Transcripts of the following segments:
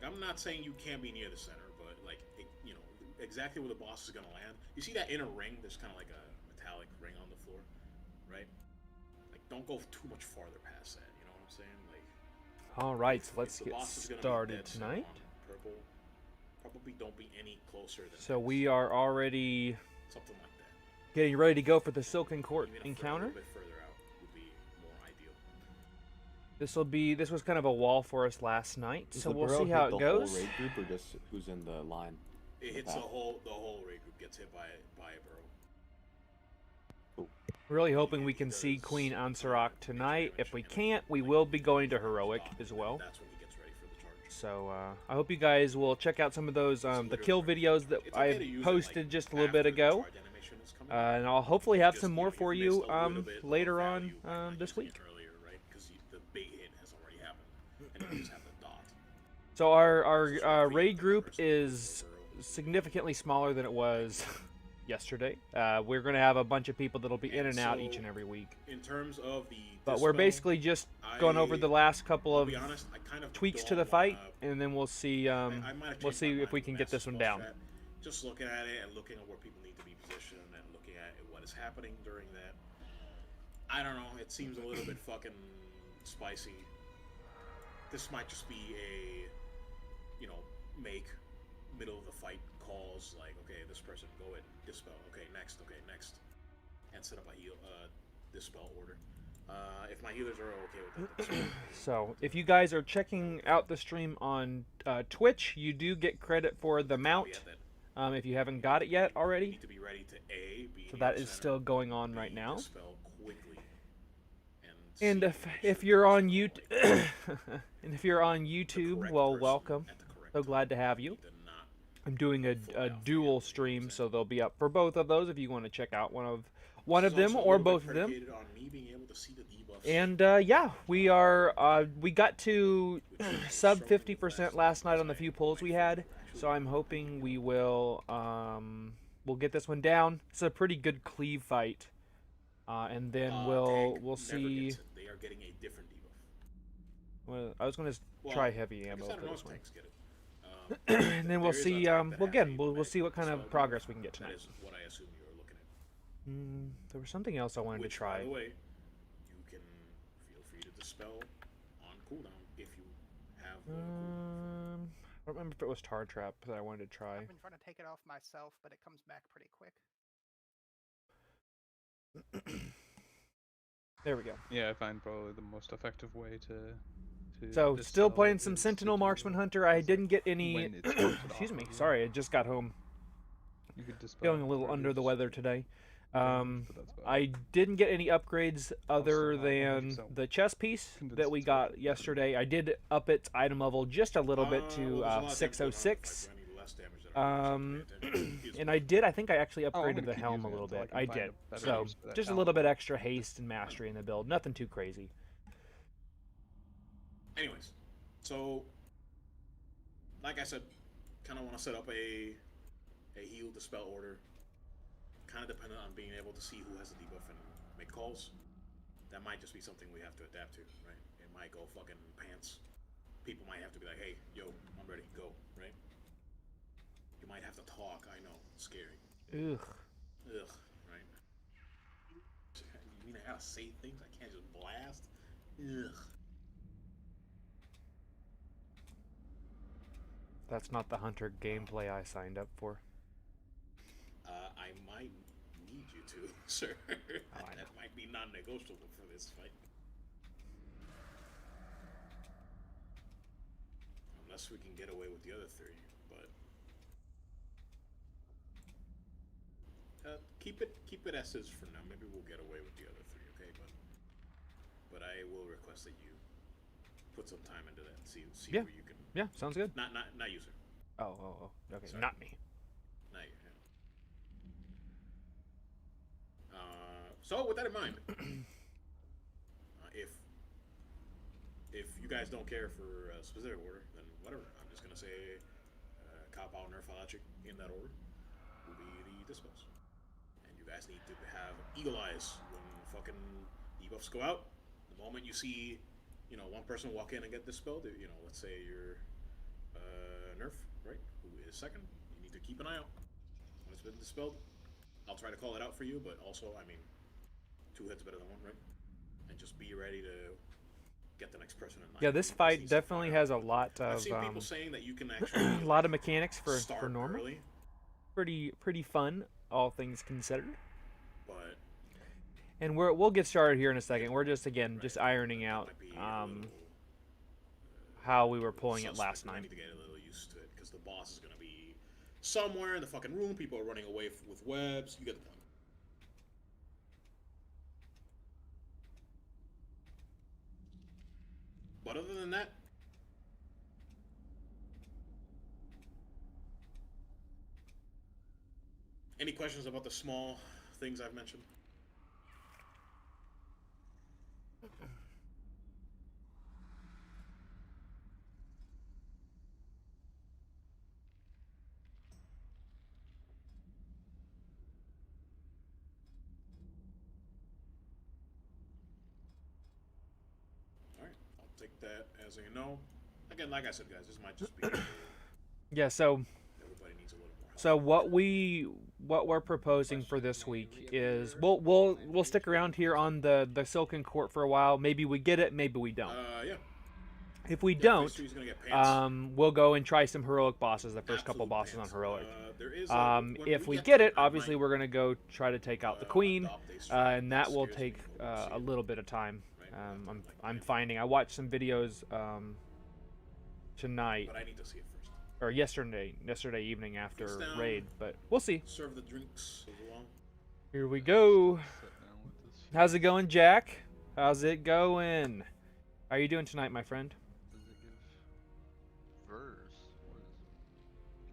I'm not saying you can't be near the center, but like you know exactly where the boss is gonna land. You see that inner ring? There's kind of like a metallic ring on the floor, right? Like don't go too much farther past that. You know what I'm saying? Like All right, so if let's the get boss is gonna be started dead set tonight. on purple, probably don't be any closer than So X. we are already Something like that. getting ready to go for the Silken Court Even a encounter. little bit further out would be more ideal. This was kind of a wall for us last night, Does so the we'll burrow see how hit it the whole goes. raid group or just who's in the line? It hits the whole raid group gets hit by a burrow. Cool. Really hoping we can see Queen Ansarak tonight. If we can't, we will be going to Heroic as well. That's when he gets ready for the charge. So I hope you guys will check out some of those the kill videos that I posted just a little bit ago. And I'll hopefully have some more for you later on this week. So our raid group is significantly smaller than it was yesterday. We're going to have a bunch of people that'll be in and out each and every week. In terms of the but we're basically just going over the last couple of tweaks to the fight, and then we'll see if we can get this one down. Just looking at it and looking at where people need to be positioned and looking at what is happening during that. I don't know. It seems a little bit fucking spicy. This might just be a, make middle of the fight calls like, okay, this person go ahead, dispel. Okay, next, and set up a heal dispel order. If my healers are okay with that. That's so, if you guys are checking out the stream on Twitch, you do get credit for the mount. If you haven't got it yet already. You need to be ready to A, be so that is still going on right now. Dispel quickly. And if you're on YouTube, and if you're on YouTube, well, welcome. So glad to have you. I'm doing a dual stream, so they'll be up for both of those if you want to check out one of them or both of them. And yeah, we got to sub 50% last night on the few pulls we had, so I'm hoping we will we'll get this one down. It's a pretty good cleave fight, and then we'll see. They are getting a different debuff. Well, I was going to try heavy ammo for this one. Get it. And then we'll see. We'll see what kind of progress we can get tonight. That is what I assume you were looking at. There was something else I wanted to try. By the way, you can feel free to dispel on cooldown if you have. I don't remember if it was Tar Trap that I wanted to try. I've been trying to take it off myself, but it comes back pretty quick. There we go. Yeah, I find probably the most effective way to so still playing some Sentinel Marksman Hunter. I didn't get any. Excuse me. Sorry, I just got home. Feeling a little under the weather today. I didn't get any upgrades other than the chest piece that we got yesterday. I did up its item level just a little bit to 606. And I think I actually upgraded the helm a little bit. I did. So just a little bit extra haste and mastery in the build. Nothing too crazy. Anyways, so like I said, kind of want to set up a heal dispel order. Kind of dependent on being able to see who has the debuff and make calls. That might just be something we have to adapt to, right? It might go fucking pants. People might have to be like, hey, yo, I'm ready, go, right? You might have to talk, I know, it's scary. Ugh, right? You mean I gotta say things? I can't just blast? Ugh. That's not the Hunter gameplay I signed up for. I might need you to, sir. Oh, That might be non-negotiable for this fight. Unless we can get away with the other three, but keep it as is for now. Maybe we'll get away with the other three, okay? But I will request that you put some time into that. See yeah. where you can. Yeah, sounds good. Not you, sir. Oh. Okay, Sorry. not me. Not you. So with that in mind, if you guys don't care for a specific order, then whatever. I'm just gonna say cop out Nerf-logic in that order will be the dispels, and you guys need to have eagle eyes when fucking debuffs go out. The moment you see, one person walk in and get dispelled, let's say you're Nerf, right? Who is second? You need to keep an eye out when it's been dispelled. I'll try to call it out for you, but also, I mean, 2 hits better than 1, right? And just be ready to get the next person in line. Yeah, this fight definitely has a lot of I've seen people saying that you can actually a lot of mechanics for start normal. early, Pretty fun, all things considered. but And we'll get started here in a second. We're just just ironing out how we were pulling it last I night. need to get a little used to it because the boss is gonna be somewhere in the fucking room. People are running away with webs. You get the point. But other than that, any questions about the small things I've mentioned? Alright, I'll take that as a no. Again, like I said, guys, this might just be Yeah, so everybody needs a little more help. so what we're proposing for this week is we'll stick around here on the Silken Court for a while. Maybe we get it, maybe we don't. Yeah. If we Yeah, don't, phase 2 is gonna get pants. we'll go and try some heroic bosses. The first couple Absolute bosses pants. on heroic. There is If we get it, obviously we're gonna go try to take out the queen, adopt a strat and that will scares me take when I see a it. little bit of time. Right. I'm finding. I watched some videos tonight But I need to see it first. or yesterday evening after Face down. raid, but we'll see. Serve the drinks as well. Here we go. Sit down with this. How's it going, Jack? How's it going? How are you doing tonight, my friend? Does it give verse? What is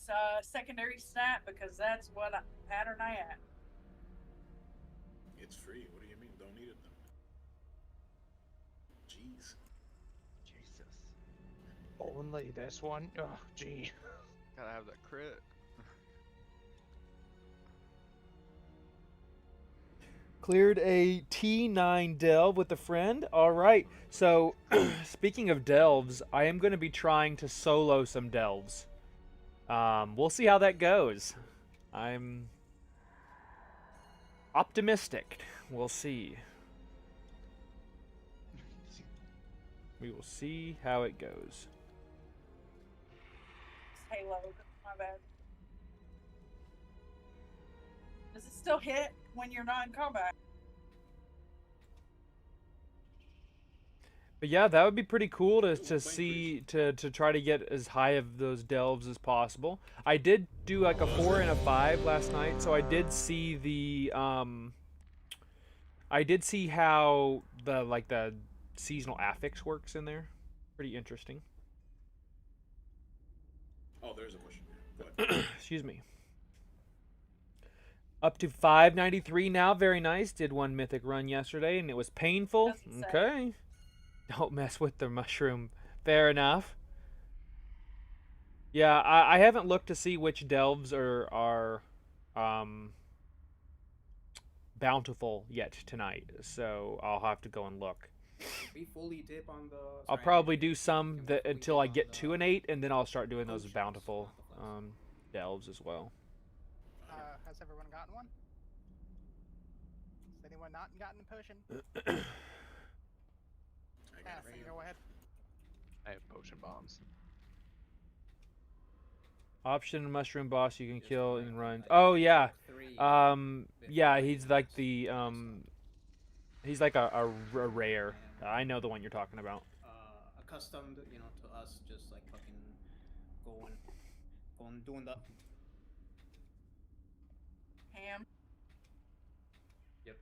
that? It's secondary stat because that's what pattern I at. It's free. What do you mean? Don't need it then. Jeez. Jesus. Only this one? Oh, gee. Gotta have that crit. Cleared a T9 delve with a friend. All right. So, speaking of delves, I am going to be trying to solo some delves. We'll see how that goes. I'm optimistic. We'll see. We will see how it goes. It's Halo. My bad. Does it still hit when you're not in combat? But yeah, that would be pretty cool to see to try to get as high of those delves as possible. I did do like a 4 and a 5 last night, so I did see the I did see how the seasonal affix works in there. Pretty interesting. Oh, there's a question. Go ahead. Excuse me. Up to 593 now. Very nice. Did one mythic run yesterday, and it was painful. Doesn't say. Okay. Don't mess with the mushroom. Fair enough. Yeah, I haven't looked to see which delves are bountiful yet tonight, so I'll have to go and look. We fully dip on the. I'll probably do some that until I get to an 8, and then I'll start doing those bountiful delves as well. Has everyone gotten one? Has anyone not gotten a potion? I got it right Then here. go ahead. I have potion bombs. Option mushroom boss you can kill in runs. Oh yeah. Yeah, he's like the he's like a rare. I know the one you're talking about. Accustomed, to us just like fucking going doing the. Ham. Yep.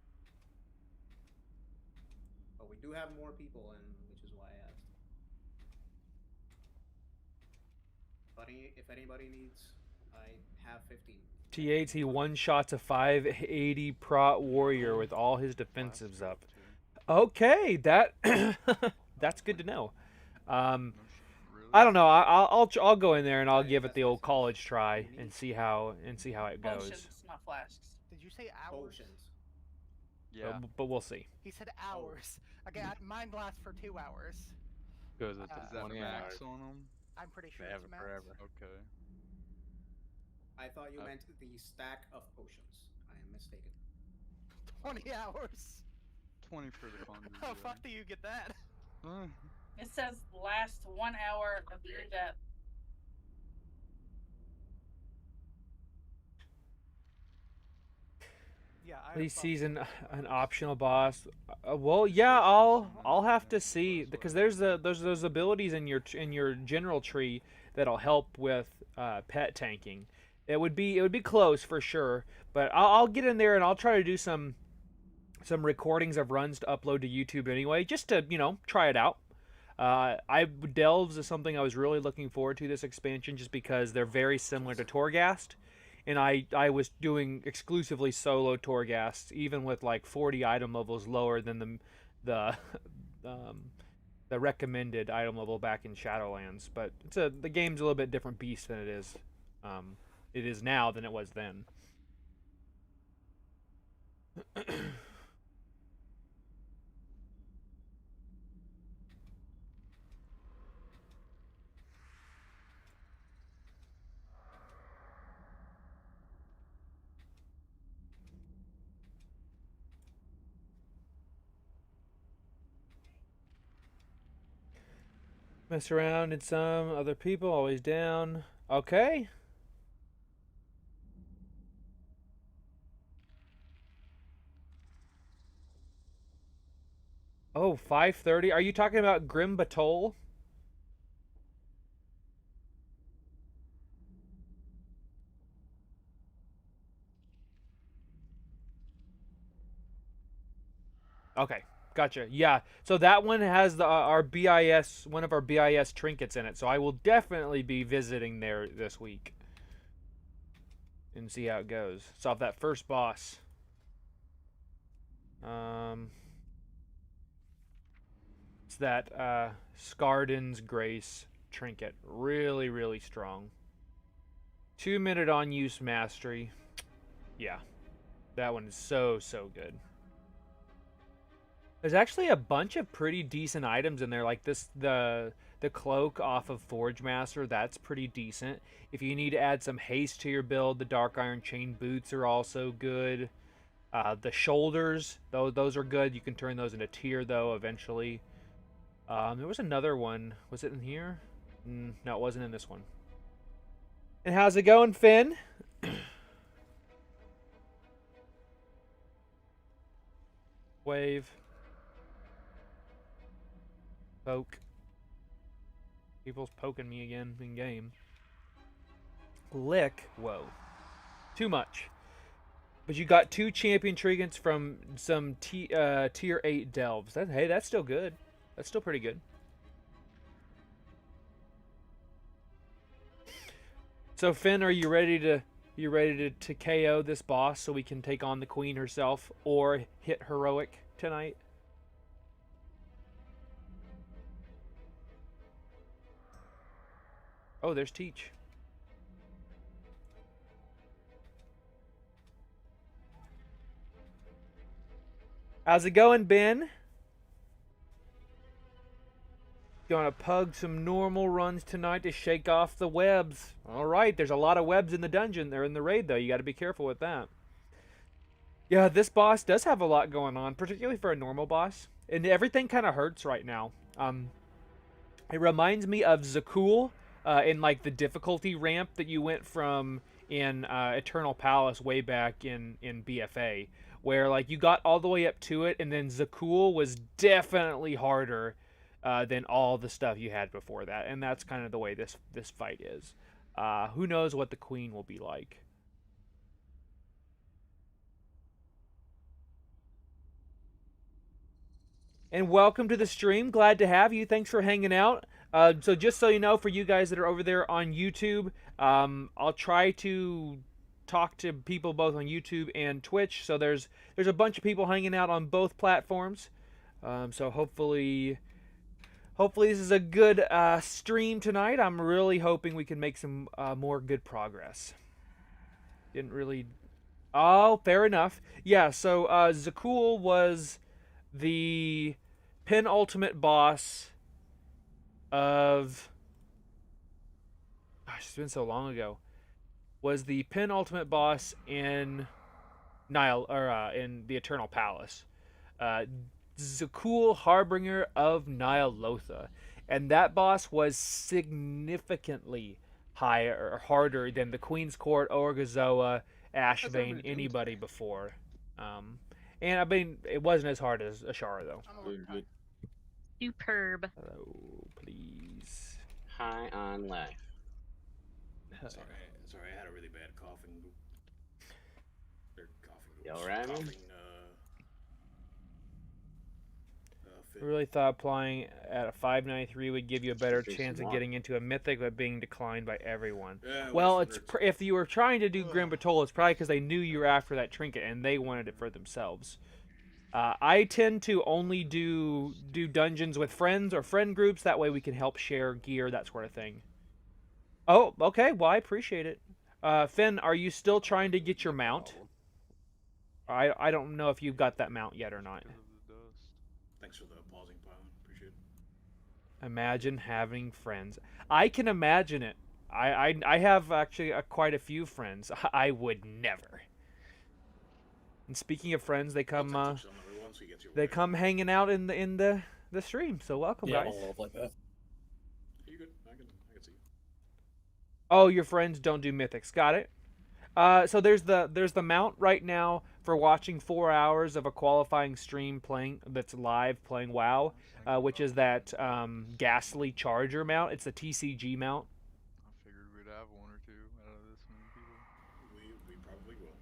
But we do have more people, and which is why I asked. But if anybody needs, I have 15. T8, he one-shots a 580 prot warrior with all his defensives up. Okay, that that's good to know. I don't know. I'll go in there and I'll give it the old college try and see how it goes. Potions, not flasks. Did you say hours? Potions. Yeah. But we'll see. He said hours. Okay, mine lasts for 2 hours. Goes it Is to that 20 max hours. on them? I'm pretty sure They have it's it max. forever. Okay. I thought you meant the stack of potions. I am mistaken. 20 hours. 20 for the conjure. How fuck do you get that? It says last 1 hour of your death. Yeah, Please season an optional boss. Well, yeah, I'll have to see because there's those abilities in your general tree that'll help with pet tanking. It would be close for sure, but I'll get in there and I'll try to do some recordings of runs to upload to YouTube anyway, just to try it out. Delves is something I was really looking forward to this expansion, just because they're very similar to Torghast. And I was doing exclusively solo Torghasts, even with like 40 item levels lower than the recommended item level back in Shadowlands. But the game's a little bit different beast than it is now than it was then. Mess around in some other people, always down. Okay. Oh, 5:30. Are you talking about Grim Batol? Okay, gotcha. Yeah, so that one has our BIS, one of our BIS trinkets in it. So I will definitely be visiting there this week and see how it goes. Solve that first boss. It's that Scarden's Grace trinket. Really, really strong. 2-minute on use mastery. Yeah, that one is so good. There's actually a bunch of pretty decent items in there, like the cloak off of Forge Master. That's pretty decent. If you need to add some haste to your build, the Dark Iron Chain boots are also good. The shoulders, those are good. You can turn those into tier though eventually. There was another one. Was it in here? No, it wasn't in this one. And how's it going, Finn? Wave. Poke. People's poking me again in game. Lick. Whoa. Too much. But you got 2 champion trinkets from some tier 8 delves. Hey, that's still good. That's still pretty good. So Finn, are you ready to KO this boss so we can take on the queen herself or hit heroic tonight? Oh, there's Teach. How's it going, Ben? Gonna pug some normal runs tonight to shake off the webs. Alright, there's a lot of webs in the dungeon. They're in the raid, though. You gotta be careful with that. Yeah, this boss does have a lot going on, particularly for a normal boss. And everything kind of hurts right now. It reminds me of Zakul in like the difficulty ramp that you went from in Eternal Palace way back in BFA, where like you got all the way up to it, and then Zakul was definitely harder than all the stuff you had before that, and that's kind of the way this fight is. Who knows what the queen will be like? And welcome to the stream. Glad to have you. Thanks for hanging out. So just so you know, for you guys that are over there on YouTube, I'll try to talk to people both on YouTube and Twitch. So there's a bunch of people hanging out on both platforms. So hopefully this is a good stream tonight. I'm really hoping we can make some more good progress. Didn't really... Oh, fair enough. Yeah, so Zakul was the penultimate boss of, gosh, it's been so long ago, was the penultimate boss in in the Eternal Palace. Zakul, Harbinger of Nyalotha. And that boss was significantly harder than the Queen's Court, Orgazoa, Ashbane, anybody before. And I mean, it wasn't as hard as Ashara, though. Superb. Hello, please. High on life. Sorry, I had a really bad coughing. You alright, man? I really thought applying at a 593 would give you a better chance of getting into a mythic, but being declined by everyone. Yeah, well, if you were trying to do Grim Batol, it's probably because they knew you were after that trinket and they wanted it for themselves. I tend to only do dungeons with friends or friend groups. That way we can help share gear, that sort of thing. Oh, okay. Well, I appreciate it. Finn, are you still trying to get your mount? I don't know if you've got that mount yet or not. Thanks for the pausing, Pilot. Appreciate it. Imagine having friends. I can imagine it. I have actually quite a few friends. I would never. And speaking of friends, they come come hanging out in the stream. So welcome, guys. Yeah, like that. You good? I can see you. Oh, your friends don't do mythics. Got it. So there's the mount right now for watching 4 hours of a qualifying stream that's live playing WoW, which is that ghastly charger mount. It's the TCG mount. I figured we'd have one or two out of this many people. We probably will.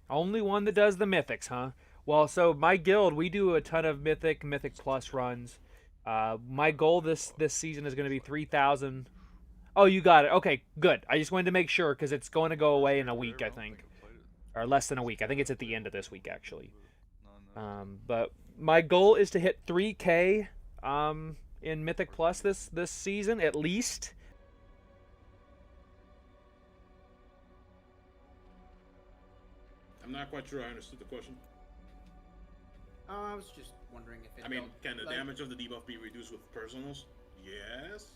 Only one that does the mythics, huh? Well, so my guild, we do a ton of mythic plus runs. My goal this season is going to be 3,000. Oh, you got it. Okay, good. I just wanted to make sure because it's going to go away in a week, I think. Or less than a week. I think it's at the end of this week, actually. But my goal is to hit 3K in Mythic Plus this season, at least. I'm not quite sure I understood the question. I was just wondering if it. I mean, can the damage of the debuff be reduced with personals? Yes.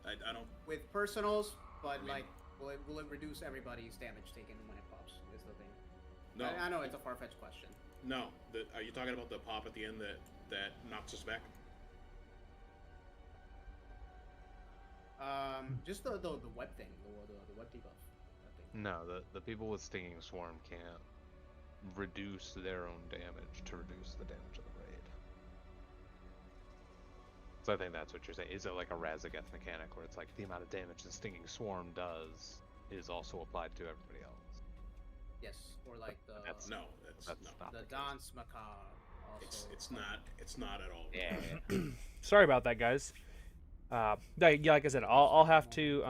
I don't. With personals, but like, will it reduce everybody's damage taken when it pops? Is the thing. No. I know it's a far-fetched question. No. Are you talking about the pop at the end that knocks us back? Just the web thing, the web debuff. Thing. No, the people with Stinging Swarm can't reduce their own damage to reduce the damage of the raid. So I think that's what you're saying. Is it like a Razageth mechanic where it's like the amount of damage the Stinging Swarm does is also applied to everybody else? Yes, or like the That's the dance macabre. Also. It's not at all. Yeah. Sorry about that, guys. Yeah, like I said, I'll have to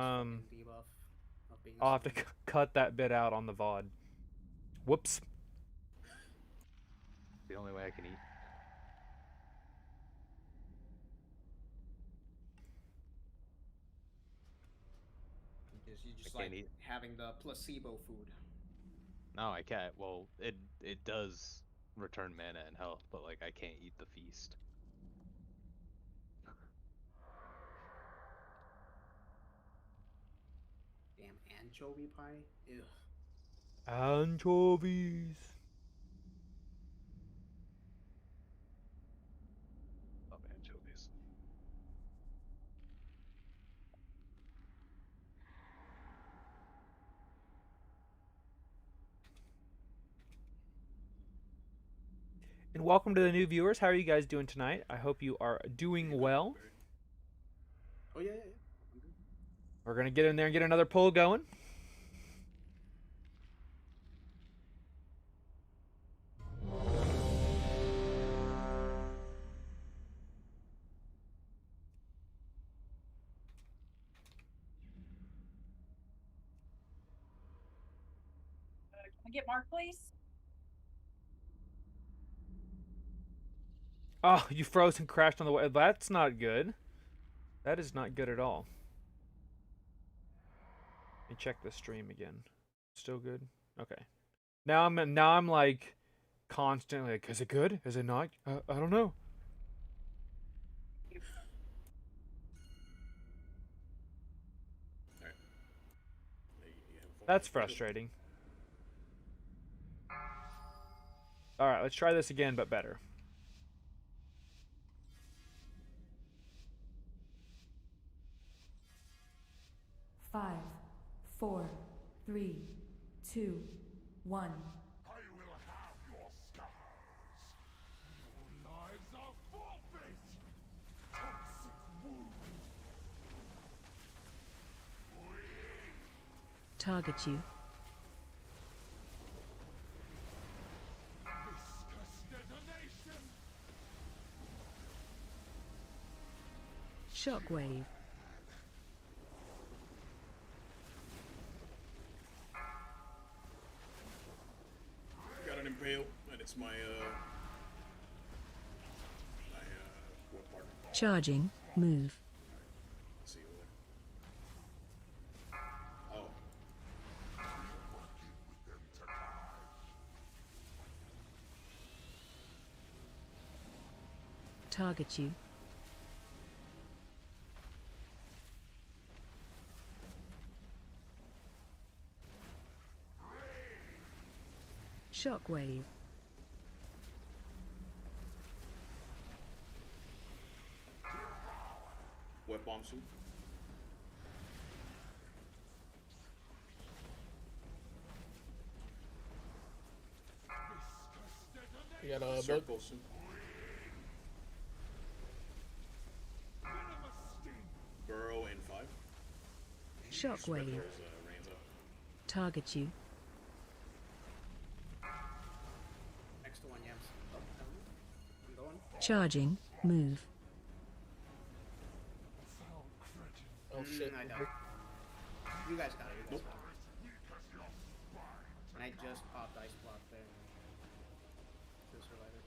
cut that bit out on the VOD. Whoops. The only way I can eat. You just like having the placebo food. No, I can't. Well, it does return mana and health, but like I can't eat the feast. Damn anchovy pie. Ew. Anchovies. Love anchovies. And welcome to the new viewers. How are you guys doing tonight? I hope you are doing well. Oh yeah. We're gonna get in there and get another poll going. Can I get Mark, please? Oh, you froze and crashed on the way. That's not good. That is not good at all. Let me check the stream again. Still good? Okay. Now I'm like constantly like, is it good? Is it not? I don't know. That's frustrating. Alright, let's try this again, but better. Five, 4, 3, 2, 1. I will have your scars. Your lives are forfeit. Toxic wound. Target you. Viscous detonation. Shockwave. Got an impale, and it's my what partner? Charging. Move. Let's see over there. Oh. Target you. Shockwave. Wet bomb suit. You got a Circle suit. Burrow in 5. Shockwave. There's reins up. Target you. Next to one, yeah. I'm going. Charging. Move. Oh shit. I don't. You guys got it. You guys got it. And I just popped ice block there. To the survivor.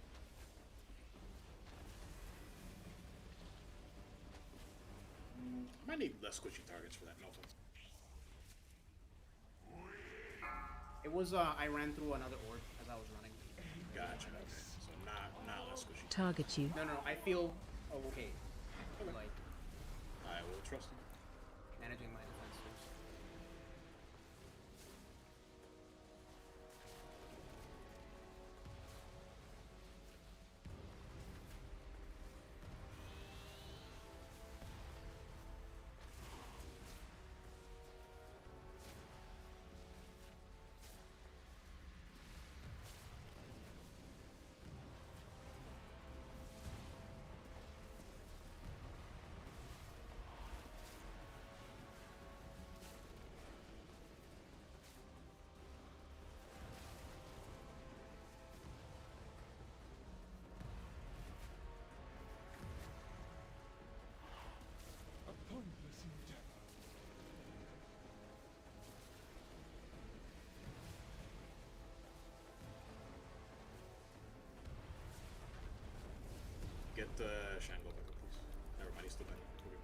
I might need less squishy targets for that, no offense. It was I ran through another orb as I was running. Gotcha, okay. So not less squishy. Target you. No, I feel okay. Like I will trust him. managing my defenses. Get Shango back up, please. Never mind, he's still back. Okay.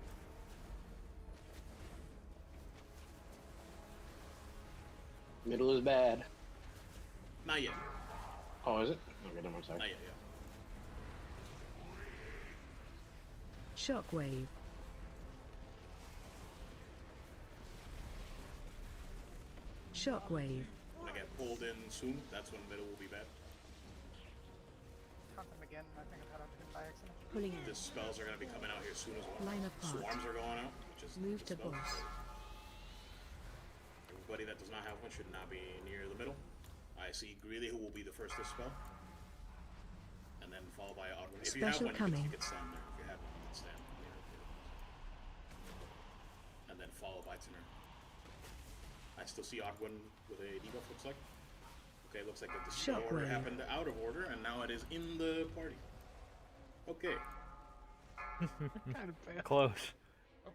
Middle is bad. Not yet. Oh, is it? Okay, no, I'm sorry. Not yet, yeah. Shockwave. Shockwave. When I get pulled in soon, that's when middle will be bad. Hunt them again. I think I had him by accident. Pulling in. The spells are going to be coming out here soon as well. Line apart. Swarms are going out, which is Move the to spell. boss. Everybody that does not have one should not be near the middle. I see Greeley, who will be the first to spell. And then followed by Odd One. If you have Special one, coming. you can stand there. If you have one, you can stand near. And then followed by Tenor. I still see Odd One with a debuff, looks like. Okay, looks like the display order Shockwave. happened out of order, and now it is in the party. Okay. Kind of bad. Close.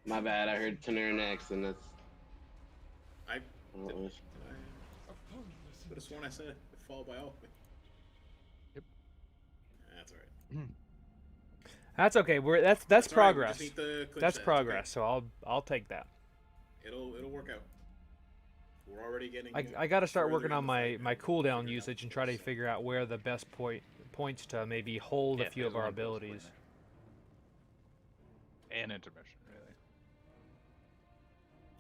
My bad, I heard Tenor next, and that's... I what it was. could have sworn I said it, followed by all. Yep. That's alright. That's okay. That's All right, we progress. just need to clinch That's that. It's progress. So I'll take that. okay. It'll work out. We're already getting. I got to start further working in on the my fight my now. cooldown Figure it out. usage and try to figure out where the best points to maybe hold Yeah, a few of there's our one close point abilities. there. And intermission, really.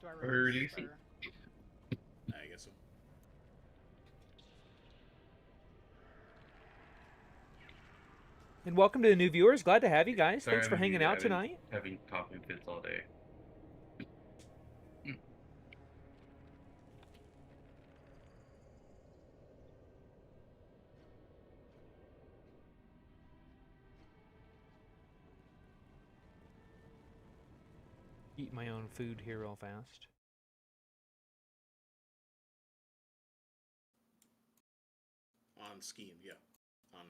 Do I Pretty release easy. or- I And welcome to the new viewers. Glad to have you guys. Sorry, Thanks for I'm hanging out tonight. Having coughing fits all day. Eat my own food here real fast. On scheme, yeah. On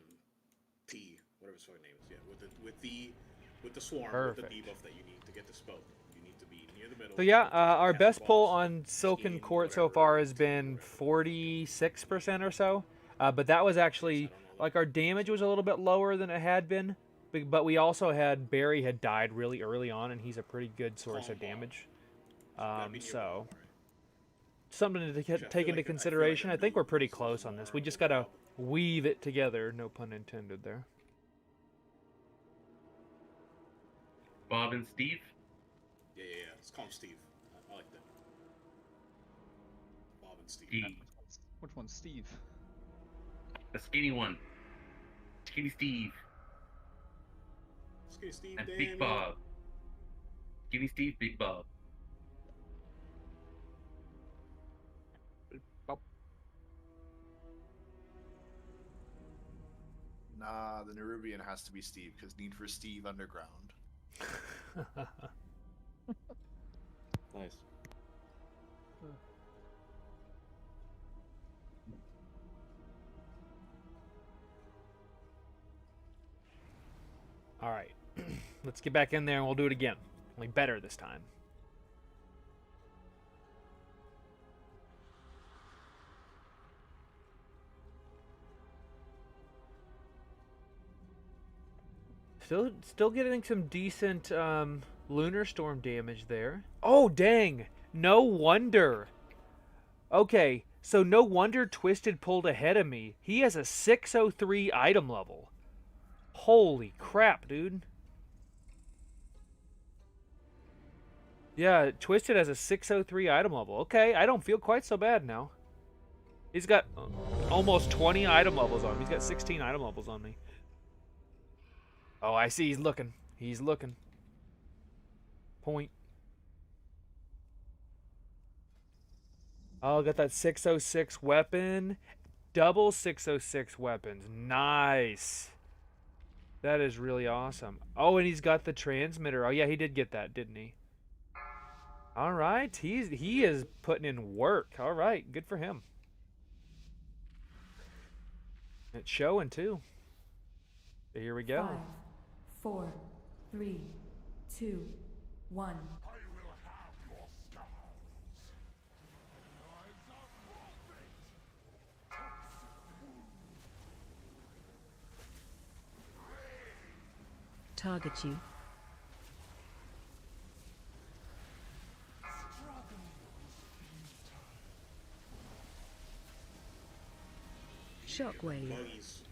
T, whatever his fucking name is, yeah. With the swarm, Perfect. with the debuff that you need to get the spell. You need to be near the middle. So yeah, our cast best pull balls, on Silken scheme, Court so whatever, far has been 46% or so. But that was actually, like, our damage was a little bit lower than it had been. But we also had, Barry had died really early on, and he's a pretty good source of damage. So, something to take into consideration. I think we're pretty close on this. We just gotta weave it together, no pun intended there. Bob and Steve? Yeah. Let's call him Steve. I like that. Bob and Steve. Steve. Which one's Steve? The skinny one. Skinny Steve. Skinny Steve, And damn Big it. Bob. Skinny Steve, Big Bob. Nah, the Nerubian has to be Steve, because Need for Steve Underground. Nice. All right, let's get back in there and we'll do it again. Only better this time. Still getting some decent lunar storm damage there. Oh dang! No wonder. Okay, so no wonder Twisted pulled ahead of me. He has a 603 item level. Holy crap, dude. Yeah, Twisted has a 603 item level. Okay, I don't feel quite so bad now. He's got almost 20 item levels on him. He's got 16 item levels on me. Oh, I see. He's looking. He's looking. Point. Oh, got that 606 weapon. Double 606 weapons. Nice. That is really awesome. Oh, and he's got the transmitter. Oh, yeah, he did get that, didn't he? All right. He is putting in work. All right. Good for him. It's showing, too. So here we go. 5, 4, 3, 2, 1. Target you. Shockwave. Buggies.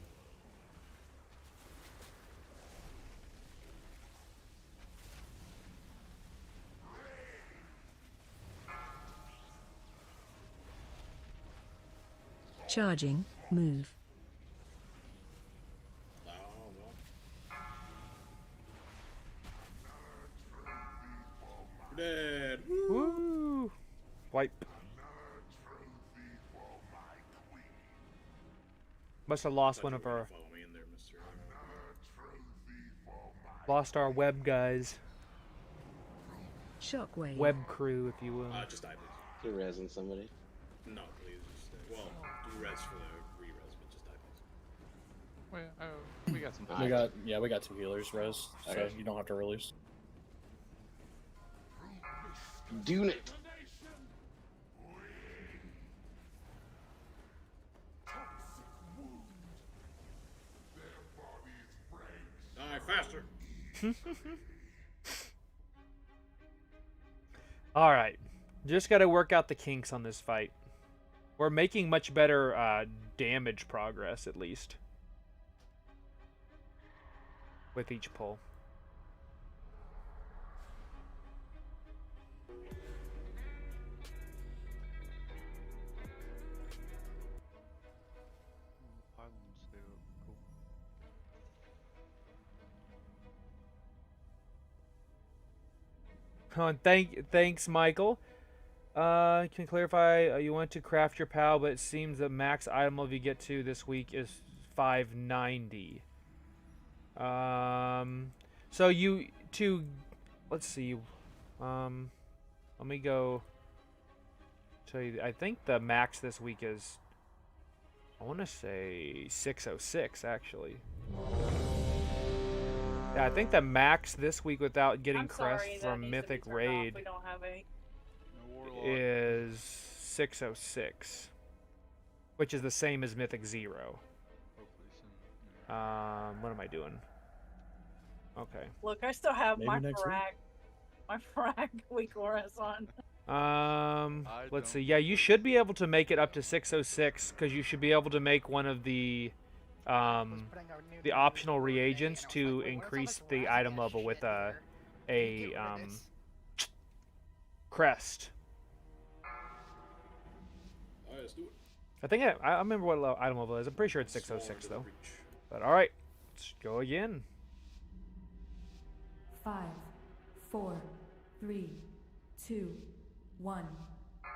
Charging. Move. Dead. Woo! Wipe. Must have lost one of our... Lost our web guys. Shockwave. Web crew, if you will. Just die, please. You're rezzing somebody. No, please. Just, well, do res for the re-res, but just die, please. Wait, we got some. We got two healers res, so Okay. you don't have to release. Doing it. Die faster. All right. Just got to work out the kinks on this fight. We're making much better damage progress, at least. With each pull. Thanks, Michael. Can you clarify? You want to craft your PAL, but it seems the max item level you get to this week is 590. So let's see. Let me go. Tell you, I think the max this week is, I want to say 606 actually. Yeah, I think the max this week without getting crest from Mythic Raid we don't have a... is 606, which is the same as Mythic 0. What am I doing? Okay. Look, I still have Maybe my next frag week Auras on. Let's see. Yeah, you should be able to make it up to 606 because you should be able to make one of the optional reagents to increase the item level with a crest. Alright, let's do it. I think I remember what item level it is. I'm pretty sure it's 606 though. But all right, let's go again. 5, 4, 3, 2, 1. I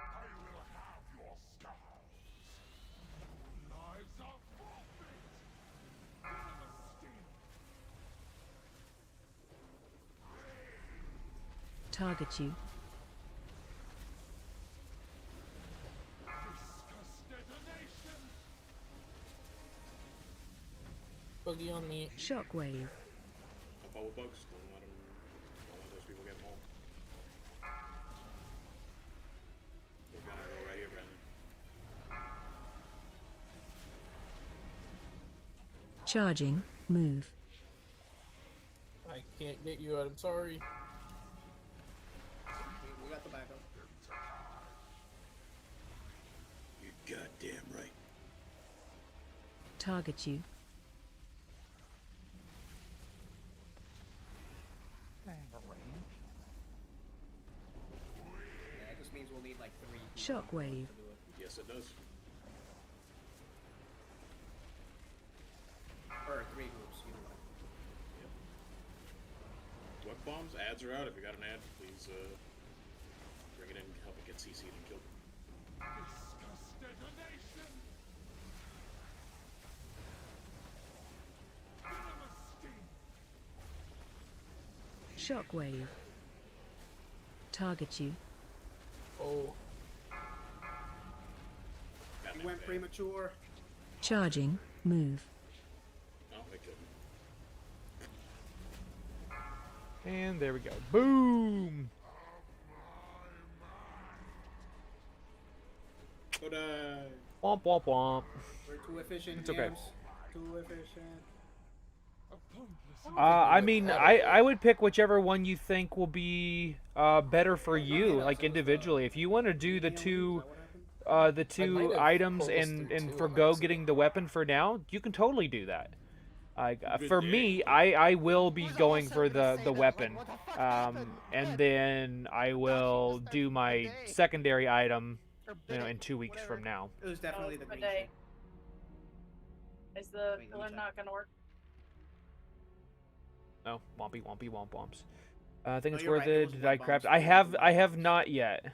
will have your scars. Lives are forfeit. Target you. Discuss detonation. Boogie on me. Shockwave. Up all with bugs. Don't let those people get them home. We're gonna go right here, Brandon. Charging. Move. I can't get you out. I'm sorry. We got the backup. You're goddamn right. Target you. Yeah, it just means we'll need like 3. Shockwave. Yes, it does. Or 3 groups, either way. Yep. What bombs? Ads are out. If you got an ad, please bring it in, help it get CC'd and killed. Discuss detonation. Shockwave. Target you. Oh. You went premature. Charging. Move. Oh, they killed me. And there we go. Boom! Go die. Womp womp womp. We're too efficient, It's okay. James. Too efficient. I mean, I would pick whichever one you think will be better for you, like individually. If you want to do the two items and forgo getting the weapon for now, you can totally do that. For me, I will be going for the weapon, and then I will do my secondary item, in 2 weeks from now. It was definitely the green day. shit. Is the pillar not gonna work? Oh, wompy wompy womp womps. I think No, it's you're worth right, it it. was Did I womp craft? womps. I have not yet.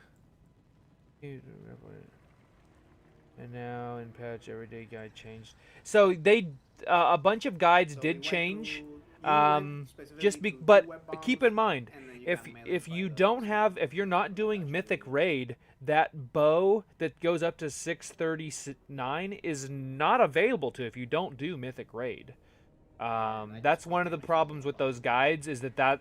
And now in patch everyday guide changed. So they a bunch of guides did change. But keep in mind, if you're not doing Mythic Raid, that bow that goes up to 639 is not available to if you don't do Mythic Raid. That's one of the problems with those guides, is that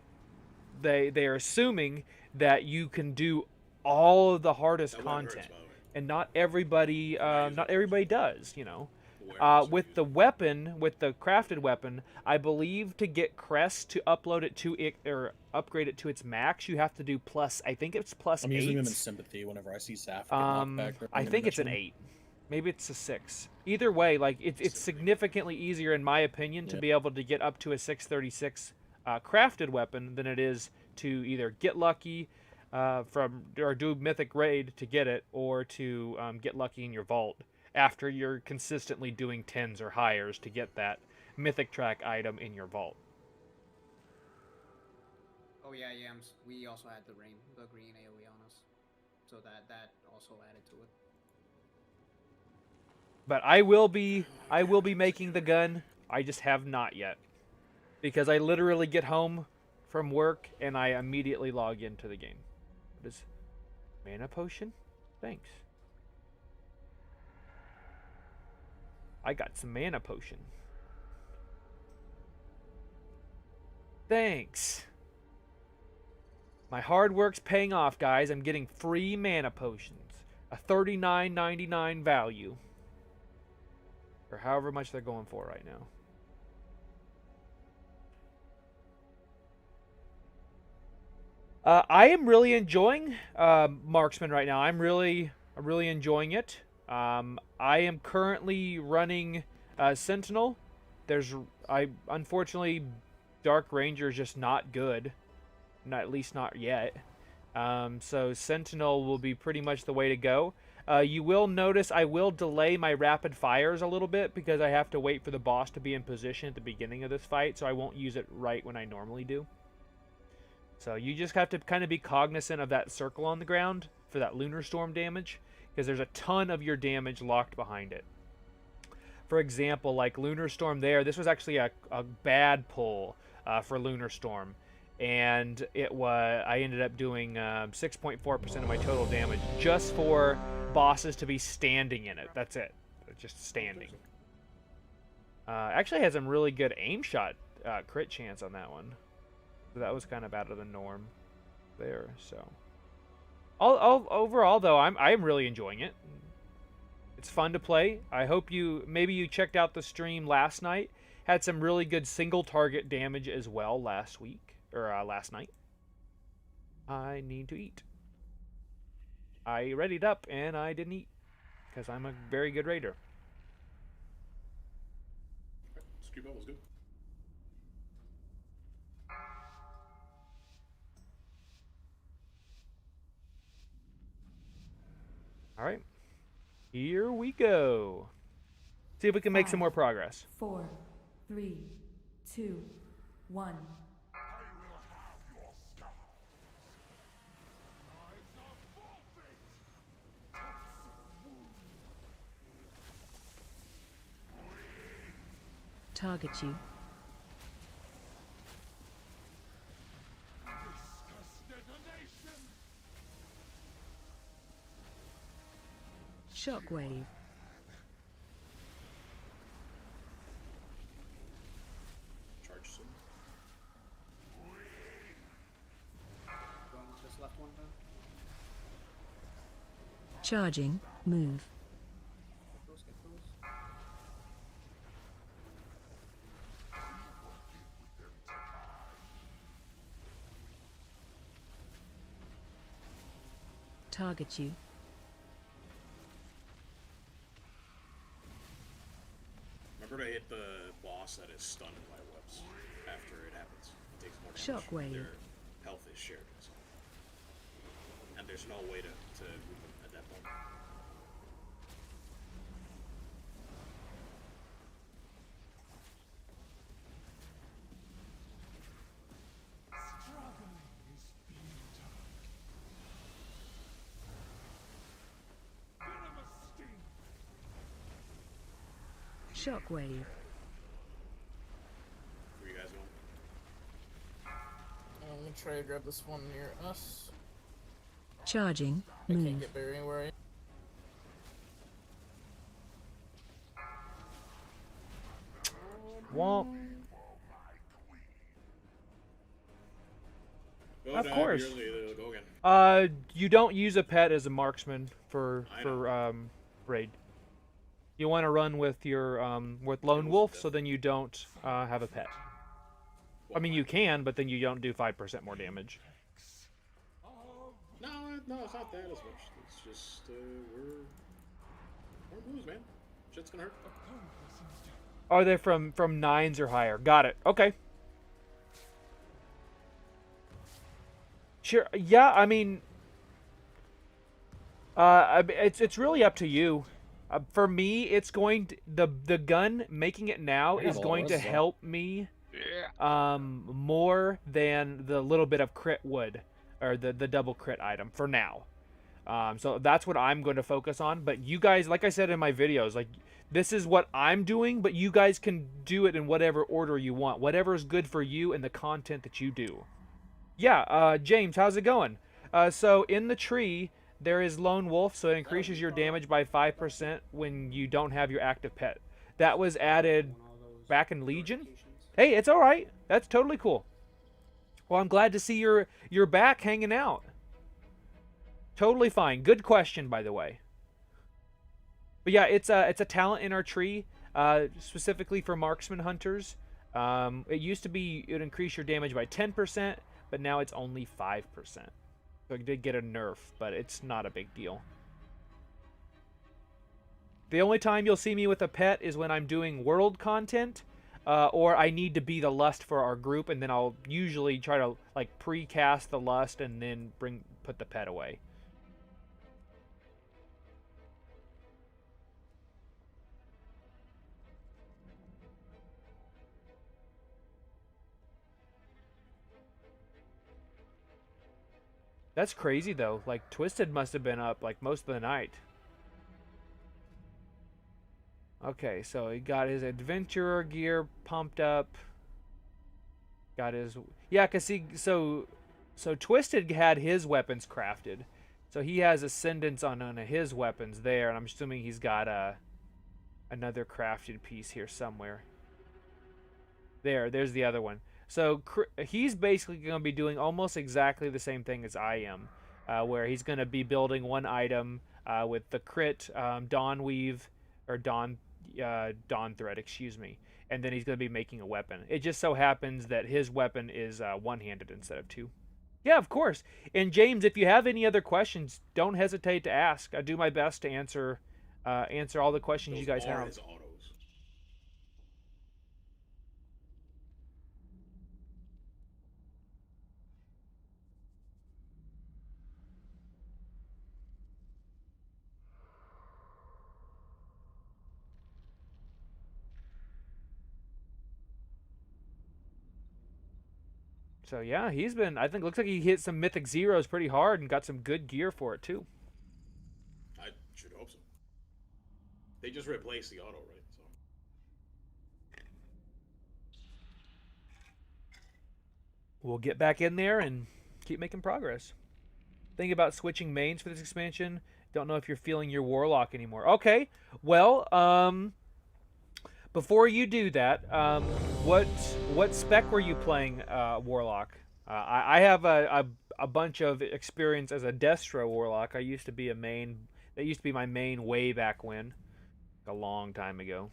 they are assuming that you can do all of the hardest content, and not everybody does. With the weapon, with the crafted weapon, I believe to get crest to upload it to it or upgrade it to its max, you have to do plus. I think it's plus 8. I'm using them in sympathy whenever I see Saf get knocked back. I think it's an 8. Maybe it's a 6. Either way, like it's significantly easier, in my opinion, to be able to get up to a 636 crafted weapon than it is to either get lucky or do Mythic Raid to get it, or to get lucky in your vault after you're consistently doing 10s or higher to get that Mythic Track item in your vault. Oh Oh yeah, we also had the green AoE on us, so that also added to it. But I will be making the gun. I just have not yet, because I literally get home from work and I immediately log into the game. What is mana potion? Thanks. I got some mana potion. Thanks. My hard work's paying off, guys. I'm getting free mana potions. A $39.99 value. Or however much they're going for right now. I am really enjoying Marksman right now. I'm really enjoying it. I am currently running Sentinel. Unfortunately, Dark Ranger is just not good. At least not yet. So Sentinel will be pretty much the way to go. You will notice I will delay my rapid fires a little bit because I have to wait for the boss to be in position at the beginning of this fight, so I won't use it right when I normally do. So you just have to kind of be cognizant of that circle on the ground for that Lunar Storm damage, because there's a ton of your damage locked behind it. For example, like Lunar Storm there, this was actually a bad pull for Lunar Storm. And I ended up doing 6.4% of my total damage just for bosses to be standing in it. That's it. Just standing. Actually had some really good aim shot crit chance on that one. So that was kind of out of the norm there. So overall, though, I'm really enjoying it. It's fun to play. I hope maybe you checked out the stream last night. Had some really good single target damage as well last night. I need to eat. I readied up and I didn't eat because I'm a very good raider. Scuba was good. All right, here we go. See if we can make some more progress. 4, 3, 2, 1. Target you. Shockwave. Charge soon. Just left one though. Charging. Move. Get those. Target you. Remember to hit the boss that is stunned by webs after it happens. It takes more damage. Shockwave. Their health is shared. So. And there's no way to move them at that point. Shockwave. Where you guys going? I'm gonna try to grab this one near us. Charging. I Move. can't get there anywhere. Womp. Go Of down, course. Go again. You don't use a pet as a marksman for raid. You want to run with your with Lone Wolf, so then you don't have a pet. I mean, you can, but then you don't do 5% more damage. No, it's not that as much. It's just we're moves, man. Shit's gonna hurt. Are they from 9s or higher? Got it. Okay. Sure. Yeah. I mean, it's really up to you. For me, it's going to, the gun making it now is going to help me more than the little bit of crit would, or the double crit item for now. So that's what I'm going to focus on. But you guys, like I said in my videos, like this is what I'm doing, but you guys can do it in whatever order you want. Whatever is good for you and the content that you do. Yeah, James, how's it going? So in the tree, there is Lone Wolf, so it increases your damage by 5% when you don't have your active pet. That was added back in Legion. Hey, it's alright. That's totally cool. Well, I'm glad to see you're back hanging out. Totally fine. Good question, by the way. But yeah, it's a talent in our tree, specifically for Marksman Hunters. It used to be it would increase your damage by 10%, but now it's only 5%. So it did get a nerf, but it's not a big deal. The only time you'll see me with a pet is when I'm doing world content, or I need to be the lust for our group, and then I'll usually try to like pre-cast the lust and then put the pet away. That's crazy though. Like Twisted must have been up like most of the night. Okay, so he got his adventurer gear pumped up. Got his cause so Twisted had his weapons crafted. So he has ascendance on his weapons there, and I'm assuming he's got another crafted piece here somewhere. There's the other one. So he's basically going to be doing almost exactly the same thing as I am, where he's going to be building one item with the crit Dawn Weave, or Dawn Thread, excuse me, and then he's going to be making a weapon. It just so happens that his weapon is one-handed instead of two. Yeah, of course. And James, if you have any other questions, don't hesitate to ask. I do my best to answer all the questions you guys have. So yeah, he's been, I think, looks like he hit some Mythic Zeros pretty hard and got some good gear for it too. I should hope so. They just replaced the auto, right? So. We'll get back in there and keep making progress. Thinking about switching mains for this expansion. Don't know if you're feeling your Warlock anymore. Okay, well, before you do that, what spec were you playing, Warlock? I have a bunch of experience as a Destro Warlock. I used to be a main. That used to be my main way back when, a long time ago.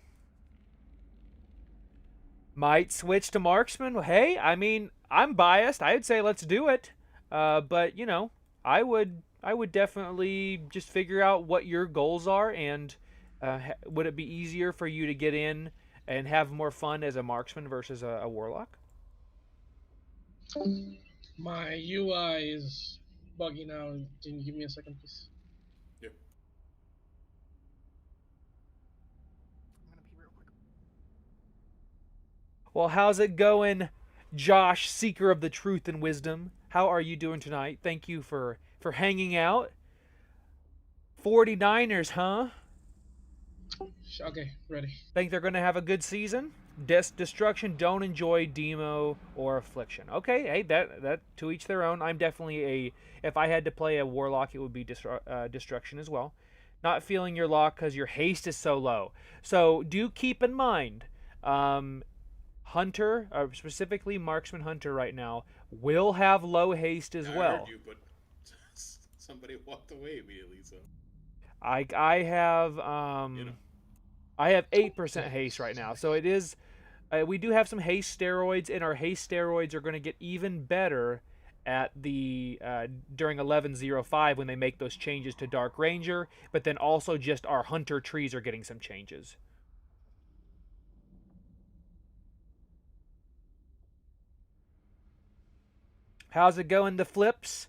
Might switch to Marksman. Hey, I mean, I'm biased. I'd say let's do it. But you know, I would definitely just figure out what your goals are, and would it be easier for you to get in and have more fun as a marksman versus a warlock? My UI is buggy now. Can you give me a second, please? Yep. Well, how's it going, Josh, seeker of the truth and wisdom? How are you doing tonight? Thank you for hanging out. 49ers, huh? Okay, ready. Think they're going to have a good season? Destruction, don't enjoy Demo or Affliction. Okay, hey, that to each their own. I'm definitely if I had to play a Warlock, it would be Destruction as well. Not feeling your lock because your haste is so low. So do keep in mind, Hunter, specifically Marksman Hunter right now, will have low haste as well. I heard you, but somebody walked away immediately, so. I have I have 8% haste right now, so it is. We do have some haste steroids, and our haste steroids are going to get even better at the during 11.05 when they make those changes to Dark Ranger. But then also just our Hunter trees are getting some changes. How's it going, the flips?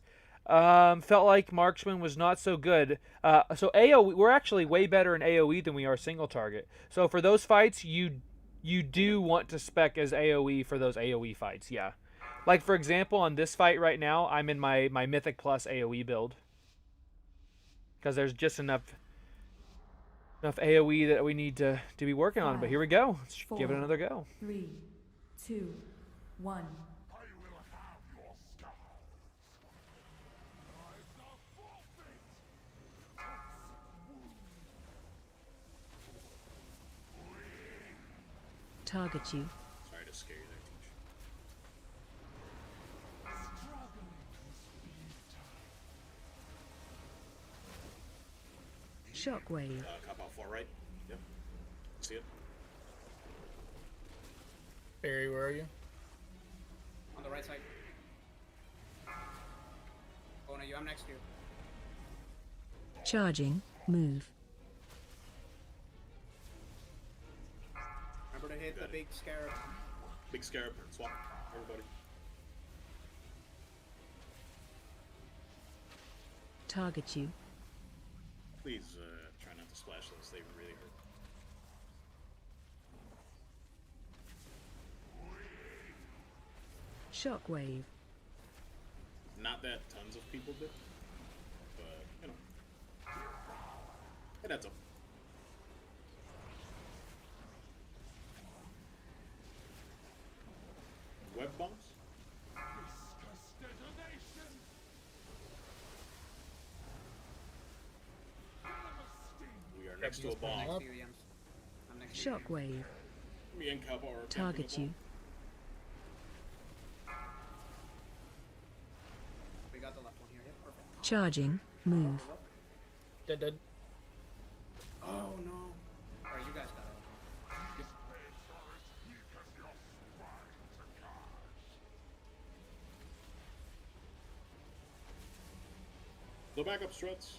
Felt like Marksman was not so good. So AoE, we're actually way better in AoE than we are single target. So for those fights, you you do want to spec as AoE for those AoE fights, yeah. Like, for example, on this fight right now, I'm in my Mythic Plus AoE build. Because there's just enough AoE that we need to be working on. But here we go. Let's give it another go. 3, 2, 1. Target you. Sorry to scare you there, Teach. Shockwave. Cop out far right. Yep. See it? Barry, where are you? On the right side. Oh no, I'm next to you. Charging. Move. Remember to hit the big scarab. Big scarab. Swap. Everybody. Target you. Please try not to splash those. They really hurt. Shockwave. Not that tons of people did, but you know, it adds up. Web bombs? We are next to a bomb. Shockwave. Me and Kappa are Target you. We got the left one here. Yeah, perfect. Charging. Move. Dead. Oh no. Alright, you guys got it. The backup struts.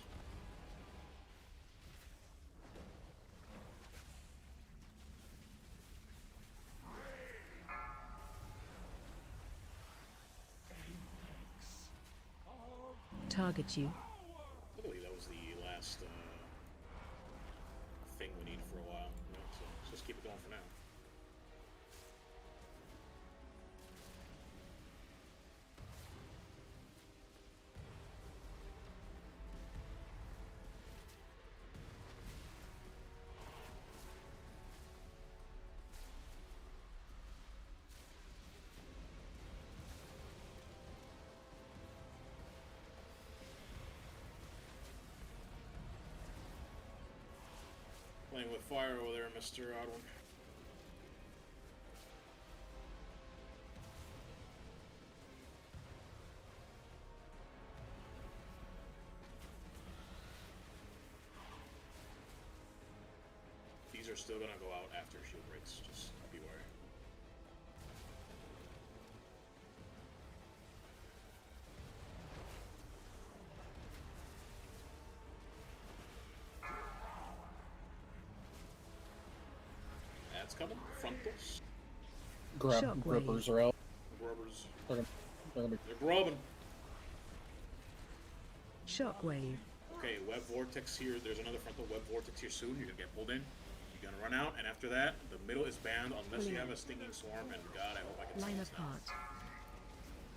Target you. I believe that was the last thing we need for a while. You know, so let's just keep it going for now. Playing with fire over there, Mr. Oddwin. These are still gonna go out after shield breaks, just be wary. That's coming. Frontals. Grippers are out. Grubbers. They're grubbing. Shockwave. Okay, web vortex here. There's another frontal web vortex here soon. You're gonna get pulled in. You're gonna run out, and after that, the middle is banned unless you have a stinging swarm. And God, I hope I can. Line apart.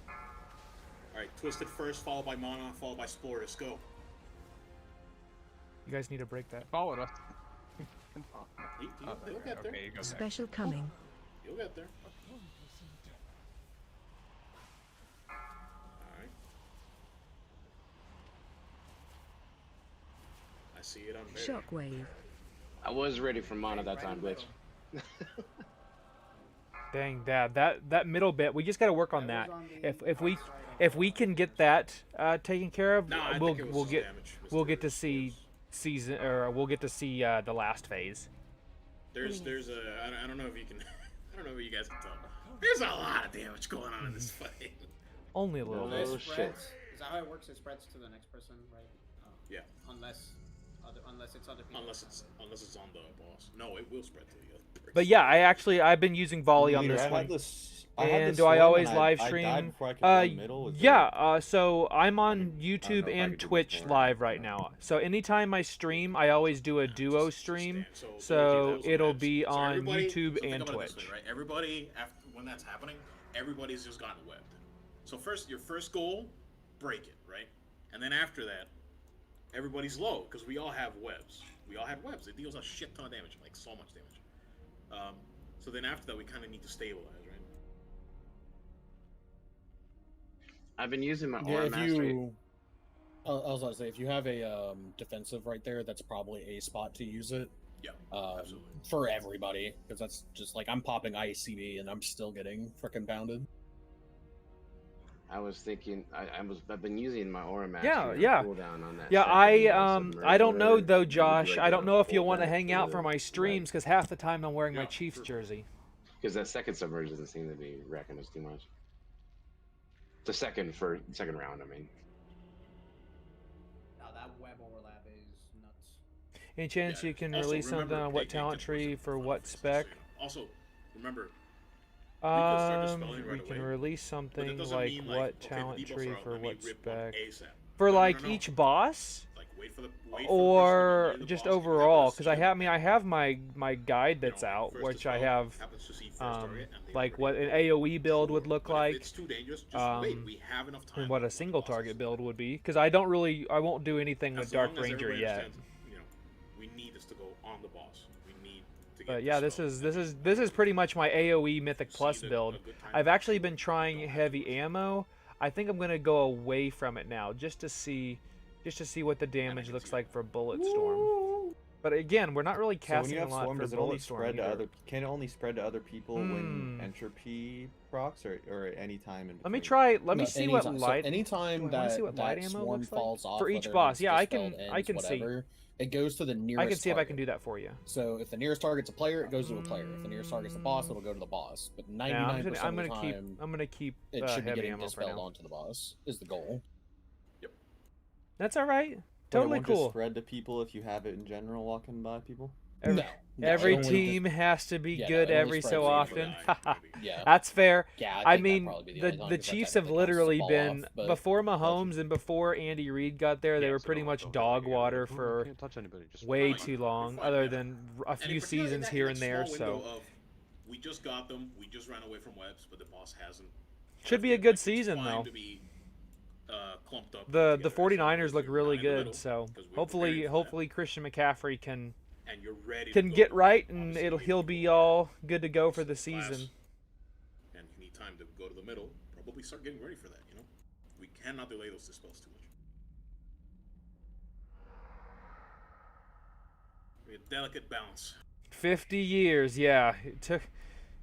All right, twisted first, followed by mana, followed by spore. Let's go. You guys need to break that. Followed us. You'll get there. Okay, you go Special coming. You'll get there. Alright. I see it on there. Shockwave. I was ready for mana that time, bitch. Dang, Dad, that middle bit, we just got to work on that. If we can get that taken care of, we'll get to see the last phase. There's a I don't know if you can I don't know if you guys can tell. There's a lot of damage going on in this fight. Only a little bit. Is that how it works? It spreads to the next person, right? Yeah. unless it's other people. Unless it's on the boss. No, it will spread to the other person. But yeah, I've been using volley on this one. And do I always live stream? Yeah, so I'm on YouTube and Twitch live right now. So anytime I stream, I always do a duo stream. So it'll be on YouTube and Twitch. Right? Everybody, after, when that's happening, everybody's just gotten webbed. So your first goal, break it, right? And then after that, everybody's low, because we all have webs. We all have webs. It deals a shit ton of damage, like so much damage. So then after that, we kind of need to stabilize, right? I've been using my Yeah, aura if mastery. you, I was going to say, if you have a defensive right there, that's probably a spot to use it. Yeah, absolutely. For everybody, because that's just like I'm popping ICB and I'm still getting frickin' pounded. I was thinking, I've been using my aura mastery. Yeah. Cooldown on that Yeah, second I don't know submerger. though, You Josh. do, I don't know if you'll pull want to back hang out for my streams because half the time I'm wearing my Chiefs jersey. Because that second submerge doesn't seem to be wrecking us too much. The second round, I mean. No, that web overlap is nuts. Any chance you can Also, release remember, something on what take talent tips tree for for fun what for spec? Also, remember, we could start dispelling We right can away, release but something it doesn't like mean, what okay, the talent debuffs tree are out, for let me what rip one spec? ASAP. For No, like no, no. each boss? Like, wait for the Or person to just the boss, overall? Because I have my guide that's out, first which I dispel have happens to see first target, and they like what an AOE build would look But if like. it's too dangerous, just wait. We have enough time. And what a single target build would be, because I won't do anything with As Dark long as Ranger everybody yet. understands, you know, we need this to go on the boss. We need to get But yeah, this is pretty much my AOE Mythic Plus build. I've actually been trying heavy ammo. I think I'm gonna go away from it now, just to see what the damage looks like for Bullet Storm. But again, we're not really So when casting you have a lot Swarm, for does it only Bullet Storm spread to either. other? Can it only spread to other people when entropy procs, or at any time in between? Let me try. Let me No, see what anytime. light. So anytime do I wanna that, see what light that ammo swarm looks like? falls off For each whether boss. it's Yeah, I dispelled, can ends, see. whatever, it goes to the nearest I can see if I target. can do that for you. So if the nearest target's a player, it goes to a player. If the nearest target's a boss, it'll go to the boss. But 99% of the time, I'm gonna keep it should be heavy getting ammo for dispelled now. onto the boss. Is the goal. That's all right. But it Totally won't just cool. spread to people if you have it in general walking by people. Every team has to be good every so often. Yeah. That's fair. Yeah, I think that'd mean, probably be the the only time, 'cause that Chiefs have technically counts as literally fall been off, but before Mahomes and before Andy Reid got there. They were pretty much dog water for way too long, other than a few seasons here and there. So we just got them. We just ran away from webs, but the boss hasn't. should be a good season though. To be, clumped up The 49ers look really good, so hopefully Christian McCaffrey can get right and he'll be all good to go for the season. And you need time to go to the middle. Probably start getting ready for that. You know, we cannot delay those dispels too much. A delicate balance. 50 years, yeah. It took,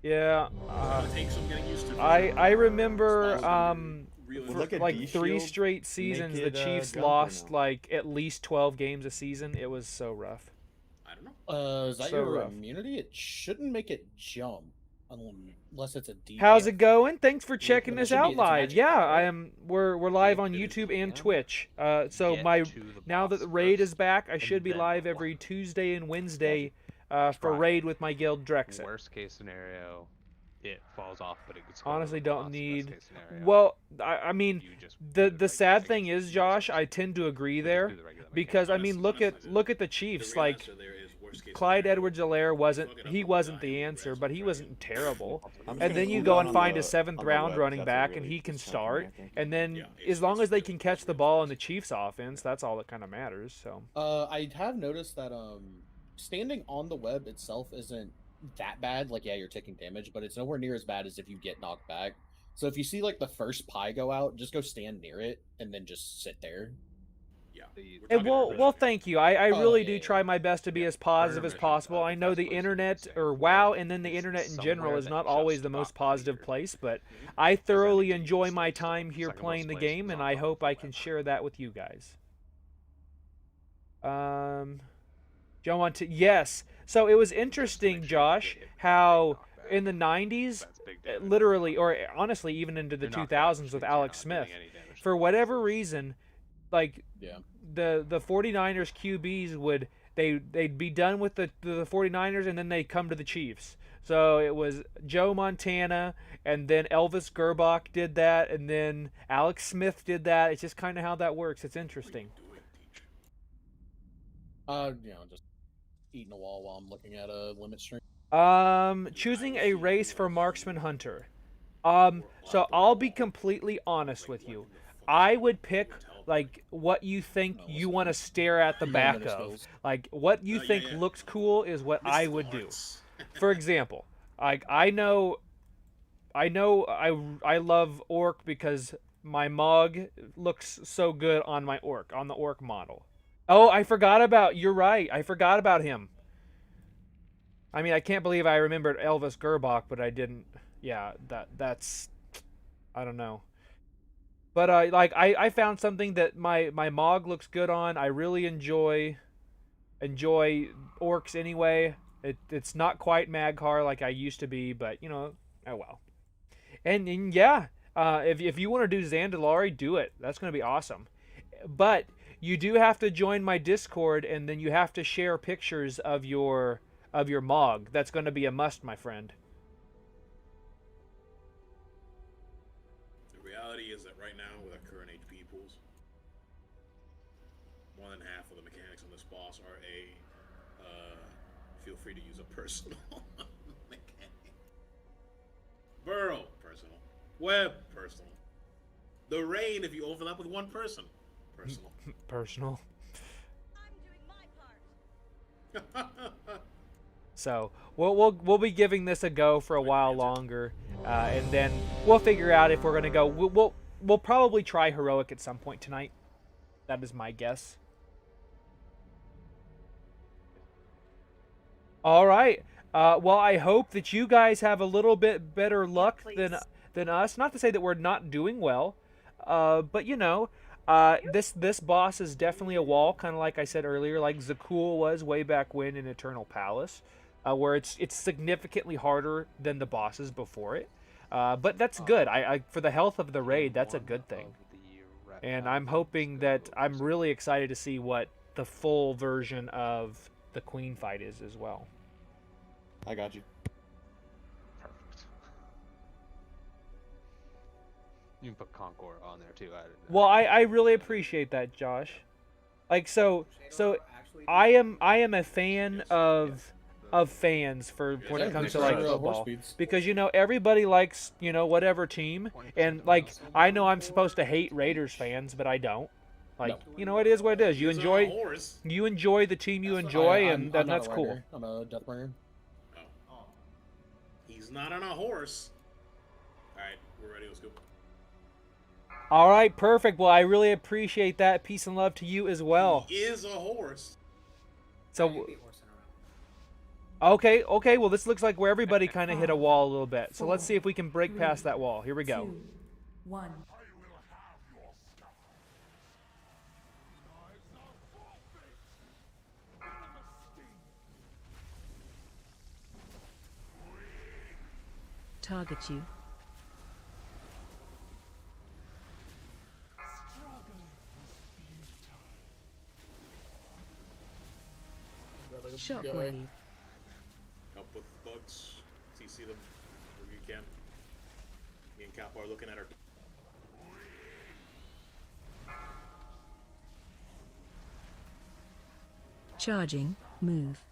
yeah. Take some getting used to. I remember for Look at like D 3 shield, straight seasons, the make it, Chiefs Gunter lost now. like at least 12 games a season. It was so rough. I don't know. Is that So your rough. immunity? It shouldn't make it jump unless it's a D. How's it going? Thanks for checking but it this should be- out it's live. magic, Yeah, right? I am. We're live on YouTube and Twitch. So now that the raid is back, I should be live every Tuesday and Wednesday for raid with my guild Drexit. Worst case scenario, it falls off, but it gets Honestly, don't need. Best case scenario, Well, I mean, the sad thing is, Josh, I tend to agree there because I mean, look at the Chiefs. Like Clyde Edwards-Helaire wasn't the answer, but he wasn't terrible. And then you go and find a 7th round running back, and he can start. And then as long as they can catch the ball in the Chiefs' offense, that's all that kind of matters. So. I have noticed that standing on the web itself isn't that bad. Like, yeah, you're taking damage, but it's nowhere near as bad as if you get knocked back. So if you see like the first pie go out, just go stand near it and then just sit there. Yeah. And well, thank you. I really do try my best to be as positive as possible. I know the internet, or WoW, and then the internet in general is not always the most positive place, but I thoroughly enjoy my time here playing the game, and I hope I can share that with you guys. Don't want to. Yes. So it was interesting, Josh, how in the 90s, literally, or honestly, even into the 2000s with Alex Smith, for whatever reason, like Yeah. the 49ers QBs would they'd be done with the 49ers and then they'd come to the Chiefs. So it was Joe Montana, and then Elvis Gerbach did that, and then Alex Smith did that. It's just kind of how that works. It's interesting. Just eating a wall while I'm looking at a limit stream. Choosing a race for Marksman Hunter. So I'll be completely honest with you. I would pick like what you think you want to stare at the back of. Like what you think looks cool is what I would do. For example, like I love orc because my Mog looks so good on my orc, on the orc model. Oh, you're right. I forgot about him. I mean, I can't believe I remembered Elvis Gerbach, but I didn't. Yeah, that's I don't know. But I found something that my Mog looks good on. I really enjoy orcs anyway. It's not quite Magcar like I used to be, but oh well. And yeah, if you want to do Zandalari, do it. That's going to be awesome. But you do have to join my Discord, and then you have to share pictures of your Mog. That's going to be a must, my friend. The reality is that right now, with our current HP pools, more than half of the mechanics on this boss are feel free to use a personal mechanic. Burrow, personal. Web, personal. The rain, if you overlap with one person, personal. Personal. So we'll be giving this a go for a while longer, and then we'll figure out if we're gonna go. We'll probably try heroic at some point tonight. That is my guess. All right. Well, I hope that you guys have a little bit better luck than us. Not to say that we're not doing well, but this boss is definitely a wall, kind of like I said earlier, like Zakul was way back when in Eternal Palace, where it's significantly harder than the bosses before it. But that's good. I for the health of the raid, that's a good thing. And I'm hoping that I'm really excited to see what the full version of the Queen fight is as well. I got you. Perfect. You can put Concord on there too. Well, I really appreciate that, Josh. Like so I am a fan of fans for when it comes to like football, because everybody likes whatever team, and like I know I'm supposed to hate Raiders fans, but I don't. Like it is what it is. You enjoy the team you enjoy, and that's cool. I'm a Deathbringer. Oh. He's not on a horse. All right, we're ready. Let's go. All right, perfect. Well, I really appreciate that. Peace and love to you as well. He is a horse. So. Okay. Well, this looks like where everybody kind of hit a wall a little bit. So let's see if we can break past that wall. Here we go. 2, 1. Target you. Shockwave. Help with bugs. CC them where you can. Me and Capo are looking at our. Charging. Move.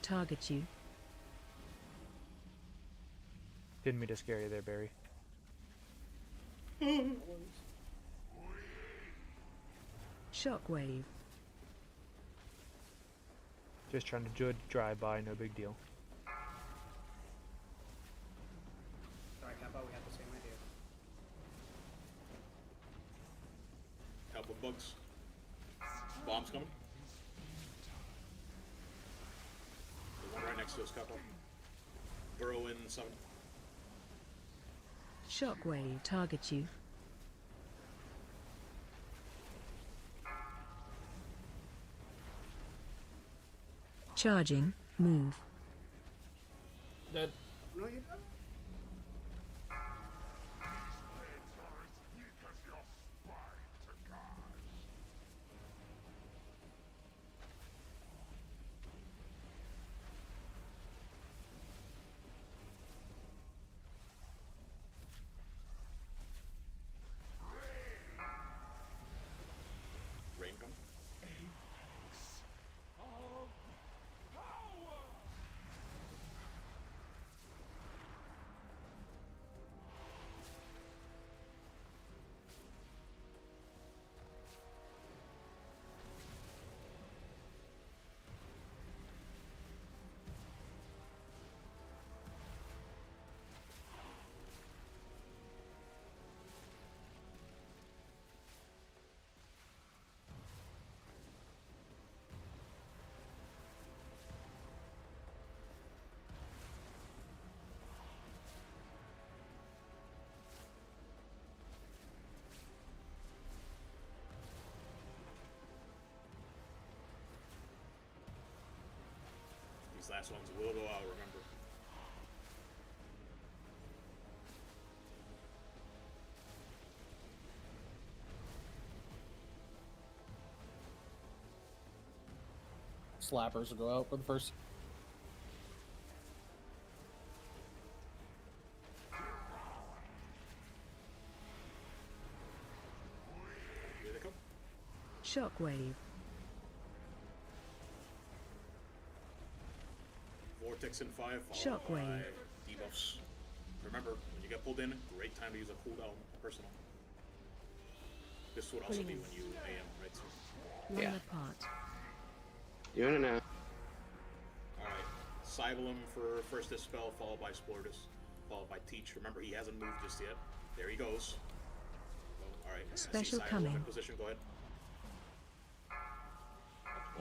Target you. Didn't mean to scare you there, Barry. Shockwave. Just trying to drive by, no big deal. Sorry, Capo, we have the same idea. Help with bugs. Bombs coming. The one right next to us, Capo. Burrow in some. Shockwave. Target you. Charging. Move. Dead. No, you don't. Rain come. These last ones will go out, remember. Slappers will go out for the first. Here they come. Shockwave. Vortex in 5, followed by Shockwave. debuffs. Remember, when you get pulled in, great time to use a cooldown personal. This would also be when you AM, right? So, Line Yeah. apart. Doing it now. alright. Cybelum for first dispel, followed by Splortus, followed by Teach. Remember, he hasn't moved just yet. There he goes. Oh, alright. Special Cybelum coming. in position, go ahead.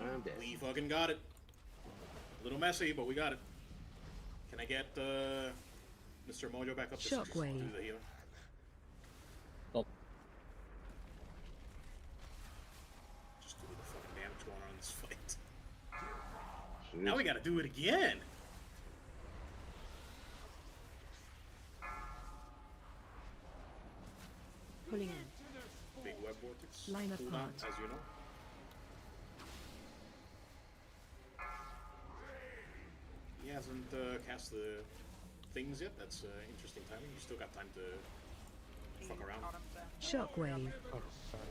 I'm dead. We fucking got it. A little messy, but we got it. Can I get Mr. Mojo back up to Shockwave. do the healing? Oh. Just do the fucking damage going on in this fight. Jeez. Now we gotta do it again. Pulling in. Big web vortex. Line cooldown, apart. as you know. He hasn't cast the things yet. That's interesting timing. You still got time to fuck around. Shockwave. Oh, sorry.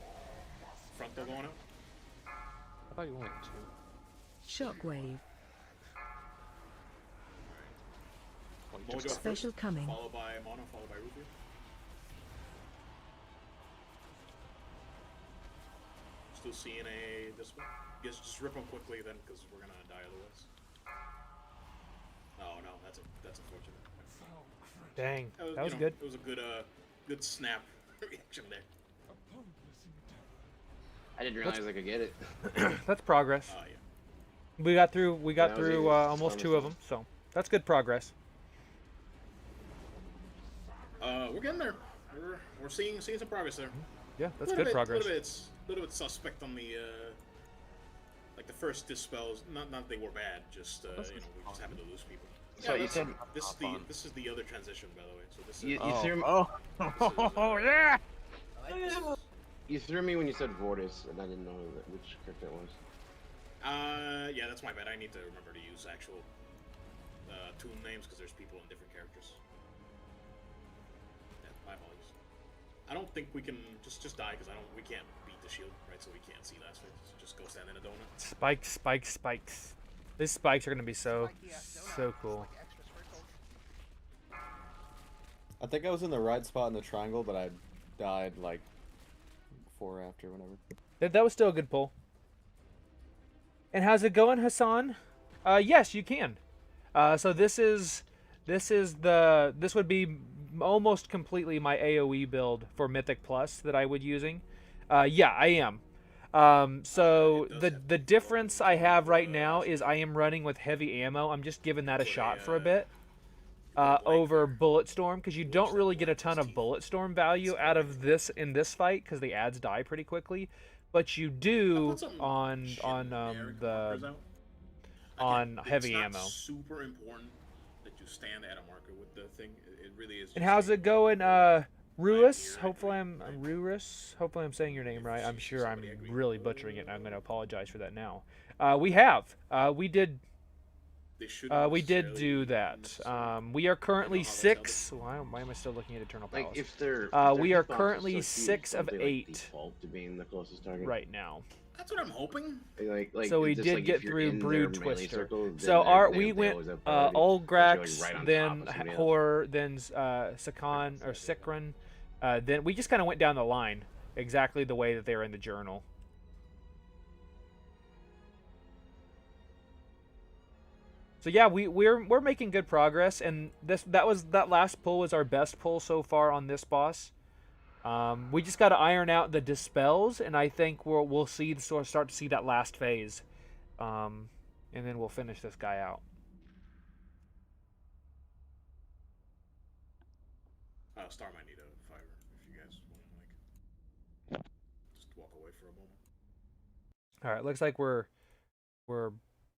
Frontal going out. I thought you only had 2. Shockwave. Well, you Mojo just Special first, coming. followed by Mono, followed by Rupia. Still seeing a this one. Just rip them quickly then, because we're gonna die otherwise. Oh no, that's unfortunate. Dang, that was you know, good. It was a good snap reaction there. I didn't realize I could get it. That's progress. Oh yeah. We got through That was easy. almost 2 of them, so that's good progress. We're getting there. We're seeing some progress there. Yeah, that's good progress. A little bit suspect on the like the first dispels. Not they were bad. Just we just happened to lose people. So Yeah, you said this is the other transition, by the way. So this is you threw me. Oh yeah. You threw me when you said Vortis, and I didn't know which character it was. Yeah, that's my bad. I need to remember to use actual tune names because there's people in different characters. Yeah, my apologies. I don't think we can just die because we can't beat the shield, right? So we can't see last phase. So just go stand in a donut. Spikes, spikes, spikes. These spikes are gonna be so cool. I think I was in the right spot in the triangle, but I died like before or after, whenever. That was still a good pull. And how's it going, Hassan? Yes, you can. So this would be almost completely my AoE build for Mythic Plus that I would using. Yeah, I am. So the difference I have right now is I am running with heavy ammo. I'm just giving that a shot for a bit. Over Bullet Storm, because you don't really get a ton of Bullet Storm value out of this in this fight because the ads die pretty quickly, but you do on the on heavy it's not ammo. super important that you stand at a marker with the thing. It really is. And how's it going, Ruis? Hopefully I'm saying your name right. I'm sure I'm really butchering it, and I'm going to apologize for that now. We did do that. We are currently 6. Why am I still looking at Eternal Palace? Like if they're we are hitboxes currently so huge, 6 of don't they, like, 8 default to being the closest target right now. That's what I'm hoping. So we just, did like, get if you're through in Brood their melee Twister. circle, then So they we went always have priority, Old because Grax, you're, like, right on then top of somebody else. Hor, then Sakan or Sikran. Then we just kind of went down the line exactly the way that they were in the journal. So yeah, we're making good progress, and that last pull was our best pull so far on this boss. We just got to iron out the dispels, and I think we'll start to see that last phase, and then we'll finish this guy out. Star might need a fire if you guys want to just walk away for a moment. All right, looks like we're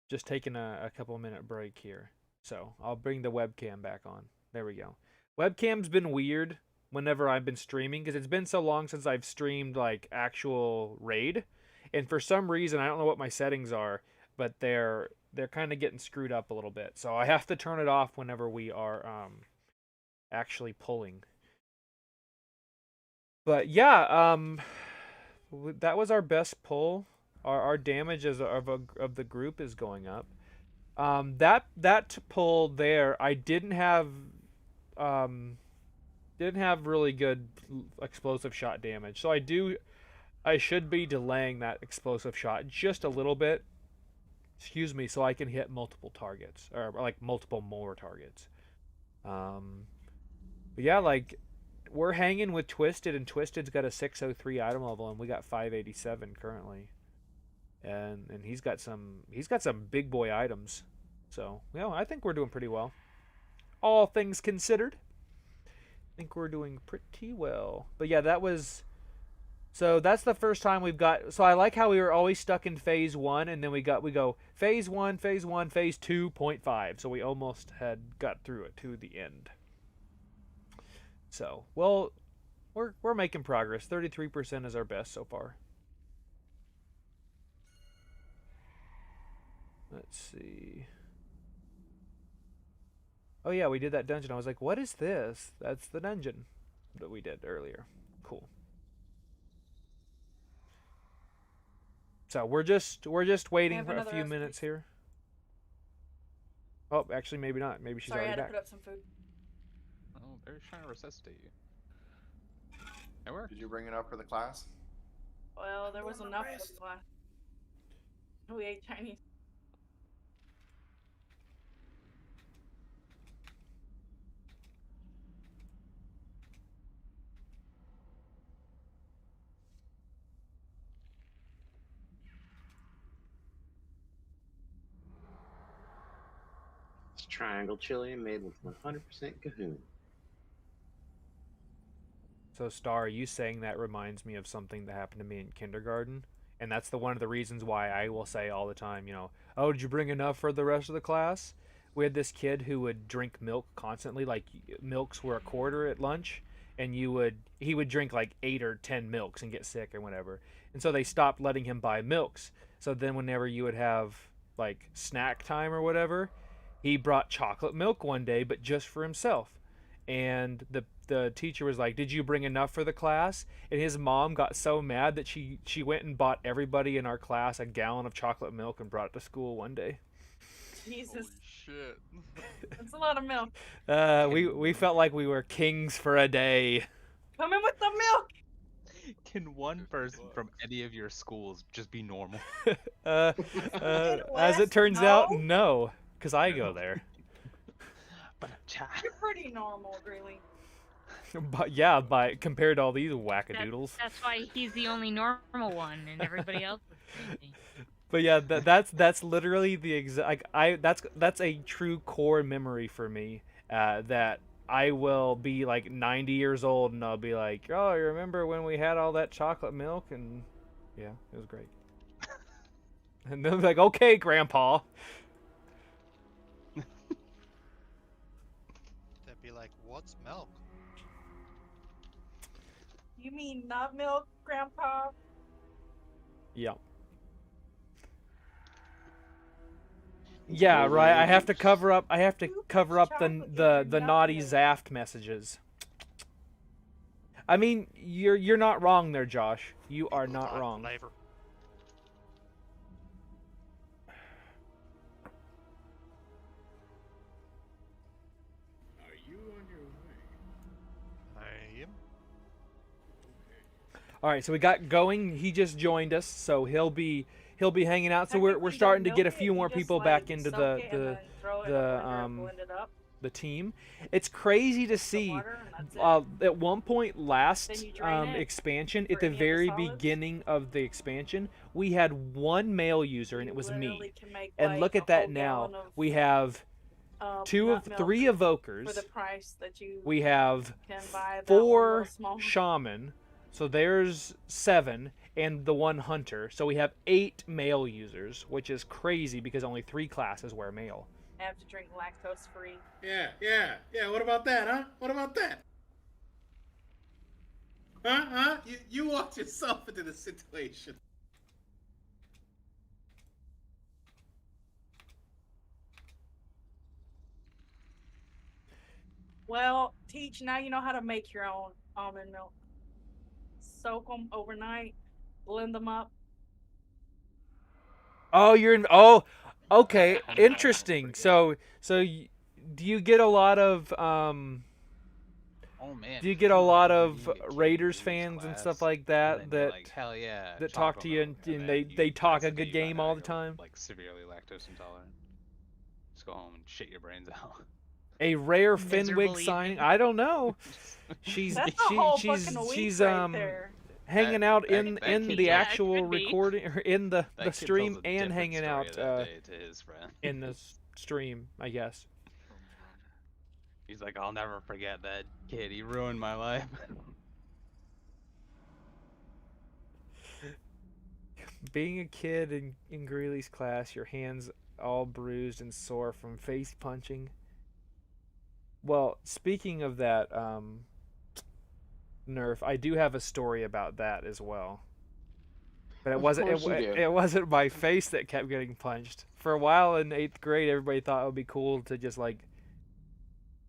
just taking a couple minute break here, so I'll bring the webcam back on. There we go. Webcam's been weird whenever I've been streaming because it's been so long since I've streamed like actual raid, and for some reason I don't know what my settings are, but they're kind of getting screwed up a little bit, so I have to turn it off whenever we are actually pulling. But yeah, that was our best pull. Our damage of the group is going up. That pull there, I didn't have really good explosive shot damage. So I should be delaying that explosive shot just a little bit. Excuse me, so I can hit multiple targets or like multiple more targets. But yeah, like we're hanging with Twisted, and Twisted's got a 603 item level, and we got 587 currently. And he's got some big boy items. So, you know, I think we're doing pretty well. All things considered, I think we're doing pretty well. But yeah, that's the first time we've got. So I like how we were always stuck in phase 1, and then we go phase 1, phase 2.5. So we almost had got through it to the end. So, well, we're making progress. 33% is our best so far. Let's see. Oh yeah, we did that dungeon. I was like, what is this? That's the dungeon that we did earlier. Cool. So we're just waiting for a few minutes here. Oh, actually, maybe not. Maybe she's already back. Sorry, I had to put up some food. Oh, Barry's trying to resuscitate you. It worked. Did you bring it up for the class? Well, there was enough for the class. We ate Chinese. It's triangle chili made with 100% Cahoon. So, Star, you saying that reminds me of something that happened to me in kindergarten. And that's one of the reasons why I will say all the time, you know, oh, did you bring enough for the rest of the class? We had this kid who would drink milk constantly, like milks were $0.25 at lunch, and he would drink like 8 or 10 milks and get sick or whatever. And so they stopped letting him buy milks. So then whenever you would have like snack time or whatever, he brought chocolate milk one day, but just for himself. And the teacher was like, did you bring enough for the class? And his mom got so mad that she went and bought everybody in our class a gallon of chocolate milk and brought it to school one day. Jesus. Holy shit. That's a lot of milk. We felt like we were kings for a day. Come in with the milk. Can one person from any of your schools just be normal? As it turns out, no, because I go there. You're pretty normal, really. But yeah, compared to all these wackadoodles. That's why he's the only normal one, and everybody else is crazy. But yeah, that's literally the exact. That's a true core memory for me. That I will be like 90 years old, and I'll be like, oh, you remember when we had all that chocolate milk? And yeah, it was great. And they'll be like, okay, Grandpa. What's milk? You mean not milk, Grandpa? Yeah. Yeah, right. I have to cover up. I have to cover up the naughty Zaft messages. I mean, you're not wrong there, Josh. You are not wrong. Flavor. Are you on your way? I am. All right, so we got going. He just joined us, so he'll be hanging out. So we're starting to get a few more people back into the team. It's crazy to see. At one point last expansion, at the very beginning of the expansion, we had one male user, and it was me. And look at that now. We have three evokers. We have 4 shaman. So there's 7, and the 1 hunter. So we have 8 male users, which is crazy because only 3 classes wear male. I have to drink lactose free. Yeah. What about that, huh? What about that? Huh? You walked yourself into the situation. Well, Teach, now you know how to make your own almond milk. Soak them overnight, blend them up. Oh, okay, interesting. So do you get a lot of Oh man. do you get a lot of Raiders fans and stuff like that that like, hell yeah, that talk to you and they talk a good game all the time? Like severely lactose intolerant. Just go home and shit your brains out. A rare Fenwick signing? I don't know. She's That's a whole fucking week right there. hanging out in kid the told- actual recording or in the That kid stream tells a and different hanging story out that day to his friend. in the stream, I guess. He's like, I'll never forget that kid. He ruined my life. Being a kid in Greeley's class, your hands all bruised and sore from face punching. Well, speaking of that, Nerf, I do have a story about that as well. But it wasn't my face that kept getting punched. For a while in 8th grade, everybody thought it would be cool to just like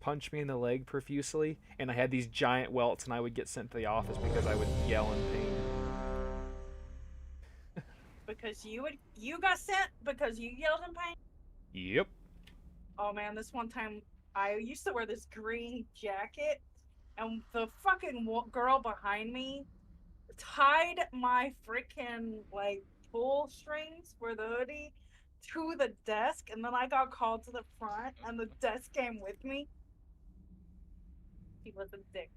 punch me in the leg profusely, and I had these giant welts, and I would get sent to the office because I would yell in pain. Because you got sent because you yelled in pain? Yep. Oh man, this one time I used to wear this green jacket, and the fucking girl behind me tied my freaking like pull strings for the hoodie to the desk, and then I got called to the front, and the desk came with me. He was a dick.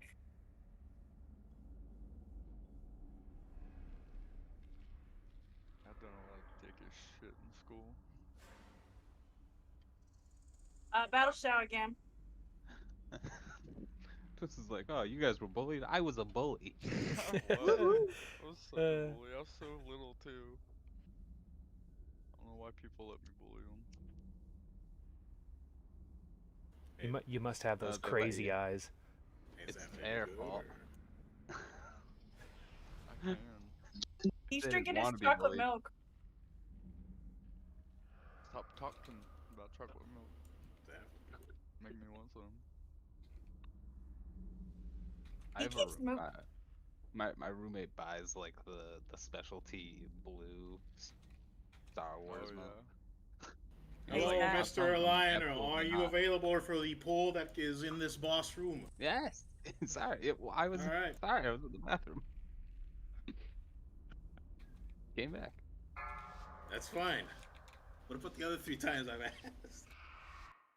I've done a lot of dickish shit in school. Battle shout again. This is like, oh, you guys were bullied? I was a bully. I was such a bully. I was so little too. I don't know why people let me bully them. You must have those crazy eyes. It's their fault. I can. He's They drinking wanna his be chocolate bullied. milk. Stop talking about chocolate milk. Make me want some. I have keeps my roommate buys like the specialty blue Star Wars milk. Hello, Yeah. Mr. Lionel. Absolutely Are you not. available for the poll that is in this boss room? Yes. Sorry, I was Alright. sorry. I was in the bathroom. Came back. That's fine. What about the other 3 times I've asked?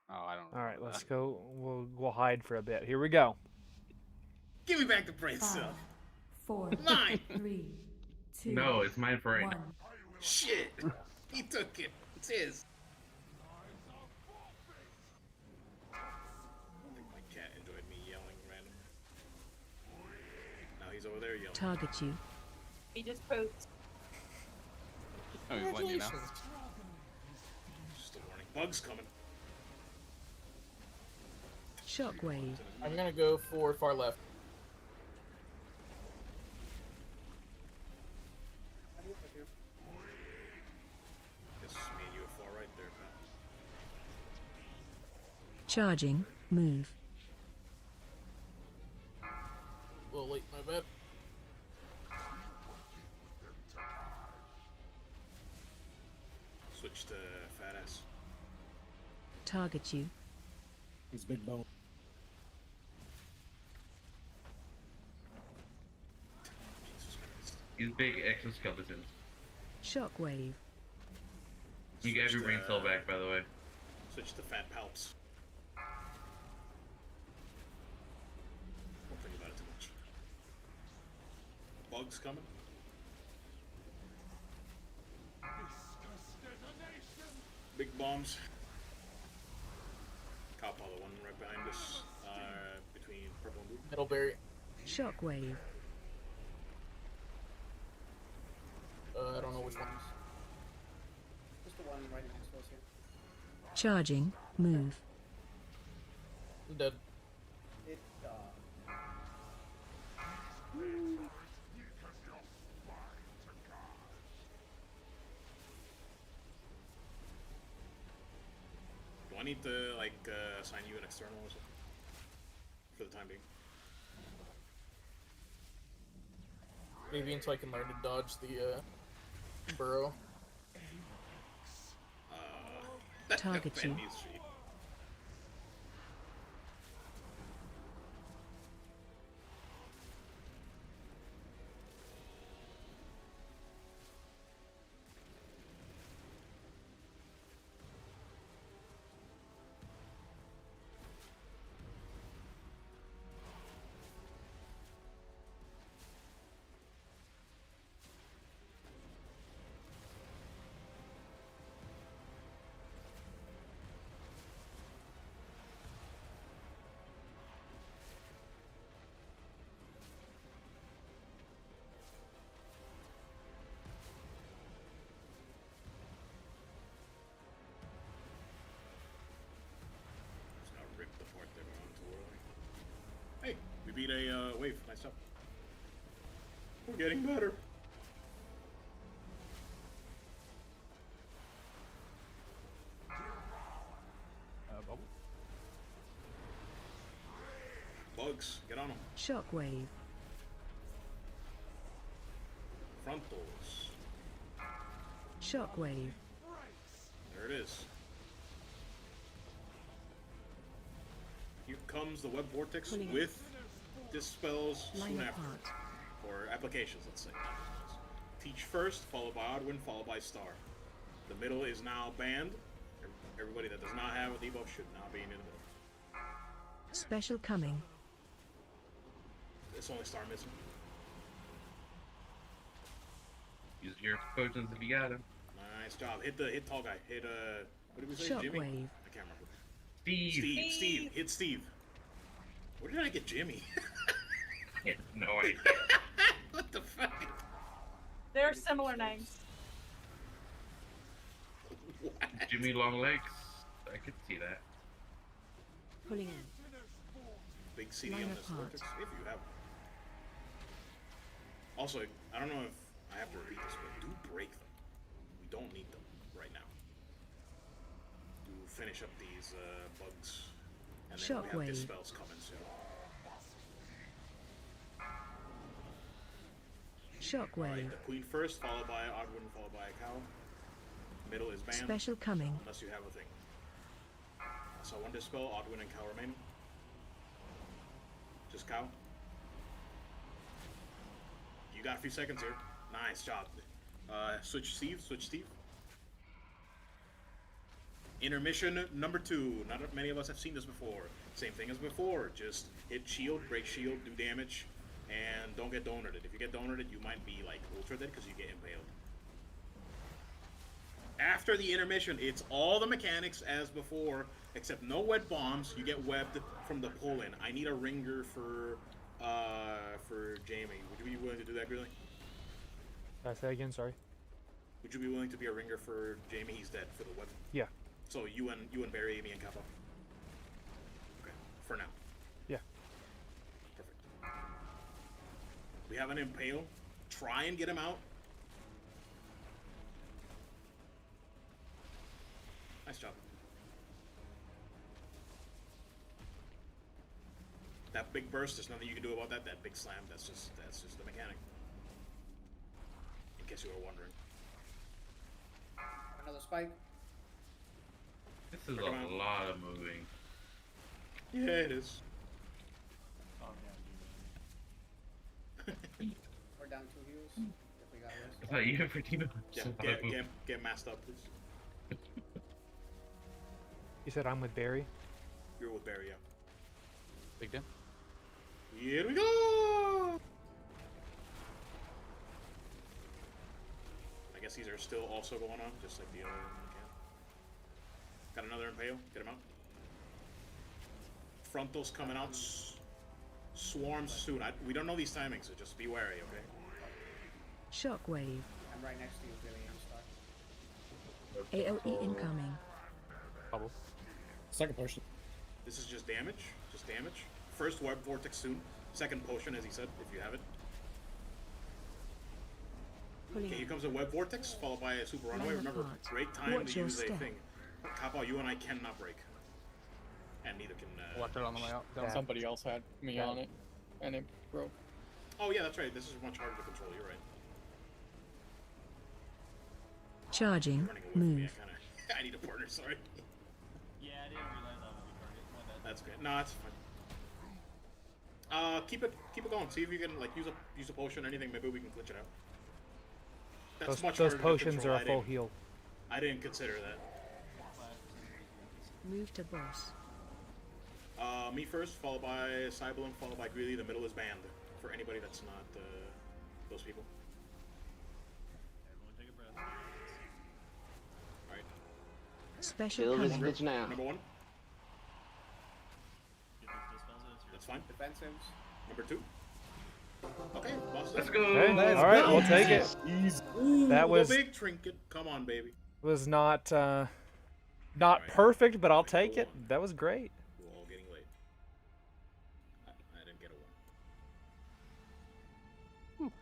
Oh, I don't. All right, let's go. We'll hide for a bit. Here we go. Give me back the brain 5, cell. 4, Mine. 3, 2, No, it's mine for right 1. now. Shit. He took it. It's his. I think my cat enjoyed me yelling random. Now he's over there yelling. Target you. He just pooped. Oh, he's letting you know. Just a warning. Bug's coming. Shockwave. I'm gonna go for far left. This is me and you are far right there, pal. Charging. Move. A little late, my bad. Switch to fat ass. Target you. He's big bone. He's big exoskeleton. Shockwave. You get every brain cell back, by the way. Switch to fat palps. Don't think about it too much. Bugs coming. Big bombs. Cowpaw, the one right behind us, between purple and blue. Middlebury. Shockwave. I don't know which one. Just the one right next to us here. Charging. Move. I'm dead. It, Do I need to, like, assign you an external or something? For the time being. Maybe until I can learn to dodge the burrow. Target you. Hey, we beat a wave. Nice job. We're getting better. Bubble. Bugs, get on them. Shockwave. Frontals. Shockwave. There it is. Here comes the web vortex Pulling with dispels Line soon after. apart. Or applications, let's say. Teach first, followed by Oddwin, followed by Star. The middle is now banned. Everybody that does not have a debuff should now be in the middle. Special coming. It's only Star missing. Use your potions if you got him. Nice job. Hit tall guy. Hit what did we say? Jimmy? Shockwave. I can't remember. Steve. Hit Steve. Where did I get Jimmy? I have no idea. What the fuck? They're similar names. What? Jimmy Long Legs. I could see that. Pulling in. Big CD Line on this apart. vortex, if you have. Also, I don't know if I have to repeat this, but do break them. We don't need them right now. Do finish up these bugs, and then we have Shockwave. dispels coming soon. Shockwave. Alright, the queen first, followed by Oddwin, followed by a cow. Middle is banned. Special coming. Unless you have a thing. So one dispel, Oddwin and cow remain. Just cow. You got a few seconds here. Nice job. Switch Steve. Intermission number 2. Not many of us have seen this before. Same thing as before. Just hit shield, break shield, do damage, and don't get donated. If you get donated, you might be like ultra dead because you get impaled. After the intermission, it's all the mechanics as before, except no web bombs. You get webbed from the pull-in. I need a ringer for Jamie. Would you be willing to do that, Grilling? Say again, sorry. Would you be willing to be a ringer for Jamie? He's dead for the web. Yeah. So you and Barry, Amy, and Kappa. Okay. for now. Yeah. Perfect. We have an Impale. Try and get him out. Nice job. That big burst, there's nothing you can do about that. That big slam, that's just the mechanic. In case you were wondering. Another spike. This is a lot of moving. Yeah, it is. We're down 2 heals. If we got rest. I thought you ever did Get masked up, please. You said I'm with Barry? You're with Barry, yeah. Big Dan. Here we go! I guess these are still also going on, just like the other one. Got another Impale. Get him out. Frontal's coming out. Swarms soon. We don't know these timings, so just be wary, okay? Shockwave. I'm right next to you, Billy. I'm stuck. AOE incoming. Bubble. Second potion. This is just damage. Just damage. First Web Vortex soon. Second potion, as he said, if you have it. Okay, here comes a Web Vortex, followed by a Super Runaway. Remember, great time to use a thing. Kappa, you and I cannot break. And neither can... Left it on the way out. Somebody else had me on it, and it broke. Oh yeah, that's right. This is much harder to control. You're right. Charging. Running away from me, Move. I need a partner, sorry. Yeah, I didn't realize that was a target. My bad. That's good. No, that's fine. Keep it going. See if you can like use a potion or anything. Maybe we can glitch it out. That's much those harder potions to control. are a full heal. I didn't consider that. Move to boss. Me first, followed by Cybelum, followed by Greeley. The middle is banned for anybody that's not those people. Everyone take a breath. Alright. Special coming. now. Number one. Get those dispels in, That's fine. Defensives. Number two. Okay, boss. Let's go. Okay. All right, we'll take it. Ooh, That was the big trinket. Come on, baby. was not perfect, but I'll take it. That was great. We're all getting late. I didn't get a one.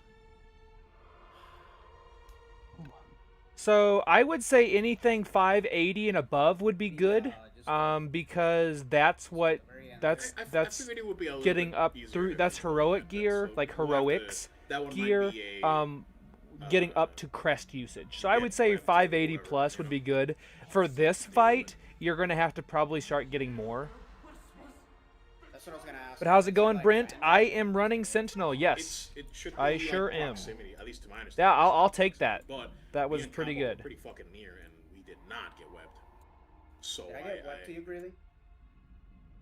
So I would say anything 580 and above would be good, because that's what I figured it would be a little getting bit up easier through. to That's control heroic that, gear, so like we'll have to- heroics that one might gear. be a, Getting up to crest usage. So I would say 580 plus would be good. For this fight, you're gonna have to probably start getting more. That's what I was gonna ask. But how's it going, Like, Brent? I am running Sentinel. Yes, it should I be sure like am. proximity, at least to my Yeah, understanding. I'll take that. But That me was and pretty Combo were good. pretty fucking near, and we did not get webbed. So Did I get webbed to you, Greeley?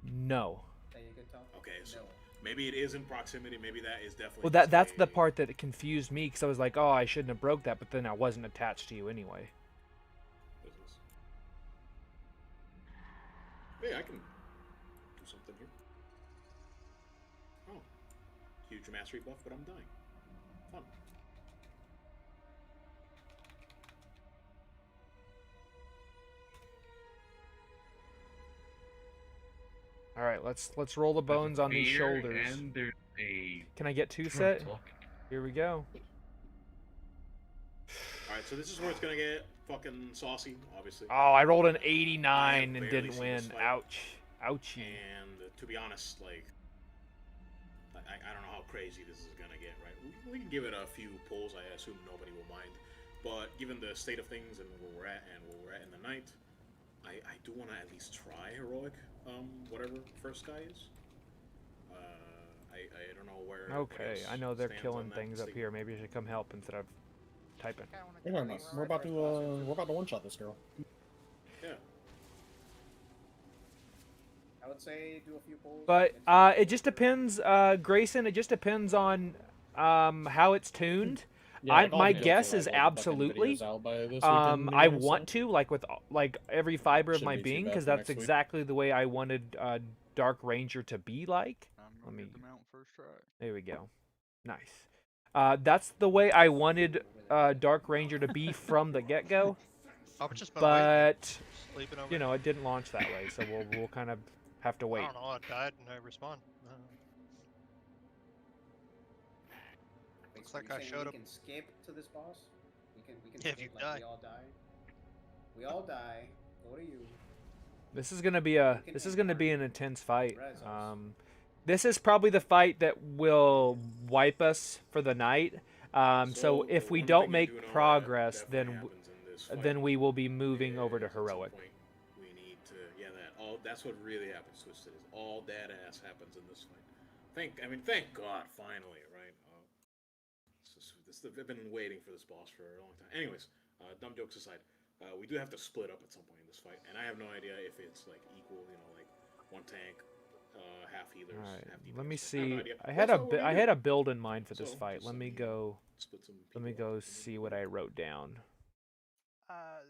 No. That you could tell? Okay, so No. maybe it is in proximity. Maybe that is definitely. Well, just that's a- the part that confused me, because I was like, oh, I shouldn't have broke that, but then I wasn't attached to you anyway. business. Hey, I can do something here. Oh, huge mastery buff, but I'm dying. Fun. All right, let's roll the bones on these Spear, shoulders. And there's a Can I get two set? frontal. Here we go. Alright, so this is where it's gonna get fucking saucy, obviously. Oh, I rolled an I 89 have and barely didn't seen this win. fight. Ouch. Ouchie. And to be honest, like, I don't know how crazy this is gonna get, right? We can give it a few pulls. I assume nobody will mind. But given the state of things and where we're at in the night, I do want to at least try heroic, whatever first guy is. I don't know where. Okay, I know they're killing things up here. Maybe I should come help instead of typing. We're about to one shot this girl. Yeah. I would say do a few pulls. But it just depends, Grayson. It just depends on how it's tuned. Yeah, My I'll guess get is to, like, fucking absolutely. videos out by this I weekend, want to like with like every fiber of Shouldn't my be too being, bad because for that's next week. exactly the way I wanted Dark Ranger to be like. Let me. Get them out first try. There we go. Nice. That's the way I wanted Dark Ranger to be from the get-go. I've just been But sleeping over you know, it didn't launch that way, so we'll kind of have to I wait. don't know. I died and I respawned. Wait, Looks so like you're I saying showed we up. can skip to this boss? We can Yeah, if skip you like die. we all die. We all die. Go to you. This is gonna be a can this is end gonna be target. an intense fight. Res us. This is probably the fight that will wipe us for the night. So if we don't make progress, then we will be moving over to heroic. We need to, yeah, that's what really happens. Twisted is all that ass happens in this fight. Thank God, finally, right? I've been waiting for this boss for a long time. Anyways, dumb jokes aside, we do have to split up at some point in this fight, and I have no idea if it's like equal, like one tank, half healers, All right, half DPS. let me I have no see. idea. I had That's not what we I do. had a build in mind for this So, fight. just Let let me me go. split some Let me people go up. see what I wrote down.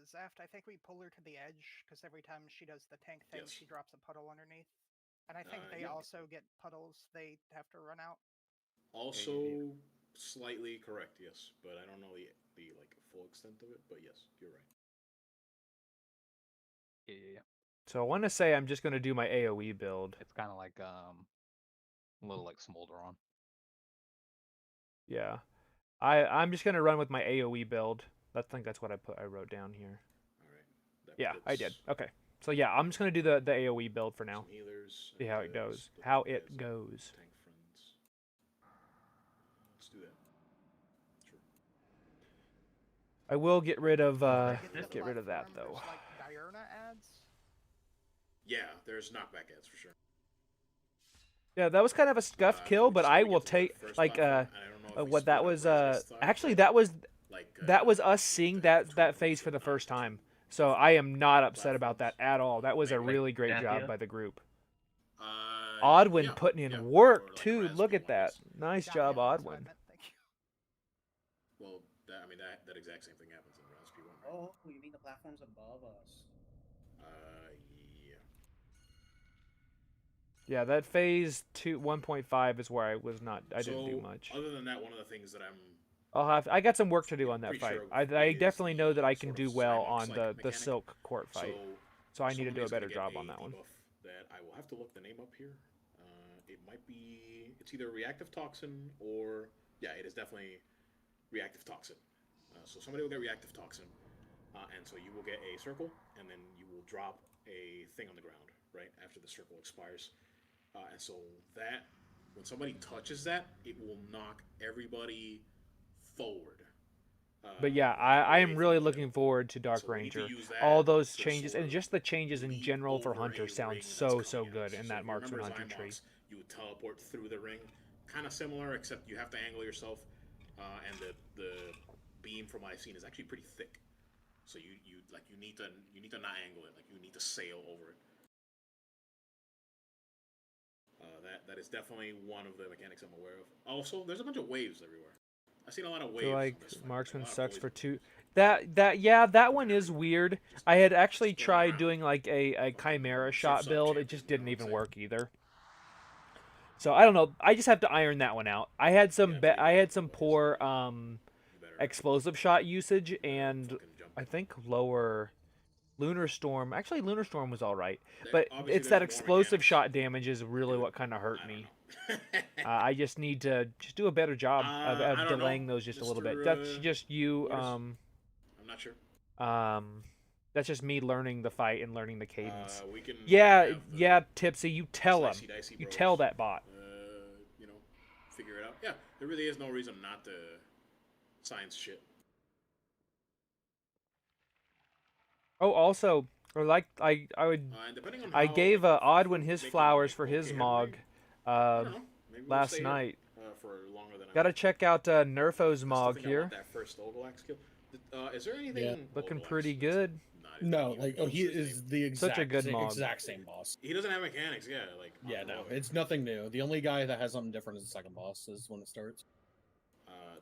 Zaft, I think we pull her to the edge because every time she does the tank thing, Yes. she drops a puddle underneath. And I think they Yep. also get puddles they have to run out. Also, slightly correct, yes, but I don't know the like full extent of it. But yes, you're right. Yeah. So I want to say I'm just gonna do my AOE build. It's kind of like a little like Smolder on. Yeah, I'm just gonna run with my AOE build. I think that's what I wrote down here. All right. Yeah, I did. Okay. So yeah, I'm just gonna do the AOE build for now. Some healers. See how it goes. How it goes. Tank friends. Let's do that. Sure. I will get rid of the that though. There's like Diurna ads. Yeah, there's knockback ads for sure. Yeah, that was kind of a scuff kill, but I will take like what that was. Actually, that was us seeing that phase for the first time. So I am not upset about that at all. That was a really great job by the group. Oddwin putting in work too. Look at that. Nice job, Oddwin. Well, that exact same thing happens in Rasp 1. Right? Oh, you mean the platforms above us? Yeah. Yeah, that phase 1.5 is where I didn't do much. Other than that, one of the things that I got some work to do on that fight. sure I definitely know that I can do well on the Silk Court fight. So I need to do a better job on that one. That I will have to look the name up here. It might be, it's either Reactive Toxin or, yeah, it is definitely Reactive Toxin. So somebody will get Reactive Toxin, and so you will get a circle, and then you will drop a thing on the ground, right, after the circle expires. And so that, when somebody touches that, it will knock everybody forward. But yeah, I am really looking forward to Dark Ranger. All those changes, and just the changes in general for Hunter sound so good in that Marksman Hunter tree. You would teleport through the ring, kind of similar, except you have to angle yourself, and the beam from what I've seen is actually pretty thick. So you need to not angle it, like you need to sail over it. That is definitely one of the mechanics I'm aware of. Also, there's a bunch of waves everywhere. I've seen a lot of waves. I feel like Marksman sucks for 2. That one is weird. I had actually tried doing like a Chimera shot build. It just didn't even work either. So I don't know. I just have to iron that one out. I had some poor explosive shot usage, and I think lower Lunar Storm. Actually, Lunar Storm was all right, but it's that explosive shot damage is really what kind of hurt me. I just need to do a better job of delaying those just a little bit. That's just you. I'm not sure. That's just me learning the fight and learning the cadence. We can yeah, Tipsy. You tell him. Dicey You bros, tell that bot. Figure it out. Yeah, there really is no reason not to science shit. Oh, also, or like I gave Oddwin his flowers for his Mog last night. For longer than Gotta check out Nerfo's Mog I here. want that first Oglax kill. Is there anything? Yeah. Looking pretty good. No, like he is the exact, Such a good Mog. exact same boss. He doesn't have mechanics, yeah. No, it's nothing new. The only guy that has something different is the second boss. Is when it starts.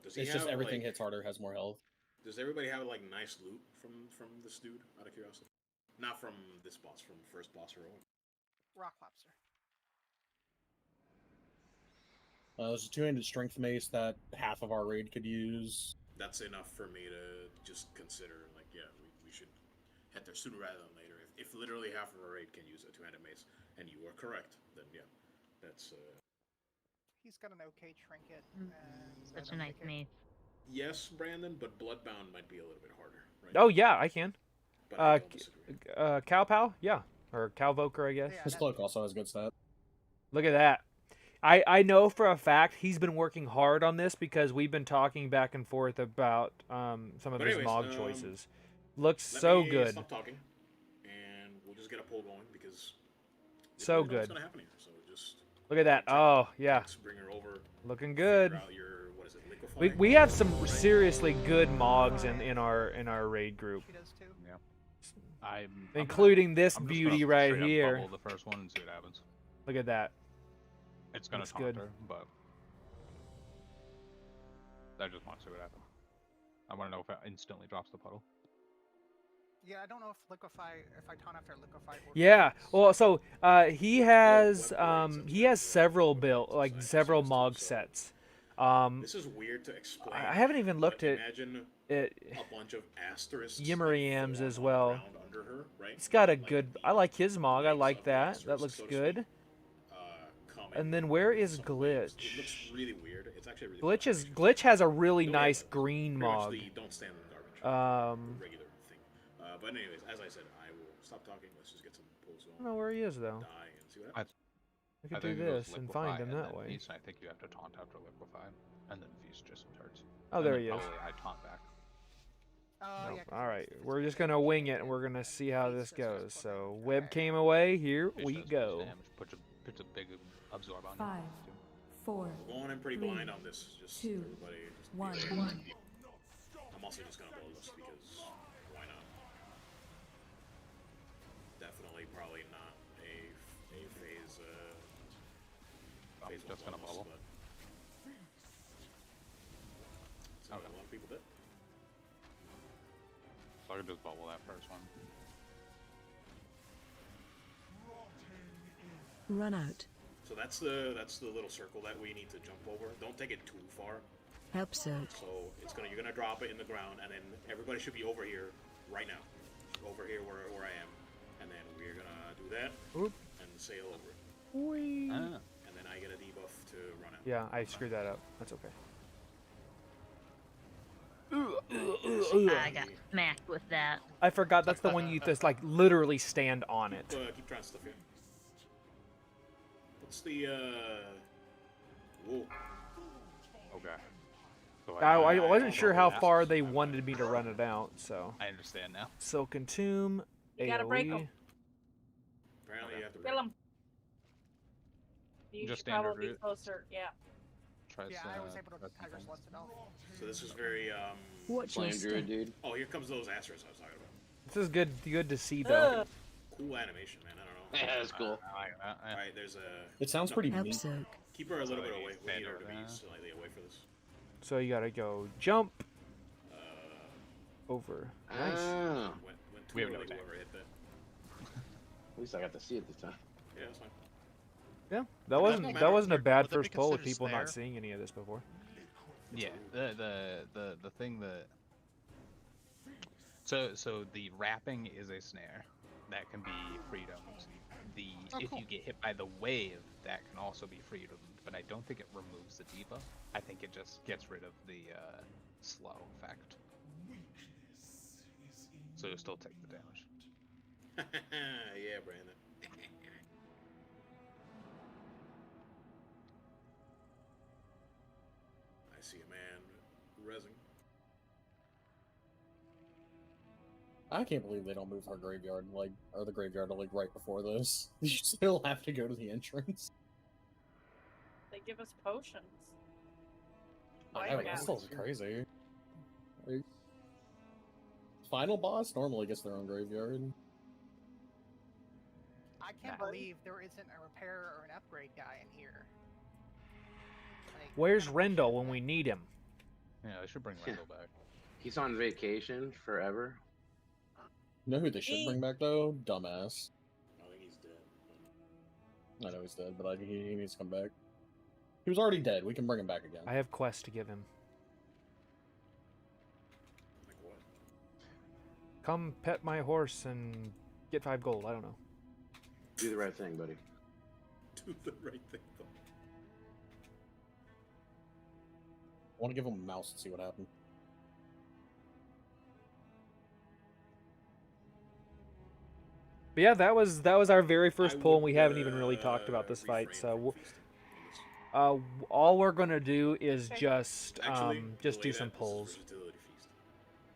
Does he It's have, just everything like, hits harder, has more health. Does everybody have like nice loot from this dude? Out of curiosity, not from this boss, from first boss heroic. Rock Lobster. There's a 2-handed strength mace that half of our raid could use. That's enough for me to just consider. Like, yeah, we should head there sooner rather than later. If literally half of our raid can use a two-handed mace, and you are correct, then yeah, that's. He's got an okay trinket. Such a nice mace. Yes, Brandon, but Bloodbound might be a little bit harder, right? Oh yeah, I can. But I don't disagree. Cowpow, yeah, or Calvoker, I guess. His cloak also has good stat. Look at that. I know for a fact he's been working hard on this because we've been talking back and forth about some of his mog choices. Looks so good. Stop talking, and we'll just get a poll going because so really know good. what's gonna happen here. So just look at that. Oh yeah, bring her over. Looking good. Your, what is it, we have some seriously good mogs in our raid group. Yeah. Including this I'm just beauty gonna right straight up here. bubble the first one and see what happens. Look at that. It's gonna Looks taunt good. her, but I just want to see what happens. I want to know if it instantly drops the puddle. Yeah, I don't know if if I taunt after liquefy. Yeah. Well, so he has several several mog sets. This is weird to explain. I haven't even looked at imagine it. A bunch of asterisks. Ymmeriams as well. Under her, right? He's got a good. I like his mog. I like that. That looks good. And then where is Glitch? It looks really weird. It's actually really Glitch has a really nice green mog. Don't stand in the garbage. Regular thing. But anyways, as I said, I will stop talking. Let's just get some pulls I don't know where he is though. Die and see what happens. I could do this and find him that way. Feast, I think you have to taunt after liquefy, and then feast just hurts. Oh, there he is. Probably I taunt back. No. All right, we're just gonna wing it, and we're gonna see how this goes. So web came away. Here we go. Puts a big absorb on 5, 4. We're going in pretty blind on this. Just 2, everybody. Just 1. I'm also just gonna roll this because why not? Definitely, probably not a phase. I'm just gonna bubble. So a lot of people did. So I can just bubble that first one. Run out. So that's the little circle that we need to jump over. Don't take it too far. Help soak. So you're gonna drop it in the ground, and then everybody should be over here right now, over here where I am, and then we're gonna do that and sail over it. Whee. And then I get a debuff to run out. Yeah, I screwed that up. That's okay. I got smacked with that. I forgot that's the one you just like literally stand on it. Keep trying stuff here. What's the whoa. Okay. So I wasn't sure how far they wanted me to run it out, so. I understand now. Silken Tomb. You gotta break them. Apparently you have to Kill them. You Just should probably be standard route. closer. Yeah. Tries, I was able to Tiger Sluts it off. So this is very Watch your step. dude. Oh, here comes those asterisks I was talking about. This is good to see though. Cool animation, man. I don't know. Yeah, that's cool. Alright, there's a. It sounds pretty Help neat. soak. Keep her a little bit away. We need her to be slightly away for this. So you gotta go jump over. Nice. Went too We have no early, time. whoever hit that. At least I got to see it this time. Yeah, that's fine. Yeah, that wasn't a bad Would that be first poll with considered people not snare? seeing any of this before. Yeah, the thing that so the wrapping is a snare that can be freedomed. If you get hit by the wave, that can also be freedomed, but I don't think it removes the debuff. I think it just gets rid of the slow effect. So you'll still take the damage. Yeah, Brandon. I see a man rezzing. I can't believe they don't move our graveyard, or the graveyard, right before this. You still have to go to the entrance. They give us potions. I know, that's still crazy. Like, final boss normally gets their own graveyard. I can't believe there isn't a repair or an upgrade guy in here. Where's Rendell when we need him? Yeah, they should bring Rendell back. He's on vacation forever. You know who they should bring back though? Dumbass. I think he's dead. I know he's dead, but he needs to come back. He was already dead. We can bring him back again. I have quests to give him. Like what? Come pet my horse and get 5 gold. I don't know. Do the right thing, buddy. Do the right thing, buddy. I want to give him a mouse and see what happens. But yeah, that was our very first pull, and we haven't even really talked about this fight. So, all we're gonna do is just do some pulls. Versatility feast.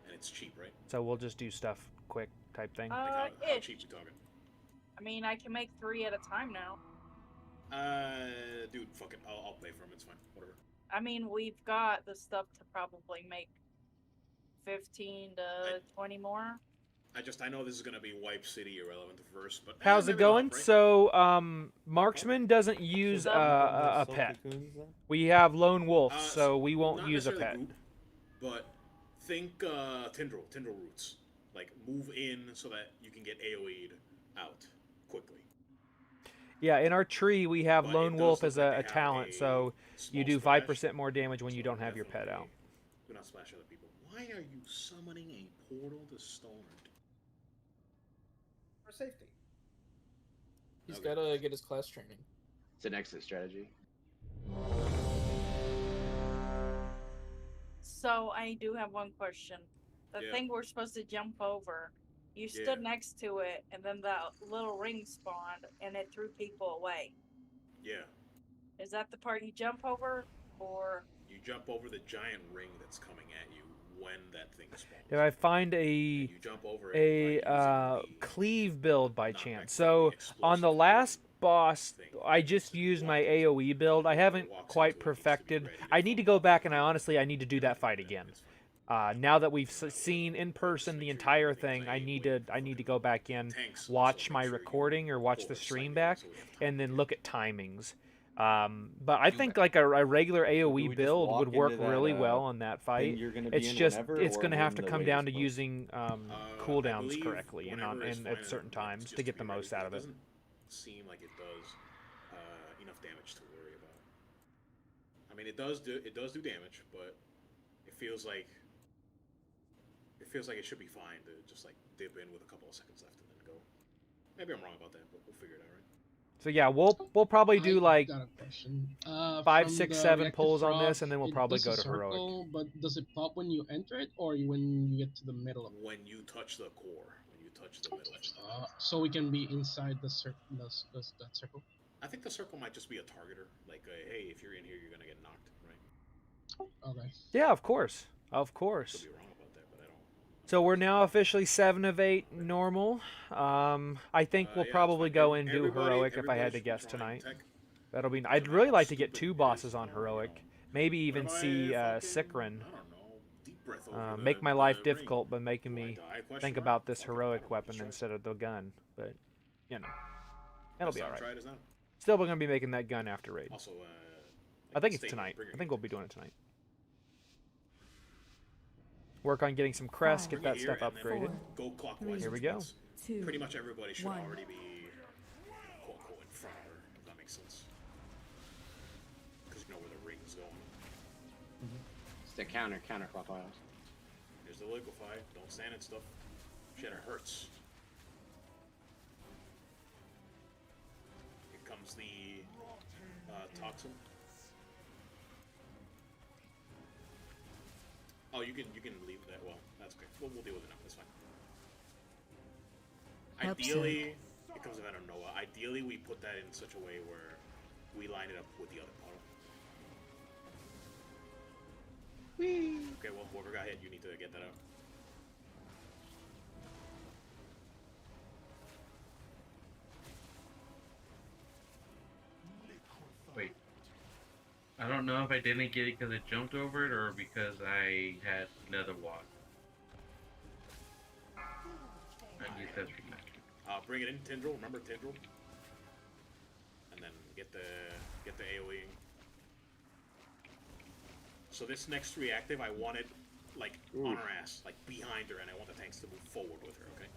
And it's cheap, right? So we'll just do stuff quick type thing. Like how Ish. cheap you talking? I mean, I can make 3 at a time now. Dude, fuck it. I'll pay for them. It's fine. Whatever. I mean, we've got the stuff to probably make 15 to 20 more. I know this is gonna be Wipe City irrelevant first, but How's it maybe it'll going? help, right? So, Marksman doesn't use a pet. We have Lone Wolf, so we won't not use a necessarily pet. Group, but think tendril roots. Like move in so that you can get AoE'd out quickly. Yeah, in our tree we have But Lone it Wolf does as look like a they have talent, a so you small do splash, 5% more damage when you don't have your pet out. Do not splash other people. Why are you summoning a portal to Stonard? For safety. He's Okay. gotta get his class training. It's an exit strategy. So I do have one question. The Yeah. thing we're supposed to jump over, you Yeah. stood next to it, and then that little ring spawned, and it threw people away. Yeah. Is that the part you jump over, or? You jump over the giant ring that's coming at you when that thing spawns. Did I find a jump over it cleave build by chance? So on the last boss, I just used my AoE build. I haven't quite perfected. I need to go back and I need to do that fight again. Now that we've seen in person the entire thing, I need to go back in, watch my recording or watch the stream back, and then look at timings. But I think like a regular AoE build would work really well on that fight. It's just it's going to have to come down to using cooldowns correctly and at certain times to get the most out of it. Doesn't seem like it does enough damage to worry about. I mean, it does do damage, but it feels like it should be fine to just like dip in with a couple of seconds left and then go. Maybe I'm wrong about that, but we'll figure it out, right? So yeah, we'll probably do like got a question. 5, From 6, the 7 reactive pulls on frog, this, and then we'll it probably does go a to heroic. circle, but does it pop when you enter it or when you get to the middle of it? When you touch the core, when you touch the middle. So we can be inside the that circle. I think the circle might just be a targeter. Like, hey, if you're in here, you're gonna get knocked, right? Okay. Yeah, of course, of course. Could be wrong about that, but I don't. So we're now officially 7 of 8 normal. I think we'll probably go and do heroic if I had to guess tonight. That'll be. I'd really like to get 2 bosses on heroic. Maybe even see Sikrin. Make my life difficult by making me think about this heroic weapon instead of the gun. But you know, that'll be alright. Still, we're gonna be making that gun after raid. Also, I think it's tonight. I think we'll be doing it tonight. Work on getting some crest, get that stuff upgraded. Go clockwise. Here we go. Pretty much everybody should already be quote unquote in front of her, if that makes sense. Because you know where the ring's going. It's the counterclockwise. Here's the liquefy. Don't stand in stuff. Shit, it hurts. Here comes the toxin. Oh, you can leave that. Well, that's okay. We'll deal with it now. That's fine. Ideally, it comes out of Noah. Ideally, we put that in such a way where we line it up with the other puddle. Whee! Okay, well, whoever got hit, you need to get that out. Wait. I don't know if I didn't get it because I jumped over it or because I had another walk. I guess that's from that. Bring it in, Tendril. Remember Tendril? And then get the AoE. So this next reactive, I want it like on her ass, like behind her, and I want the tanks to move forward with her. Okay.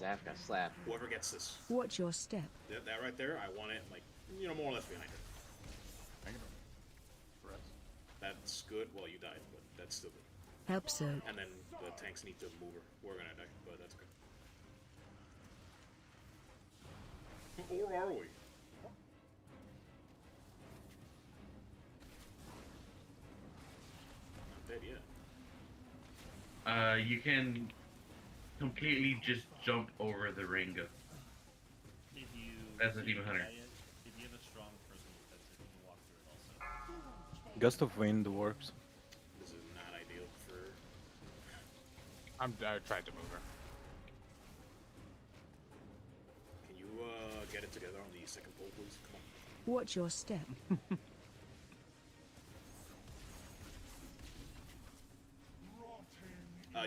Zaf got slapped. Whoever gets this. Watch your step. That right there, I want it like more or less behind her. That's good. Well, you died, but that's still good. Help soak. And then the tanks need to move her. We're gonna die, but that's good. Or are we? Not dead yet. You can completely just jump over the ring. As a demon hunter. If you have a strong person defensive, you can walk through it also. Gust of wind works. This is not ideal for. I tried to move her. Can you get it together on the second pole, please? Come on. Watch your step.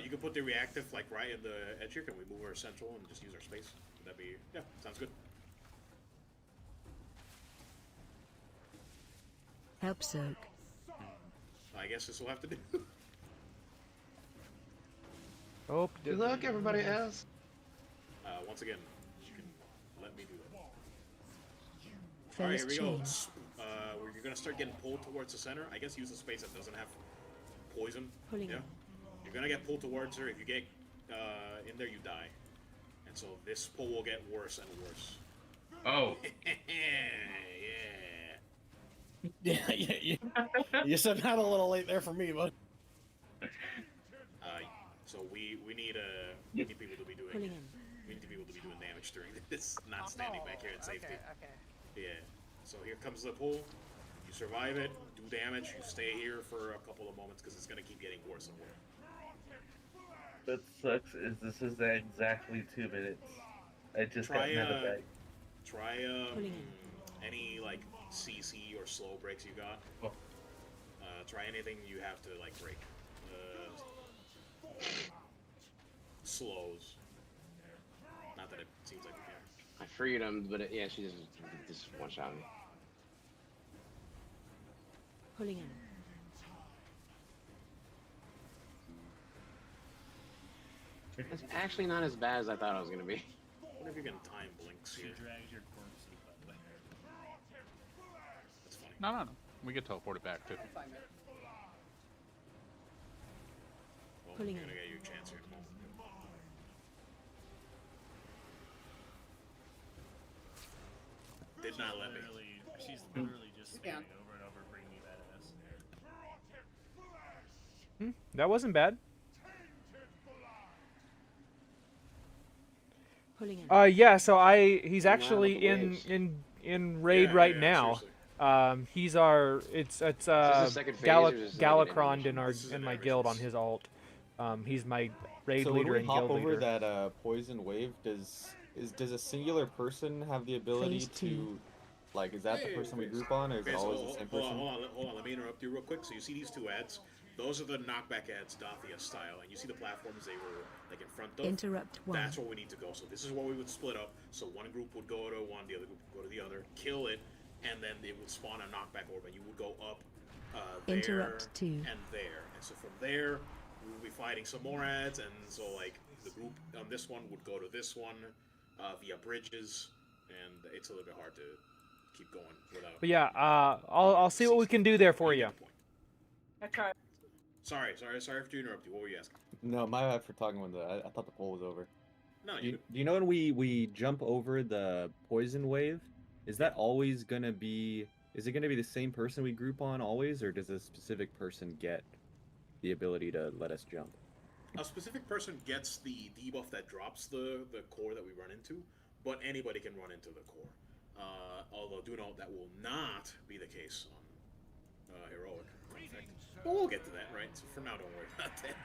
You can put the reactive like right in the edge here. Can we move our central and just use our space? Would that be? Yeah, sounds good. Help soak. I guess this will have to do. Oh, Good luck, everybody else. Once again, you can let me do that. First Alright, here we go. change. You're gonna start getting pulled towards the center. I guess use a space that doesn't have poison. Pulling Yeah. in. You're gonna get pulled towards her. If you get in there, you die. And so this pull will get worse and worse. Oh. yeah. Yeah. You said that a little late there for me, but. So we need people to be doing. Pulling in. We need people to be doing damage during this, not standing back here in safety. Okay. Yeah. So here comes the pull. You survive it, do damage. You stay here for a couple of moments because it's gonna keep getting worse and worse. What sucks is this is exactly 2 minutes. I just got Try medevac. try any like CC or slow breaks you got. Try anything you have to like break. Slows. Not that it seems like we can. I freed him, but yeah, she just one shot me. Pulling in. It's actually not as bad as I thought it was gonna be. What if you can time blinks She here? drags your corpses, by the way. That's funny. No. We get teleported back too. Well, Pulling you're in. gonna get your chance here in a moment. Did not let me. She's literally just spamming over and over, bringing me that ass. That wasn't bad. Pulling in. Yeah. So he's actually in raid right now. He's our it's Galacrond in my guild on his alt. He's my raid So leader when we and hop guild over leader. that poison wave, does a singular person have the ability Phase to, two. like, is that the person we group on, or is it Okay, so always the same person? hold on. Let me interrupt you real quick. So you see these two ads? Those are the knockback ads, Dathia style, and you see the platforms they were like in front of. Interrupt one. That's where we need to go. So this is where we would split up. So one group would go to one, the other group would go to the other, kill it, and then it would spawn a knockback orb, and you would go up there Interrupt two. and there. And so from there, we would be fighting some more ads, and so like the group on this one would go to this one via bridges, and it's a little bit hard to keep going without. But yeah, I'll see what we can do there for you. I tried. Sorry to interrupt you. What were you asking? No, my bad for talking when I thought the poll was over. No, Do you know when we jump over the poison wave? Is that always gonna be? Is it gonna be the same person we group on always, or does a specific person get the ability to let us jump? A specific person gets the debuff that drops the core that we run into, but anybody can run into the core. Although do note that will not be the case on heroic. In fact, well, we'll get to that, right? So for now, don't worry about that.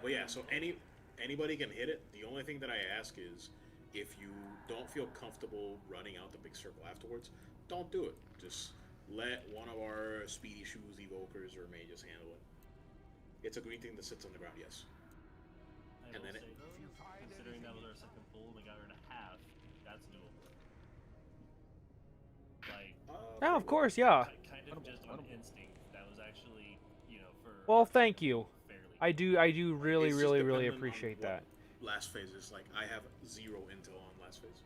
But yeah, so anybody can hit it. The only thing that I ask is, if you don't feel comfortable running out the big circle afterwards, don't do it. Just let one of our speedy shoes, evokers, or mages handle it. It's a green thing that sits on the ground, yes. I will say though, considering that was our second pull and we got her to half, that's doable. Like, Oh, of course, yeah. kind of just on instinct. That was actually, for. Well, thank you. Fairly. I do really, It's just really dependent on appreciate what that. Last phase is like. I have zero intel on last phase.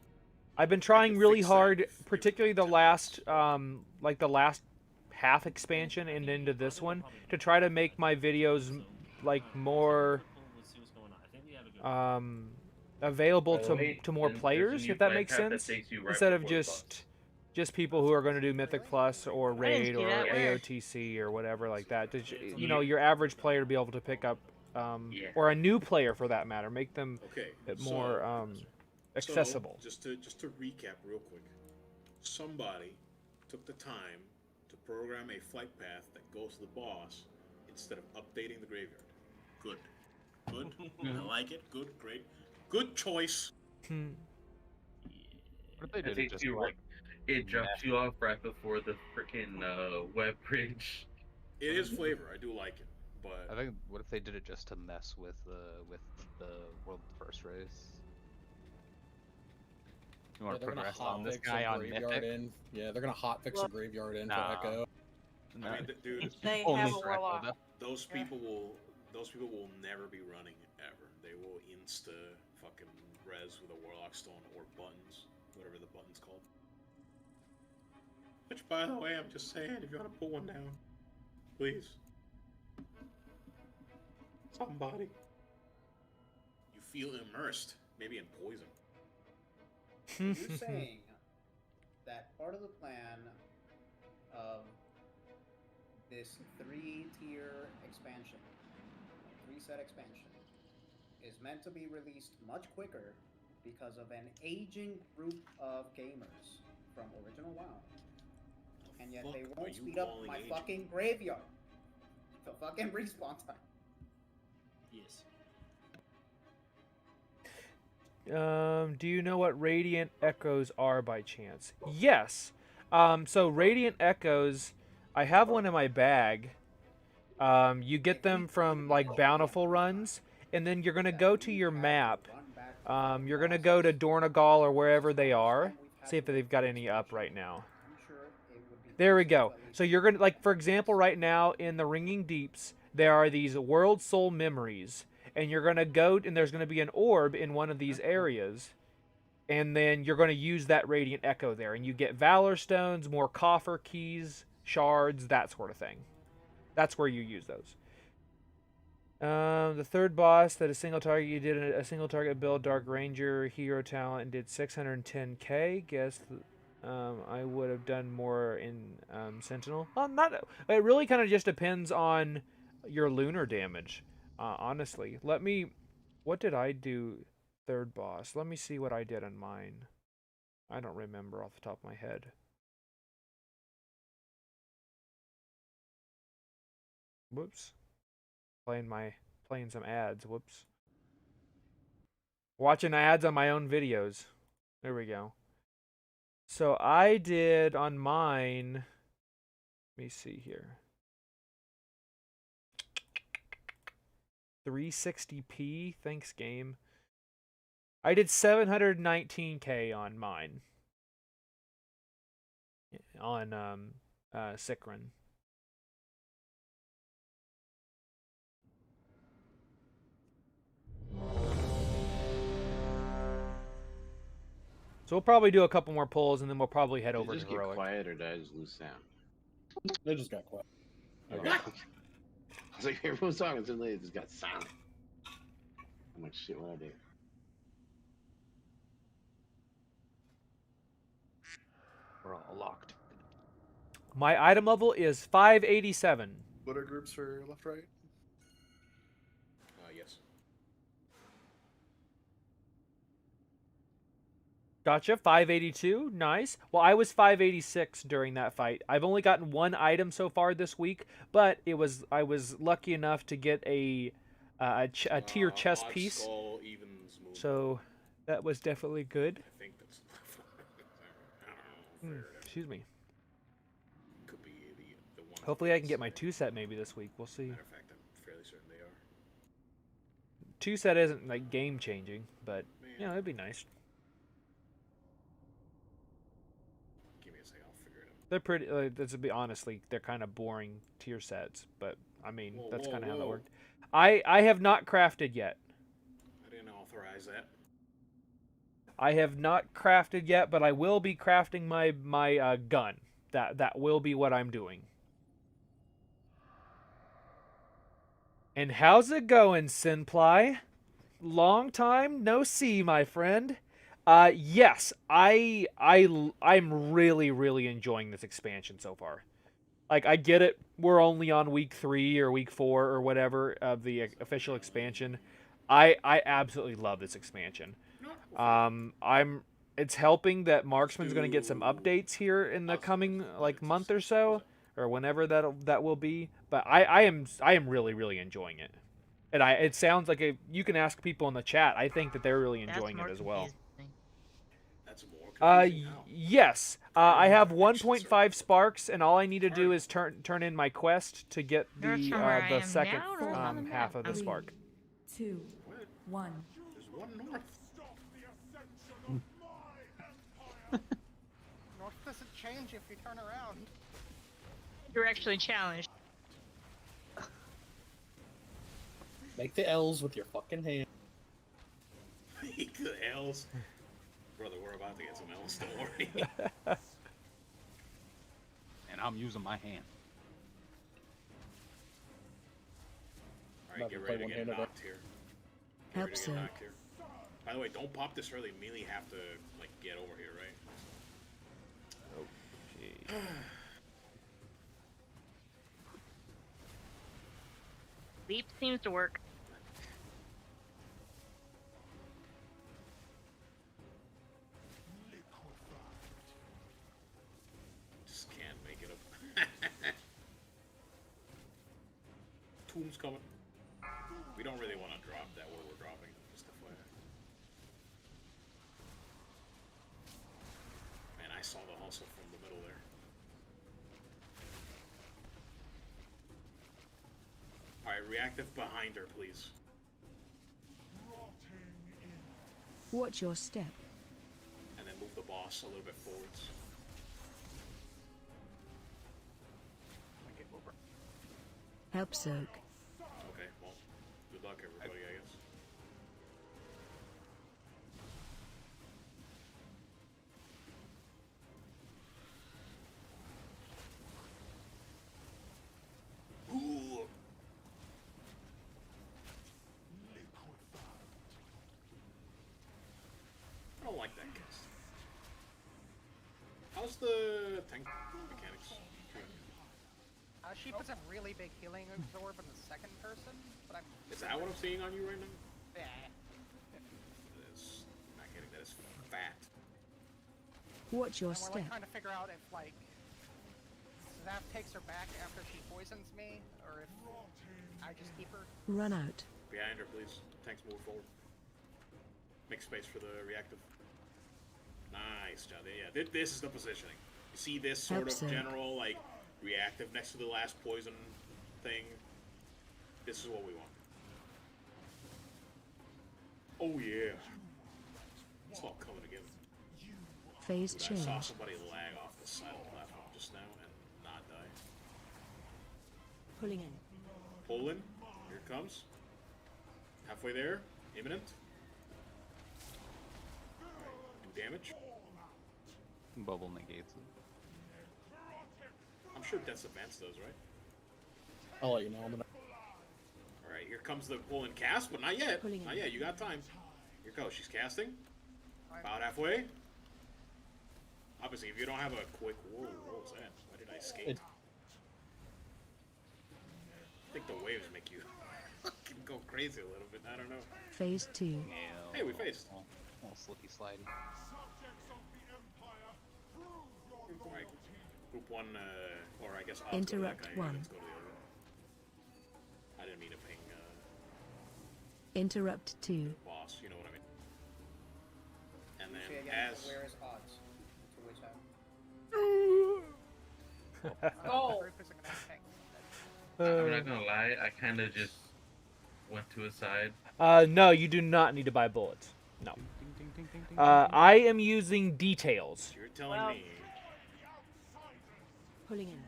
I've been trying really fix that hard, if particularly the last, like the last half expansion and into this one, to try to make my videos like more Let's see what's going on. I think we have a good available By the to way, more there's a players, new if that flight makes path that sense, takes you right instead of before the just people who are going to do Mythic Plus or I didn't Raid see or that. Where? AOTC or whatever like that. You Yeah. know, your average player to be able to pick up, Yeah. or a new player for that matter, make them Okay, bit more so, accessible. just to recap real quick, somebody took the time to program a flight path that goes to the boss instead of updating the graveyard. Good. Good. I like it. Good. Great. Good choice. What if they It did it takes just you like it drops you off right before the freaking web bridge. It is flavor. I do like it, but I think what if they did it just to mess with the world first race? You want to they're gonna progress on this hotfix guy a on graveyard Mythic? in. Yeah, they're gonna hotfix a graveyard in Nah. for Echo. I mean, dude, They Only have a for Echo, warlock. though. those people will never be running ever. They will insta fucking res with a warlock stone or buttons, whatever the button's called. Which, by the way, I'm just saying, if you want to put one down, please. Somebody. You feel immersed, maybe in poison. You're saying that part of the plan of this 3-tier expansion, 3-set expansion, is meant to be released much quicker because of an aging group of gamers from original WoW. And yet they won't speed up my fucking graveyard. The fucking respawn time. Yes. Do you know what Radiant Echoes are by chance? Yes. So Radiant Echoes, I have one in my bag. You get them from like bountiful runs, and then you're gonna go to your map. You're gonna go to Dornagal or wherever they are. See if they've got any up right now. There we go. So you're gonna, like, for example, right now in the Ringing Deeps, there are these World Soul Memories, and you're gonna go, and there's gonna be an orb in one of these areas, and then you're gonna use that Radiant Echo there, and you get Valor Stones, more Coffer Keys, Shards, that sort of thing. That's where you use those. The third boss that a single target, you did a single target build, Dark Ranger, hero talent, and did 610k. Guess I would have done more in Sentinel. Well, not. It really kind of just depends on your lunar damage. Honestly, what did I do? Third boss. Let me see what I did on mine. I don't remember off the top of my head. Whoops. Playing some ads. Whoops. Watching ads on my own videos. There we go. So I did on mine. Let me see here. 360p. Thanks, game. I did 719k on mine. On Sikrin. So we'll probably do a couple more pulls, and then we'll probably head over to Did you just Heroic. get quiet, or did I just lose sound? They just got quiet. Okay. I was like, everyone's talking so late, it just got silent. I'm like, shit, what I do? We're all locked. My item level is 587. What are groups for left, right? Yes. Gotcha. 582. Nice. Well, I was 586 during that fight. I've only gotten one item so far this week, but I was lucky enough to get a tier chess piece. Skull, evens, So that was definitely good. I think that's. Excuse me. Could be the one. Hopefully I can get my 2-set maybe this week. We'll see. Matter of fact, I'm fairly certain they are. 2-set isn't like game changing, but you know, it'd be nice. Give me a second, I'll figure it out. They're pretty. To be honestly, they're kind of boring tier sets, but I mean that's kind of how that whoa. worked. I have not crafted yet. I didn't authorize that. I have not crafted yet, but I will be crafting my gun. That will be what I'm doing. And how's it going, Senpai? Long time no see, my friend. Yes, I'm really enjoying this expansion so far. Like, I get it, we're only on week 3 or week 4 or whatever of the official expansion. I absolutely love this expansion. It's helping that Marksman's going to get some updates here in the coming like month or so, or whenever that will be. But I am really enjoying it, and it sounds like you can ask people in the chat. I think that they're really enjoying it as well. That's more Yes. I have 1.5 sparks, and all I need to do is turn in my quest to get the second half of the spark. 2, 1. There's one north. North doesn't change if you turn around. You're actually challenged. Make the L's with your fucking hand. Make the L's. Brother, we're about to get some L's, don't worry. And I'm using my hand. Alright, get ready to get knocked here. Help, sir. By the way, don't pop this early. Immediately have to like get over here, right? Okay. Leap seems to work. Just can't make it up. Tomb's coming. We don't really want to drop that where we're dropping. Just a flag. Man, I saw the hustle from the middle there. Alright, reactive behind her, please. Watch your step. And then move the boss a little bit forwards. Help soak. Okay, well, good luck everybody, I guess. Ooh. I don't like that cast. How's the tank mechanics? She puts a really big healing absorb in the second person, but I'm... Is that what I'm seeing on you right now? Yeah. That is not kidding, that is fat. Watch your and we're like step. trying to figure out if like Zap takes her back after she poisons me, or if I just keep her. Run out. Behind her, please. Tanks move forward. Make space for the reactive. Nice job. Yeah, this is the positioning. You see this sort of general, like, reactive next to the last poison thing? This is what we want. Oh, yeah. It's all coming together. Phase Dude, change. I saw somebody lag off the side of the platform just now and not die. Pulling in. Pull in. Here it comes. Halfway there. Imminent. Do damage. Bubble negates it. I'm sure Death's Advance does, right? I'll let you know. Alright, here comes the pull and cast, but not yet. Not yet, you got time. Here goes, she's casting. About halfway. Obviously, if you don't have a quick... Whoa, what was that? Why did I escape? I think the waves make you fucking go crazy a little bit, I don't know. Phase 2. Yeah, Hey, we faced. All slippy slidey. Alright, group 1, or I guess... Interrupt let's go to 1. the other. I didn't mean to ping, Interrupt 2. boss, you know what I mean. And See then, again, as... where is odds? To which Oh. I'm not gonna lie, I kind of just went to a side. No, you do not need to buy bullets. No. I am using details. You're telling me... Pulling in.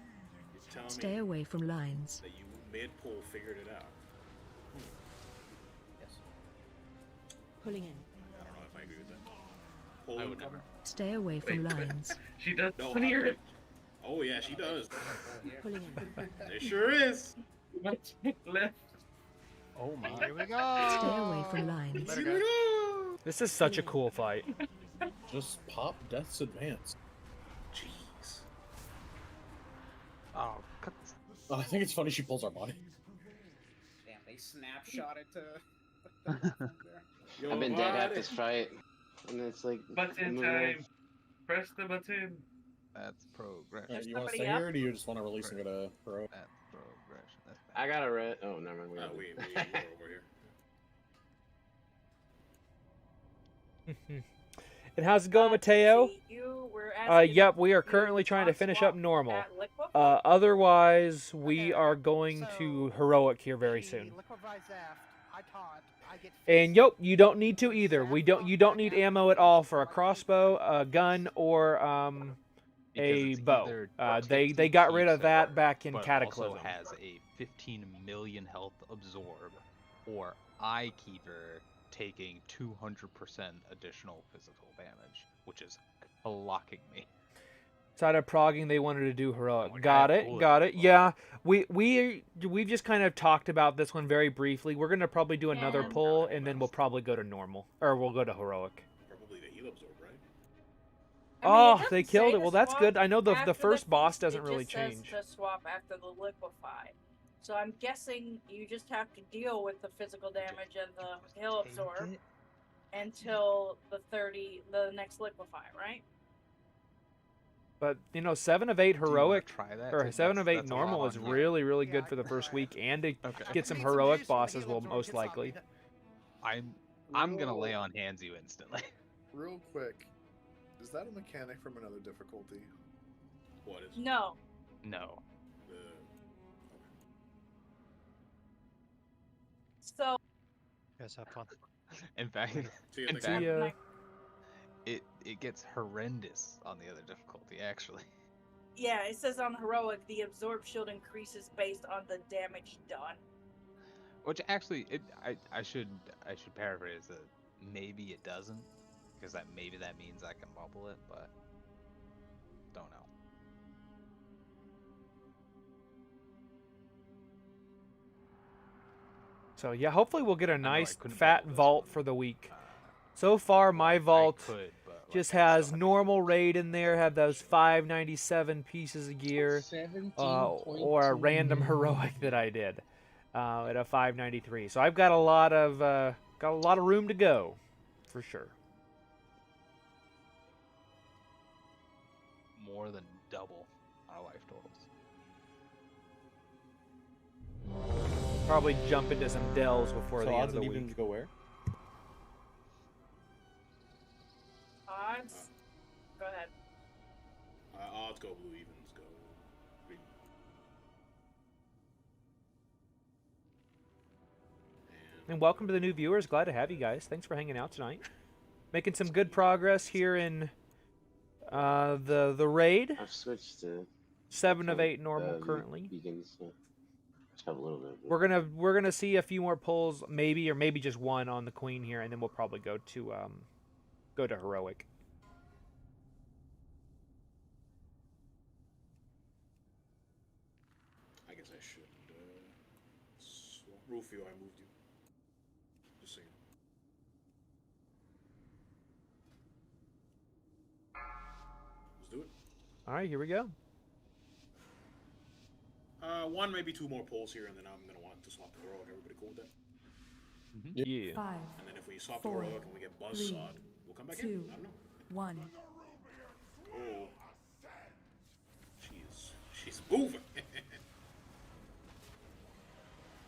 You're telling Stay me away from lines. that you mid-pull figured it out. Yes. Pulling in. I don't know if I agree with that. Pull I and would cover. never. Stay away from lines. She does No, clear it. Oh yeah, she does. Pulling in. There sure is. Left. Oh my. Here we go. Stay away from lines. Better go. This is such a cool fight. Just pop Death's Advance. Jeez. Oh, cut. Oh, I think it's funny she pulls our body. Damn, they snapshotted to. I've been dead at this fight, and it's like Button time. Press the button. That's progression. You want to stay here, or do you just want to release and go to Pro? That's progression. That's I got a red. Oh, never mind. We we're over here. And how's it going, Mateo? You were asking Yep, we are currently trying to finish up normal. Otherwise, we are going to heroic here very soon. And yep, you don't need to either. You don't need ammo at all for a crossbow, a gun, or a bow. They got rid of that back in Cataclysm. Also has a 15 million health absorb, or Eye Keeper taking 200% additional physical damage, which is clocking me. Side of progging, they wanted to do heroic. Like, Got it. Yeah, we've just kind of talked about this one very briefly. We're gonna probably do another pull, and then we'll probably go to normal, or we'll go to heroic. Probably the heal absorb, right? Oh, they killed it. Well, that's good. I know the first boss doesn't really change. To swap after the liquefy. So I'm guessing you just have to deal with the physical damage and the heal absorb until the next liquefy, right? But 7 of 8 heroic, try that? or 7 of 8 normal is really good for the first week, and to get some heroic bosses will most likely. I'm gonna lay on hands you instantly. Real quick, is that a mechanic from another difficulty? What is? No. No. So. Guys, have fun. In fact, it gets horrendous on the other difficulty, actually. Yeah, it says on heroic the absorb shield increases based on the damage done. Which actually, I should paraphrase it. Maybe it doesn't, because maybe that means I can bubble it, but don't know. So yeah, hopefully we'll get a nice fat vault for the week. So far, my vault just has normal raid in there, have those 597 pieces of gear, or a random heroic that I did at a 593. So I've got a lot of room to go, for sure. More than double our life totals. Probably jump into some dells before the end of the week. Evens go where? Odds? Go ahead. Odds go blue, evens go green. And welcome to the new viewers. Glad to have you guys. Thanks for hanging out tonight. Making some good progress here in the raid. I've switched to 7 of 8 normal currently. Beacons, so just have a little bit. We're gonna see a few more pulls, maybe, or maybe just one on the queen here, and then we'll probably go to heroic. I guess I should Rufio, I moved you. Just saying. Let's do it. All right, here we go. One, maybe 2 more pulls here, and then I'm gonna want to swap the heroic. Everybody cool with that? Yeah. 5, And then if we swap 4, the heroic and we get buzzsawed, we'll come back 2, in. I don't know. 1. Oh. She's moving.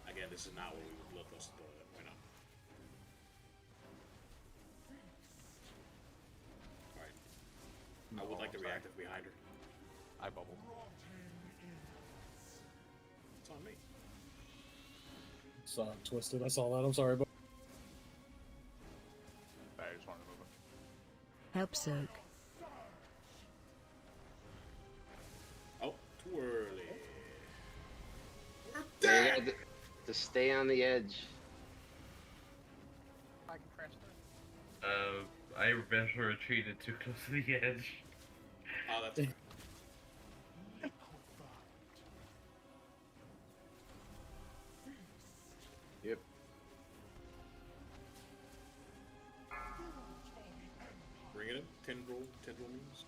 Again, this is not where we would look us to why not? Alright. I would like to reactive behind her. I bubbled. It's on me. Saw twisted. I saw that. I'm sorry, but I just wanted to move it. Help soak. Oh, too early. We're Yeah, dead! to stay on the edge. I can press through. I better retreated too close to the edge. Oh, that's right. Yep. ahead. Tendril means.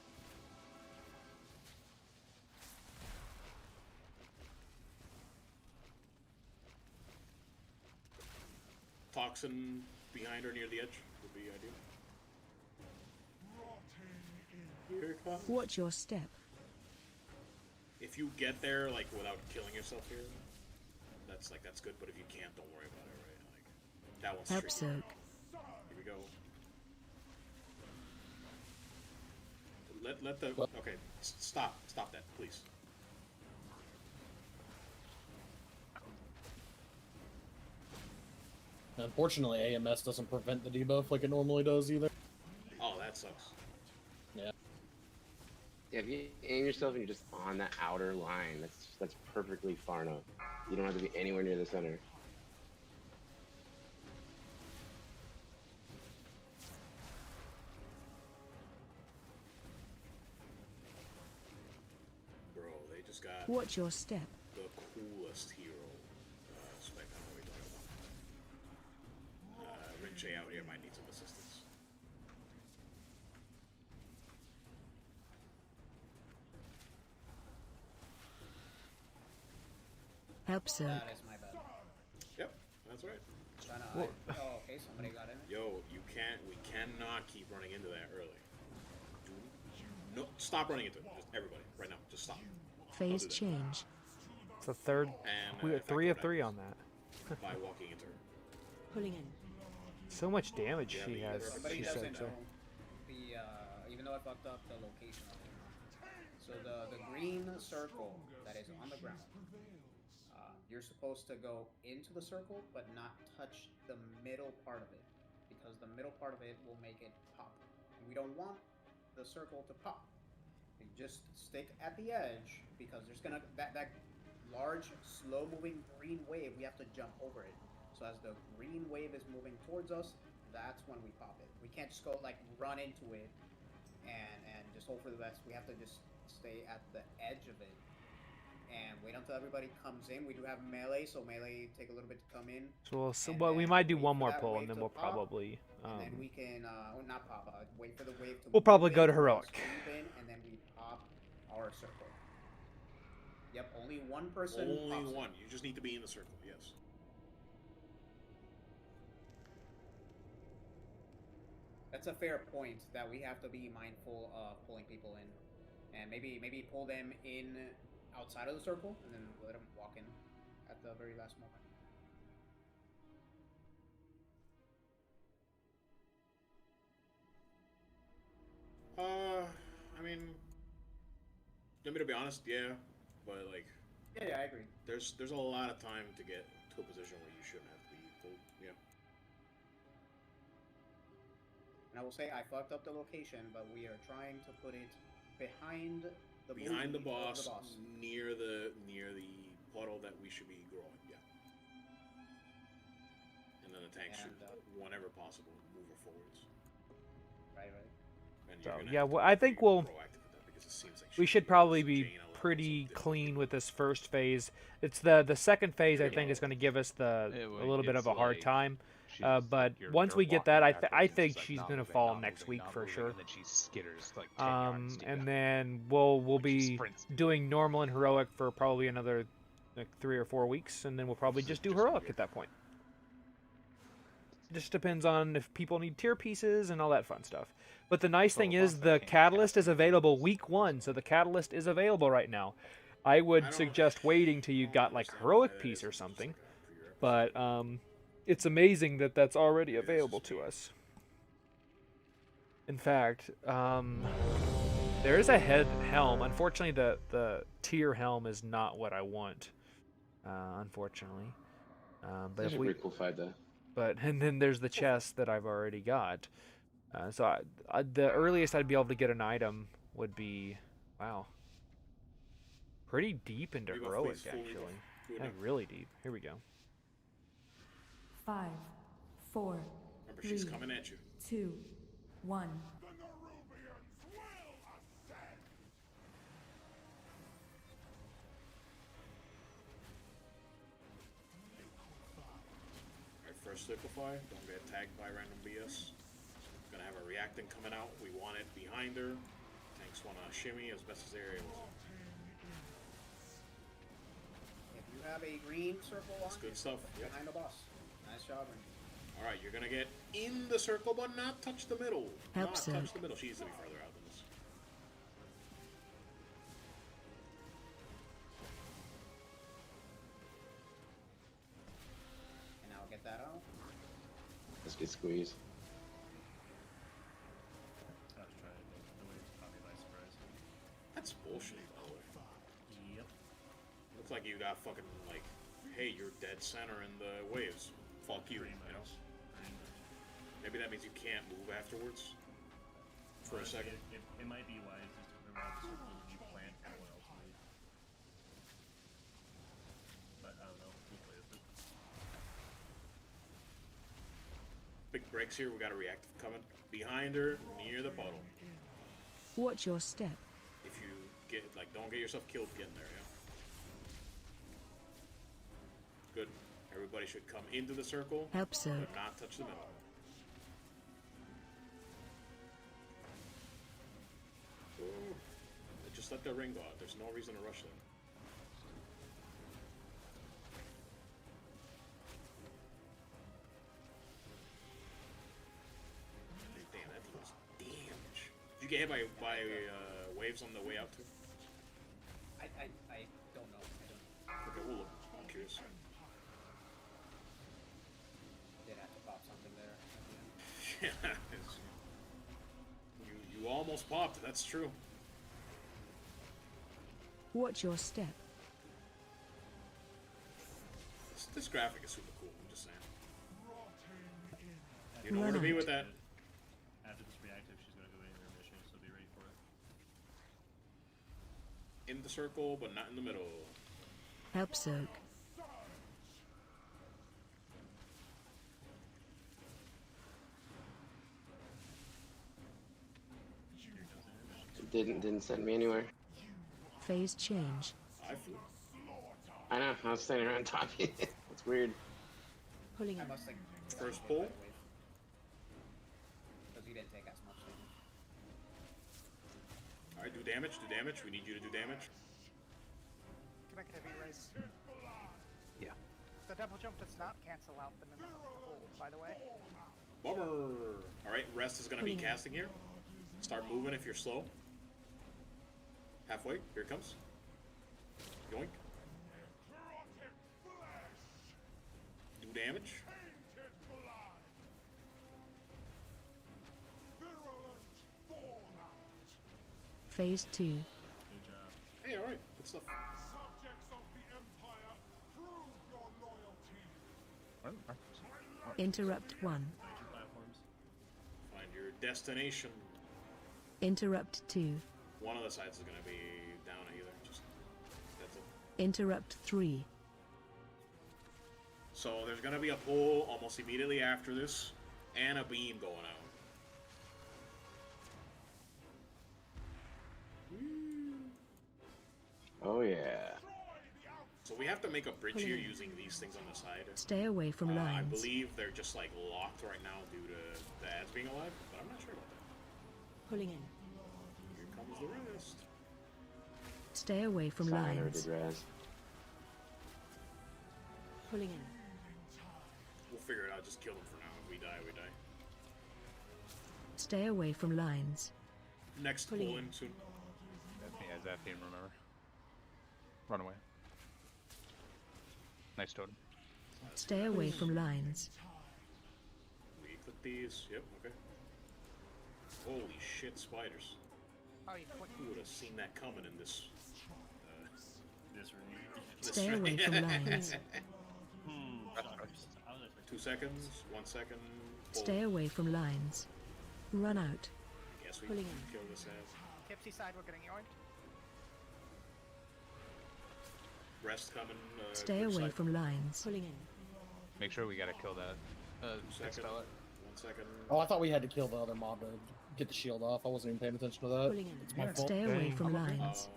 Toxin behind or near the edge would be ideal. Here it comes. Watch your step. If you get there like without killing yourself here, that's good. But if you can't, don't worry about it, right? Like that one's Help tricky. soak. Here we go. Let the okay. Stop that, please. Unfortunately, AMS doesn't prevent the debuff like it normally does either. Oh, that sucks. Yeah. Yeah, if you aim yourself and you're just on that outer line, that's perfectly far enough. You don't have to be anywhere near the center. Bro, they just got Watch your step. the coolest hero spec. I don't know what you're talking about. Rinche out here might need some assistance. Help soak. That is my bad. Yep, that's right. Oh, okay, somebody got in. Yo, we cannot keep running into that early. No, stop running into it. Just everybody, right now, just stop. Phase change. It's the third. And, We got 3 of 3 on that. By walking into her. Pulling in. So much damage she has. Everybody She said doesn't so. know the even though I fucked up the location of it. So the green circle that is on the ground, you're supposed to go into the circle but not touch the middle part of it, because the middle part of it will make it pop. And we don't want the circle to pop. You just stick at the edge, because there's gonna that large slow moving green wave, we have to jump over it. So as the green wave is moving towards us, that's when we pop it. We can't just go like run into it and just hope for the best. We have to just stay at the edge of it and wait until everybody comes in. We do have melee, so melee take a little bit to come in. Well, we might do one more pull, and then we'll probably. And then we can not pop. Wait for the wave to. We'll probably move go in, to heroic. move in, and then we pop our circle. Yep, only one person. Only pops one. it. You just need to be in the circle. Yes. That's a fair point that we have to be mindful of pulling people in, and maybe pull them in outside of the circle and then let them walk in at the very last moment. I mean, let me to be honest, yeah, but like, Yeah, I agree. there's a lot of time to get to a position where you shouldn't have to be pulled. Yeah. And I will say I fucked up the location, but we are trying to put it behind the Behind the booty of boss, near the puddle that we should be growing. Yeah. And then the tank should, whenever possible, move her forwards. Right. And So you're gonna yeah, have to well, I think we'll. proactive with that, because it seems like We should probably be pretty clean with this first phase. It's the second phase I think is going to give us a little bit of a hard time. But once we get that, I think she's going to fall next week for sure. And then she skitters like 10 yards to And then we'll be doing normal and heroic for probably another like 3 or 4 weeks, and then we'll probably just do heroic at that point. Just depends on if people need tier pieces and all that fun stuff. But the nice thing is the catalyst is available week 1, so the catalyst is available right now. I would suggest waiting till you got like heroic piece or something, but it's amazing that that's already available to us. In fact, there is a head helm. Unfortunately, the tier helm is not what I want. Unfortunately, but That's if a we pretty cool fight, though. But and then there's the chest that I've already got. So the earliest I'd be able to get an item would be, wow, pretty deep into heroic actually. Like really deep. Here we go. 5, 4, Remember, 3, she's coming at you. 2, 1. Alright, first liquefy. Don't get tagged by random BS. gonna have a reacting coming out. We want it behind her. Tanks want to shimmy as best as they're able to. If you have a green circle That's on good stuff. Yep. behind the boss. Nice job, Randy. All right, you're gonna get in the circle, but not touch the middle. Help not Soak. touch the middle. She needs to be further out than this. And I'll get that out. Let's get squeezed. I was trying to make the waves caught me by surprise. That's bullshit, by the way. Yep. Looks like you got fucking like, hey, you're dead center in the waves. Fuck you, Pretty you know? much. Pretty much. Maybe that means you can't move afterwards. For a second. It might be wise just to put around the circle when you plant everyone else leave. But I don't know. We'll play with it. Big breaks here. We got a reactive coming behind her, near the puddle. Watch your step. If you get like, don't get yourself killed getting there. Yeah. Good. Everybody should come into the circle, Help Soak. but not touch the middle. Ooh. Just let the ring go out. There's no reason to rush them. Damn, that deals damage. Did you get hit by waves on the way out too? I don't know. Okay, we'll look. I'm curious. Did have to pop something there. Yeah, you almost popped. That's true. Watch your step. This graphic is super cool. I'm just saying. You Run know where to be out. with that. After this reactive, she's gonna go in her mission, so be ready for it. In the circle, but not in the middle. Help Soak. Didn't send me anywhere. Phase change. I flew. I know. I was standing around talking. It's weird. Pulling I in. must think. First pull. Because you didn't take as much damage. Alright, do damage, do damage. We need you to do damage. Can I get a V-Race? Yeah. The double jump does not cancel out the minimum hold, by the way. Bummer. Alright, rest is gonna be casting here. Start moving if you're slow. Halfway, here it comes. Yoink. Do damage. Phase 2. Good job. Hey, alright, good stuff. Interrupt 1. Find your platforms. Find your destination. Interrupt 2. One of the sides is gonna be down either. Just that's it. Interrupt 3. So there's gonna be a pull almost immediately after this, and a beam going out. Oh yeah. So we have to make a bridge here using these things on the side. Stay away from I lines. believe they're just like locked right now due to the ads being alive, but I'm not sure about that. Pulling in. Here comes the rest. Stay away from Signer lines. did res. Pulling in. We'll figure it out. Just kill them for now. If we die, we die. Stay away from lines. Next Pulling pull in. in soon. That's me as that theme, remember? Run away. Nice totem. Stay away from lines. We click these. Yep. Okay. Holy shit, spiders! Oh, you click. Who would have seen that coming in this? This ring. Stay away from lines. I was expecting 2 seconds. 1 second. Pull. Stay away from lines. Run out. I guess we Pulling can in. kill this ass. Tipsy side, we're getting yoinked. Rest coming. Stay group away side. from lines. Pulling in. Make sure we gotta kill that. 2 seconds. Expel 1 it. second. Oh, I thought we had to kill the other mob to get the shield off. I wasn't even paying attention to that. Pulling in. It's my fault. Stay away Dang. from lines.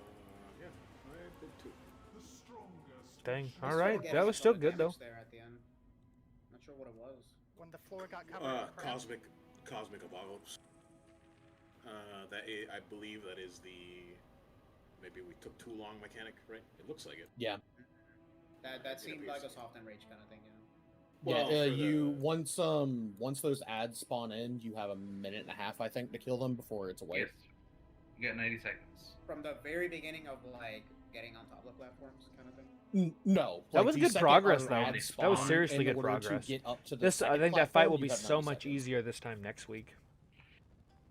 Yeah, I did too. Dang. I All still right. get That some was still other good though. damage There at the end. Not sure what it was. When the floor got covered in crap. Cosmic Apocalypse. I believe that is the maybe we took too long mechanic, right? It looks like it. Yeah. That seemed like a soft and rage kind of thing, you know. Well, Yeah, for you once those ads spawn in, you have a minute and a half, I think, to kill them before it's away. Yes. You got 90 seconds. From the very beginning of like getting on top of the platforms, kind of thing. No, That was the good second progress, our though. ads That was spawn, seriously in good order to progress. get up to the This, I second think that fight platform, will you be have so 90 much seconds. easier this time next week.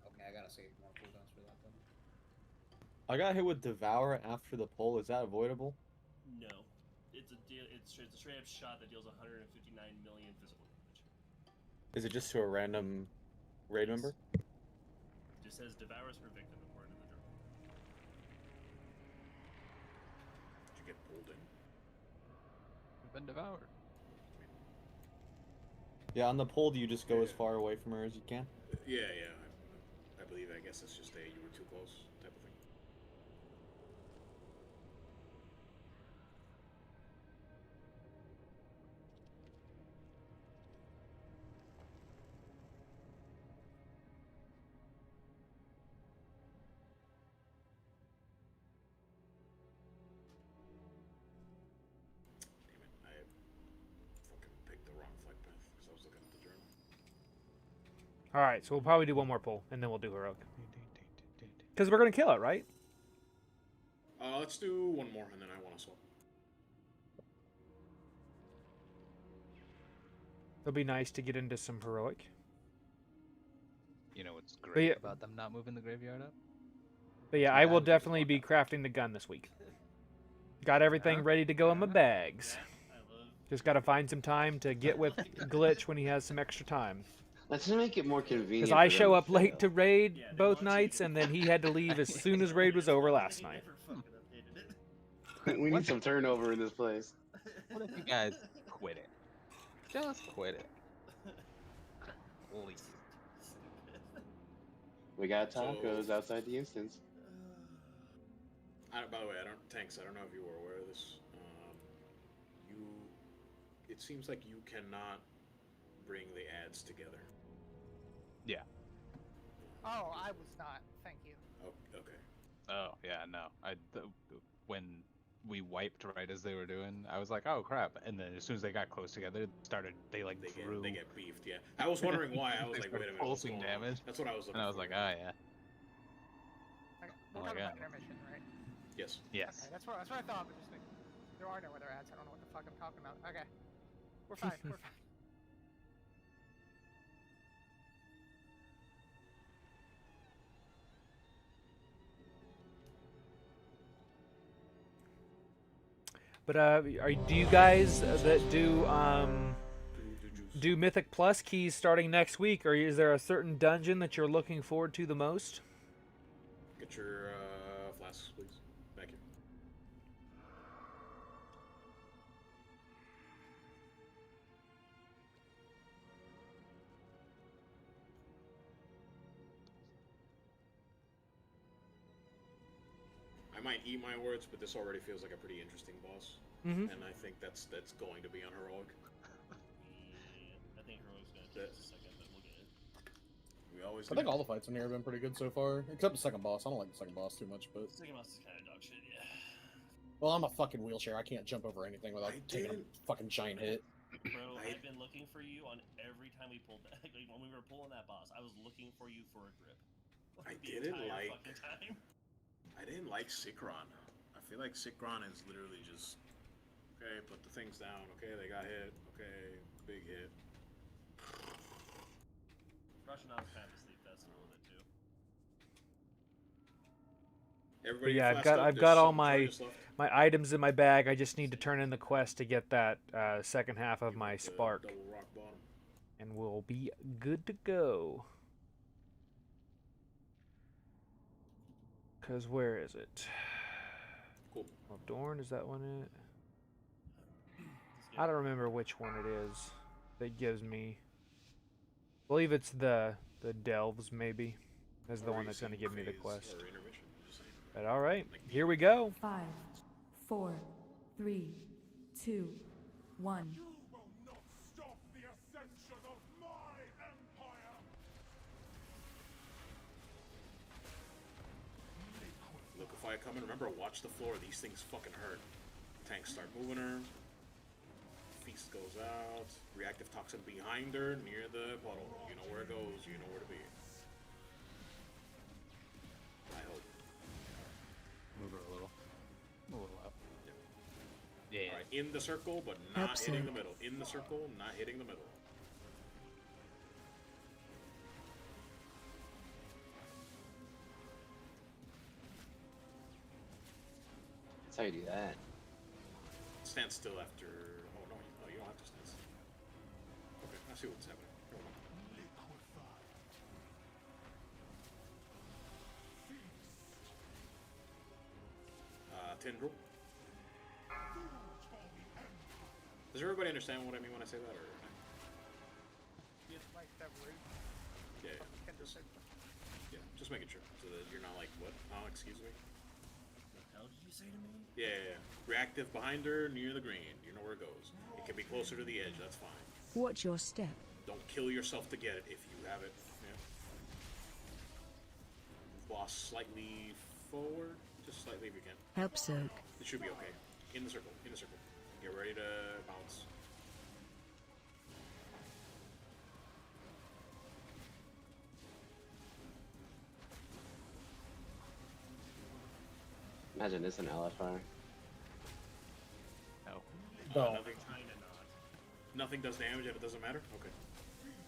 Okay, I gotta save more cooldowns for that then. I got hit with Devour after the pull. Is that avoidable? No, it's a straight up shot that deals 159 million physical damage. Is it just to a random raid member? Just says devours per victim according to the journal. Did you get pulled in? We've been devoured. Yeah, on the pull, do you just go as far away from her as you can? Yeah. I believe. I guess it's just a you were too close type of thing. Damn it! I fucking picked the wrong flight path because I was looking at the journal. All right, so we'll probably do one more pull, and then we'll do heroic. Because we're gonna kill it, right? Let's do one more, and then I want to swap. It'll be nice to get into some heroic. You know what's But great yeah- about them not moving the graveyard up? But yeah, I will definitely be crafting the gun this week. Got everything ready to go in my bags. Just got to find some time to get with Glitch when he has some extra time. Let's just make it more convenient. Because I for show them up to late fail. to raid both nights, and then he had to leave as soon as raid was over last night. We need some turnover in this place. What if you guys quit it? Just quit it. Please. We got tacos outside the instance. By the way, Tanks, I don't know if you were aware of this. It seems like you cannot bring the ads together. Yeah. Oh, I was not. Thank you. Oh, okay. Oh, yeah, no. When we wiped right as they were doing, I was like, oh crap. And then as soon as they got close together, they Get beefed, yeah. I was wondering why. I was like, wait a minute. what's Pulsing going on? damage. That's what I was looking And I was for. like, oh yeah. Okay, Oh we're my talking about God. intermission, right? Yes. Yes. Okay, that's what I thought, but just like, there are no other ads. I don't know what the fuck I'm talking about. Okay. We're fine. We're fine. But do you guys that do Mythic Plus keys starting next week, or is there a certain dungeon that you're looking forward to the most? Get your flasks, please. Thank you. I might eat my words, but this already feels like a pretty interesting boss. Mhm. And I think that's going to be on heroic. I think heroic's gonna take us a second, but we'll get it. We always. I think all the fights in here have been pretty good so far, except the second boss. I don't like the second boss too much, but Second boss is kind of dog shit, yeah. well, I'm a fucking wheelchair. I can't jump over anything without taking a fucking giant hit. Bro, I've been looking for you on every time we pulled that. Like when we were pulling that boss, I was looking for you for a grip. I The didn't entire like. fucking time. I didn't like Sikron. I feel like Sikron is literally just okay. Put the things down. Okay, they got hit. Okay, big hit. Russian Ops kind of sleep fest a little bit too. But Everybody yeah, flashed up? I've There's got all some my charges left? items in my bag. I just need to turn in the quest to get that second half of my spark, Double rock bottom. and we'll be good to go. Cause where is it? Cool. Well, Dorn, is that one it? I don't remember which one it is that gives me. I believe it's the Delves, maybe, is the one that's going to give me the quest. But all right, here we go. 5, 4, 3, 2, 1. guy coming. Remember, watch the floor. These things fucking hurt. Tanks start moving her. Feast goes out. Reactive toxin behind her, near the puddle. You know where it goes. You know where to be. I hope. Move her a little up. Yeah. Alright, in the circle, but not hitting the middle. In the circle, not hitting the middle. That's how you do that. Stand still after. Oh no, you don't have to stand still. Okay, I see what's happening. Never mind. Tendril. Does everybody understand what I mean when I say that, or? It's like that root. Yeah. Just making sure, so that you're not like, what? Oh, excuse me. What the hell did you say to me? Yeah. Reactive behind her, near the green. You know where it goes. It can be closer to the edge. That's fine. Watch your step. Don't kill yourself to get it if you have it. Yeah. Boss slightly forward, just slightly if you can. Help soak. It should be okay. In the circle. In the circle. Get ready to bounce. Imagine this in LFR. No. Nothing does damage and it doesn't matter? Okay.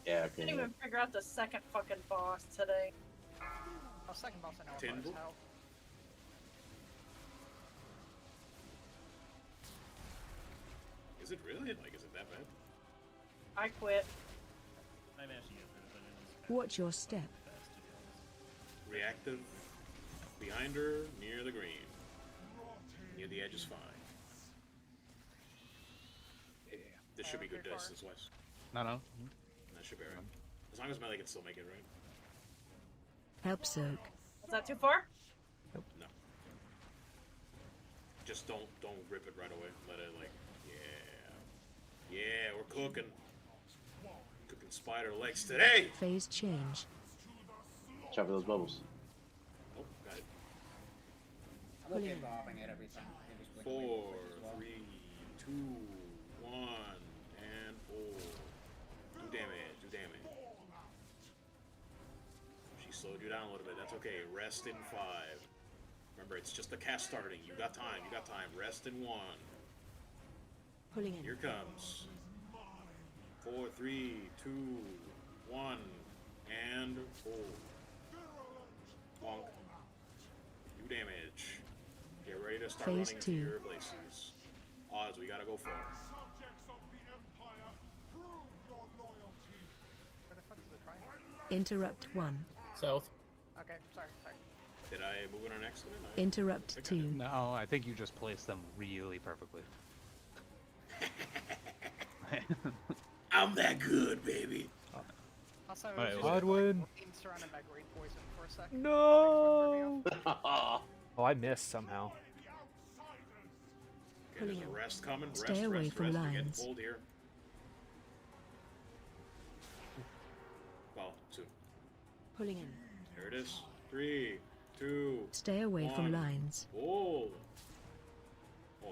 Yeah, I okay. didn't even figure out the second fucking boss today. Oh, second boss I know Tindle? about help. Is it really? Like, is it that bad? I quit. I managed to get rid of it. Watch your step. Reactive. Behind her, near the green. Near the edge is fine. Yeah. This should be good distance wise. No. That should be alright. As long as melee can still make it, right? Help soak. Is that too far? No. Just don't rip it right away. Let it like, yeah, we're cooking. Cooking spider legs today. Phase change. Chop those bubbles. Oh, got it. I'm okay bobbing it every time. It just went away 4, as well. 3, 2, 1, and pull. Do damage. She slowed you down a little bit. That's okay. Rest in 5. Remember, it's just the cast starting. You got time. Rest in 1. Pulling in. Here comes. 4, 3, 2, 1, and pull. Bonk. Do damage. Get ready to start Phase running 2. to your places. Odds, we gotta go for it. Where the fuck is the triangle? Interrupt 1. South. Okay, sorry. Did I move on an accident? Interrupt 2. No, I think you just placed them really perfectly. I'm that good, baby. Also, Alright, just Godwin. being surrounded by great poison for a second. No. Oh, I missed somehow. Okay, there's a rest coming. Stay away from You're lines. getting pulled here. Well, 2. Pulling in. Here it is. 3, 2. Stay away from 1. lines. Oh,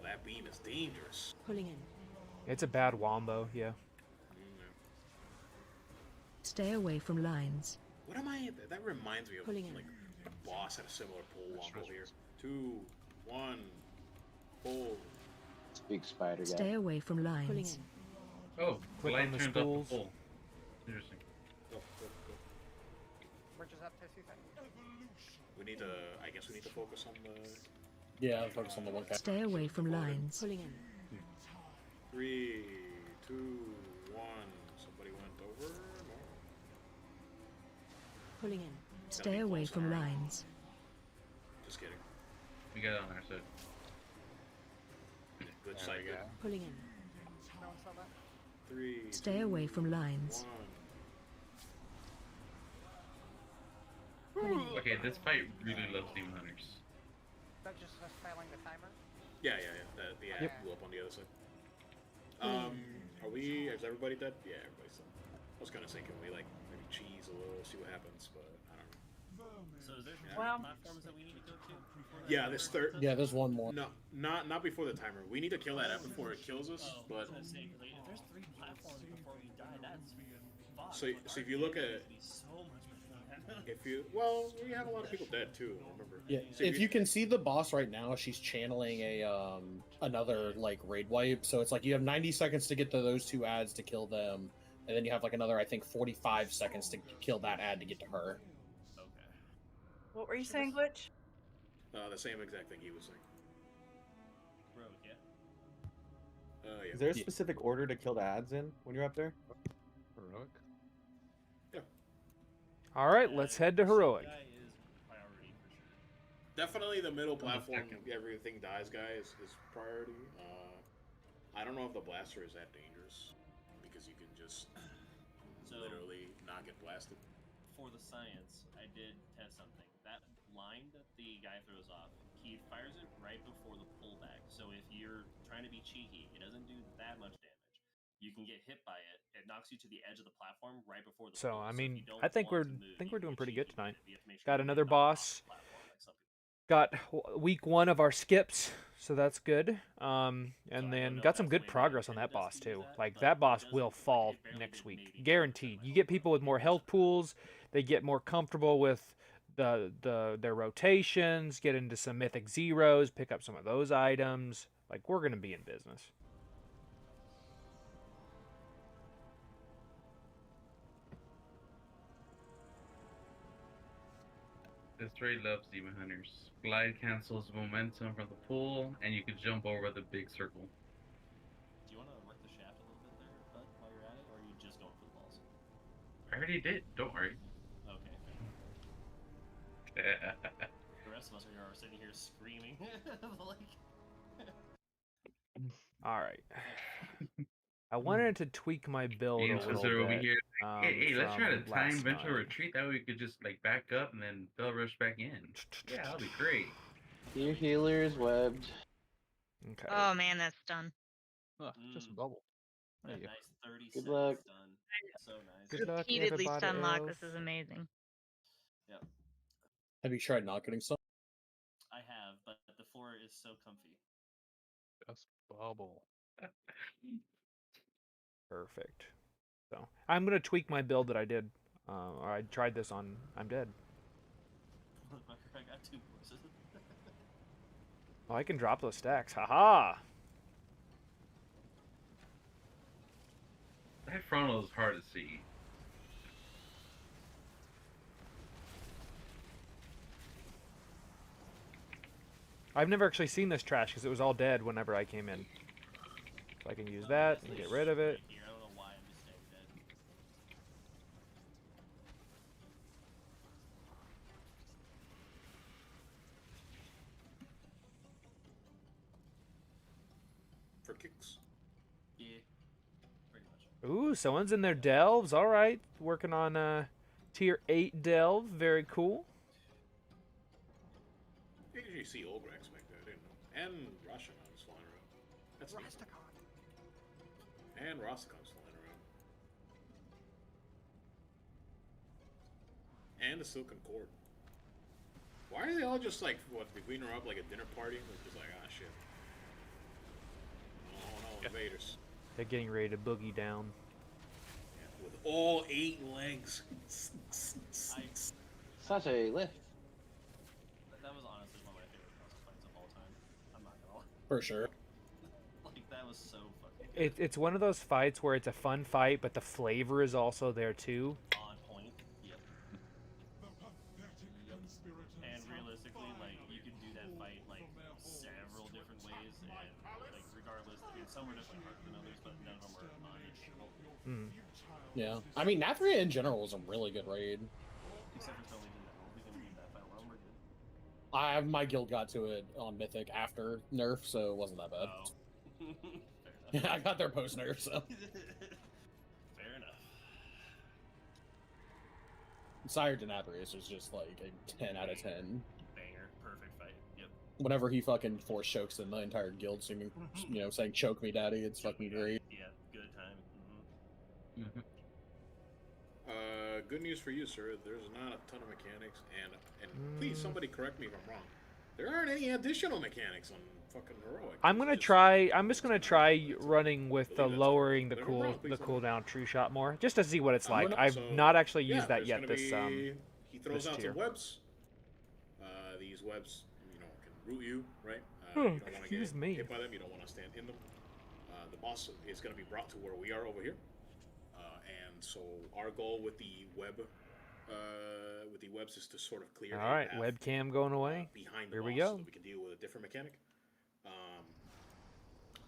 that beam is dangerous. Pulling in. It's a bad wombo, yeah. Stay away from lines. What am I? That reminds me of Pulling in. like a boss had a similar pull wombo here. 2, 1, pull. It's a big spider guy. Stay away from lines. Pulling in. Oh, Click light on the turns schools. up the full. Interesting. Go. We're just up to 2 seconds. We need to. I guess we need to focus on the. Yeah, I'll focus on the one guy. Stay away from lines. Pulling in. 3, 2, 1. Somebody went over. No. Pulling in. Stay away from lines. Just kidding. We got it on our side. Good sight. Good. Pulling in. No one saw that? 3. Stay away from lines. 1. Okay, this fight really loves Demon Hunters. That just us failing the timer? Yeah. The ad blew up on the other side. Are we? Is everybody dead? Yeah, everybody's dead. I was gonna say, can we like maybe cheese a little, see what happens, but I don't know. So is there some Well- platforms that we need to go to? Yeah, this third. Yeah, there's one more. No, not before the timer. We need to kill that before it kills us. Oh, I But was gonna say, like, if there's 3 platforms before we die, that's fuck. so if you look at so much better than that. if you we have a lot of people dead too. Remember? Yeah, So if you can see the boss right now, she's channeling a another like raid wipe. So it's like you have 90 seconds to get to those 2 ads to kill them, and then you have like another, I think, 45 seconds to kill that ad to get to her. Okay. What were you saying, Glitch? The same exact thing he was saying. Rogue, yeah. Yeah. Is there a specific order to kill the ads in when you're up there? Heroic. Yeah. All right, let's head to heroic. Guy is priority for sure. Definitely the middle platform, everything dies guy is priority. I don't know if the blaster is that dangerous because you can just literally not get blasted. For the science, I did test something. That line that the guy throws off, he fires it right before the pullback. So if you're trying to be cheeky, it doesn't do that much damage. You can get hit by it. It knocks you to the edge of the platform right before the So pull. I if mean, you don't I think want we're to move, think you we're doing get pretty cheeky good tonight. with it. You have to make sure Got you another get knocked off boss. the platform like some people. Got week 1 of our skips, so that's good. And then got some good progress on that boss too. Like that boss will fall next week, guaranteed. You get people with more health pools, they get more comfortable with their rotations, get into some mythic zeros, pick up some of those items. Like we're gonna be in business. This raid loves demon hunters. Glide cancels momentum from the pool, and you can jump over the big circle. Do you want to work the shaft a little bit there, bud, while you're at it, or are you just going for the balls? I already did. Don't worry. Okay. The rest of us are sitting here screaming, like. All right. I wanted to tweak my build a little bit. Over here. Hey, let's try to from time last ventral night. retreat. That way we could just like back up and then bell rush back in. Yeah, that'll be great. Your healer is webbed. Okay. Oh man, that's done. Just a bubble. There That you go. nice 30 Good seconds luck. done. So nice. Good luck, Repeatedly everybody stun lock. else. This is amazing. Yep. Have you tried not getting some? I have, but the floor is so comfy. Just bubble. Perfect. So I'm gonna tweak my build that I did, or I tried this on. I'm dead. I got 2 horses. Oh, I can drop those stacks. Haha. That frontal is hard to see. I've never actually seen this trash because it was all dead whenever I came in. So I can use that and get rid of it. Here, I don't know why I'm just staying dead. For kicks. Yeah. Pretty much. Ooh, someone's in their delves. All right, working on tier 8 delve. Very cool. I usually see Olgrax back there, I didn't know. And Rashakan's flying around. That's neat. And Rastakon's flying around. And the Silken Cord. Why are they all just like, what, beating her up like a dinner party? They're just like, ah, shit. Oh no, invaders. They're getting ready to boogie down. Yeah, with all 8 legs. Such a lift. That was honestly one of my favorite boss fights of all time. I'm not gonna lie. For sure. Like, that was so fucking good. It's one of those fights where it's a fun fight, but the flavor is also there too. On point. Yep. And realistically, like, you can do that fight, like, several different ways, and, like, regardless, I mean, some are definitely harder than others, but none of them are unachievable. Yeah. I mean, Nathria in general was a really good raid. Except for Stone Legion, no. We can beat that fight alone, we're good. My guild got to it on Mythic after nerf, so it wasn't that bad. Oh. Yeah, I got there post nerf, so. Fair enough. Sire Denabrius was just like a 10 out of 10. Banger. Perfect fight. Yep. Whenever he fucking force chokes in the entire guild singing, saying choke me daddy, it's fucking great. Yeah, good time. Good news for you, sir. There's not a ton of mechanics, and please somebody correct me if I'm wrong. There aren't any additional mechanics on fucking heroic. I'm gonna try. I'm just gonna try running with the lowering the cooldown true shot more, just to see what it's like. I've not actually used that yet. This he throws this out tier. some webs. These webs, you know, can root you, right? Oh, you don't want to get excuse me. hit by them. You don't want to stand in them. The boss is going to be brought to where we are over here, and so our goal with the webs is to sort of clear. All right, webcam going away. Behind the Here boss, we go. so that we can deal with a different mechanic.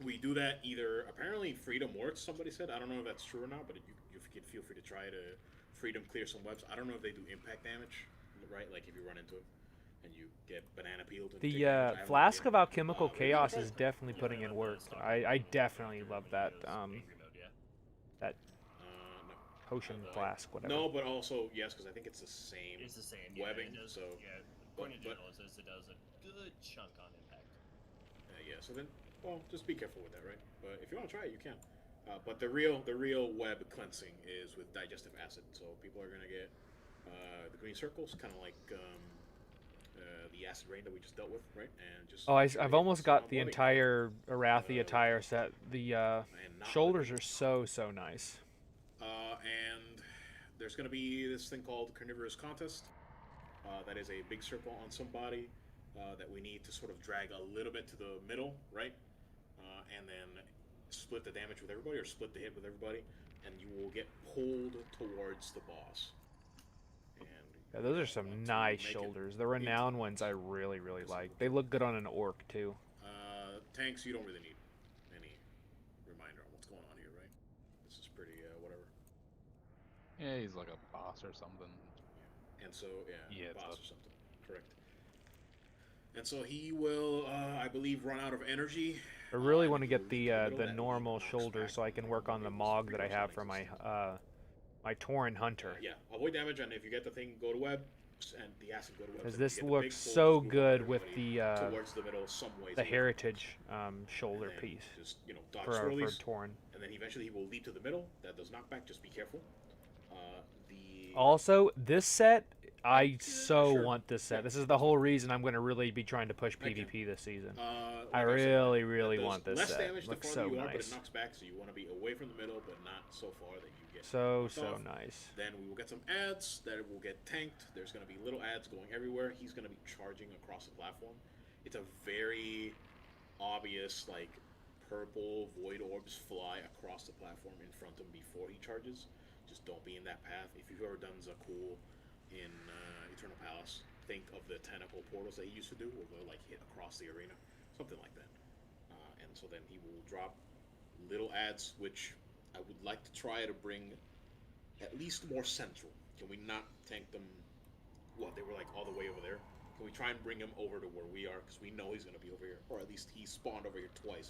We do that either. Apparently, freedom works. Somebody said. I don't know if that's true or not, but you can feel free to try to freedom clear some webs. I don't know if they do impact damage, right? Like if you run into it and you get banana peeled. And The Flask of Alchemical Chaos is definitely putting in work. I definitely love that. That potion flask, whatever. No, but also yes, because I think it's the same. It's the same webbing. Yeah, it does, so yeah, according to general, it says it does a good chunk on impact. Yeah. So then, well, just be careful with that, right? But if you want to try it, you can. But the real web cleansing is with digestive acid. So people are gonna get the green circles, kind of like the acid rain that we just dealt with, right? And just I've almost got the entire Arathi attire set. The shoulders are so nice. And there's going to be this thing called Carnivorous Contest. That is a big circle on somebody that we need to sort of drag a little bit to the middle, right? And then split the damage with everybody, or split the hit with everybody, and you will get pulled towards the boss. Yeah, those are some nice shoulders. The renowned ones I really like. They look good on an orc too. Tanks, you don't really need any reminder on what's going on here, right? This is pretty whatever. Yeah, he's like a boss or something. And so boss or something. Correct. And so he will, I believe, run out of energy. I really want to get the normal shoulders so I can work on the Mog that I have for my my Tauren Hunter. Yeah, avoid damage, and if you get the thing, go to web, and the acid go to web. Because this looks so good with the towards the middle, some ways. The heritage shoulder piece. Just dodge for Tauren. And then eventually he will leap to the middle. That does knockback. Just be careful. Also, this set, I want this set. This is the whole reason I'm going to really be trying to push PvP this season. I really want this less set. Damage Looks the so farther you are, nice. but it knocks back, so you want to be away from the middle, but not so far that you get so off. nice. Then we will get some ads that will get tanked. There's going to be little ads going everywhere. He's going to be charging across the platform. It's a very obvious, like, purple void orbs fly across the platform in front of him before he charges. Just don't be in that path. If you've ever done Zakul in Eternal Palace, think of the tentacle portals that he used to do, where they'll like hit across the arena, something like that. And so then he will drop little ads, which I would like to try to bring at least more central. Can we not tank them? What, they were like all the way over there? Can we try and bring him over to where we are? Because we know he's going to be over here, or at least he spawned over here twice,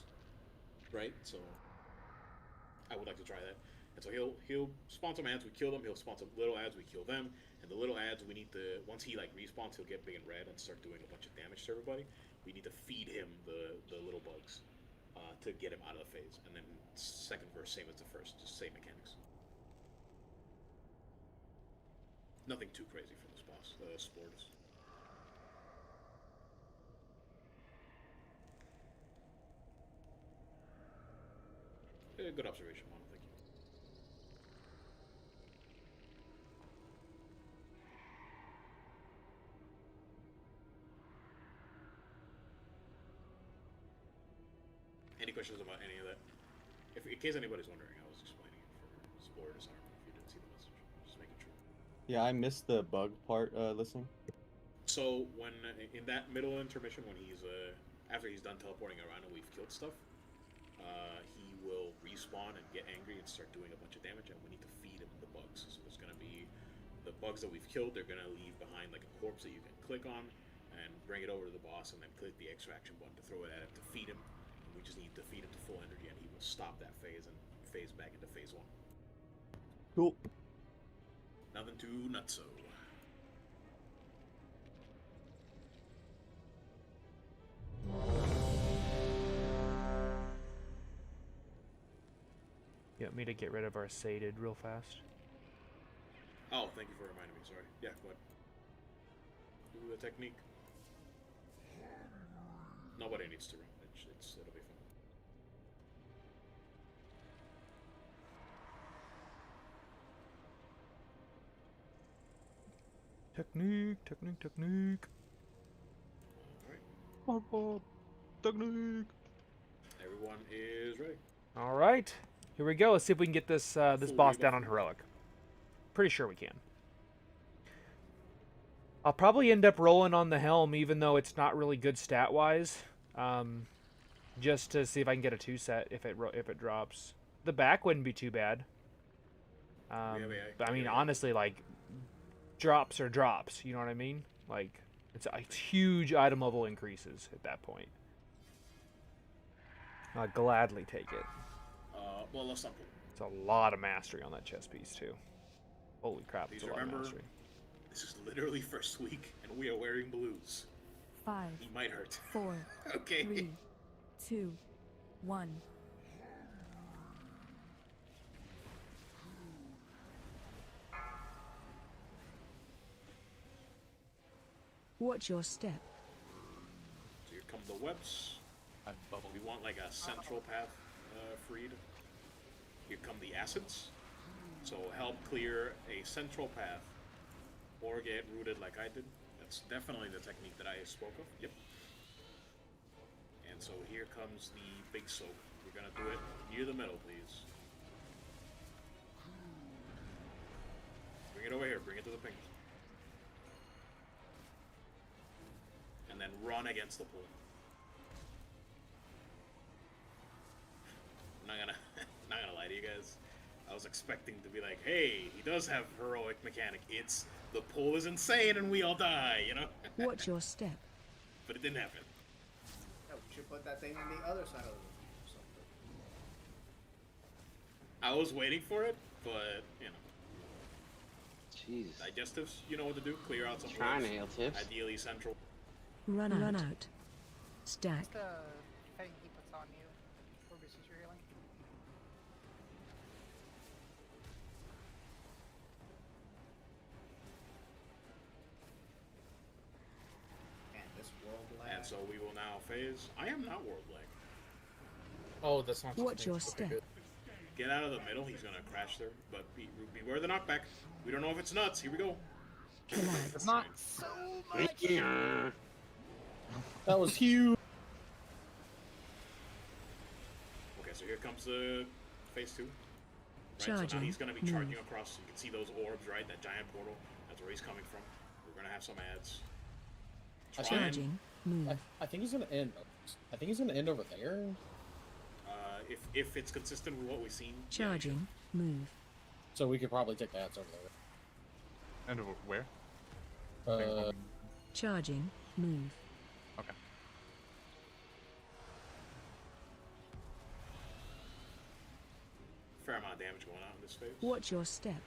right? So I would like to try that. And so he'll spawn some ads, we kill them. He'll spawn some little ads, we kill them. And the little ads, we need to, once he like respawns, he'll get big and red and start doing a bunch of damage to everybody. We need to feed him the little bugs to get him out of the phase. And then second verse, same as the first, just same mechanics. Nothing too crazy for this boss, Splortus. Good observation, Mono. Thank you. Any questions about any of that? If in case anybody's wondering, I was explaining it for Splortus. I don't know if you didn't see the message. Just making sure. Yeah, I missed the bug part listening. So when in that middle intermission, when he's after he's done teleporting around and we've killed stuff, he will respawn and get angry and start doing a bunch of damage, and we need to feed him the bugs. So there's gonna be the bugs that we've killed. They're gonna leave behind like a corpse that you can click on and bring it over to the boss, and then click the extraction button to throw it at him to feed him. And we just need to feed him to full energy, and he will stop that phase and phase back into phase 1. Cool. Nothing too nutso. You want me to get rid of our sated real fast? Oh, thank you for reminding me. Sorry. Yeah, go ahead. Do the technique. Nobody needs to run. It'll be fine. Technique. Alright. Technique. Everyone is ready. All right, here we go. Let's see if we can get this this boss down on heroic. Pretty sure we can. I'll probably end up rolling on the helm, even though it's not really good stat wise, just to see if I can get a 2-set if it drops. The back wouldn't be too bad. But I mean, honestly, like drops are drops. You know what I mean? Like it's huge item level increases at that point. I'd gladly take it. Well, let's not. It's a lot of mastery on that chest piece too. Holy crap! It's a lot of mastery. This is literally first week, and we are wearing blues. 5. He might hurt. 4. Okay. 3, 2, 1. Watch your step. So here come the webs. We want like a central path freed. Here come the acids. So help clear a central path or get rooted like I did. That's definitely the technique that I spoke of. Yep. And so here comes the big soak. We're gonna do it near the middle, please. Bring it over here. Bring it to the pink. And then run against the pole. I'm not gonna lie to you guys. I was expecting to be like, hey, he does have heroic mechanic. It's the pole is insane and we all die, you know? Watch your step. But it didn't happen. Yeah, we should put that thing on the other side of the room or something. I was waiting for it, but you know. Jesus. Digestives, you know what to do. Clear out some Trying roads. nail tips. Ideally central. Run out. Stack. What's the thing he puts on you for reduces your healing? And this world lag. And so we will now phase. I am not world lag. Oh, that's not. Watch your step. Get out of the middle. He's gonna crash there. But beware the knockback. We don't know if it's nuts. Here we go. It's not so much. That was huge. Okay, so here comes the phase 2. Right, so Charging. now he's gonna be charging across. You can see those orbs, right? That giant portal. That's where he's coming from. We're gonna have some ads. Charging. Move. I think he's gonna end. I think he's gonna end over there. If it's consistent with what we've seen. Charging. Move. So we could probably take the ads over there. And where? Charging. Move. Okay. Fair amount of damage going on in this phase. Watch your step.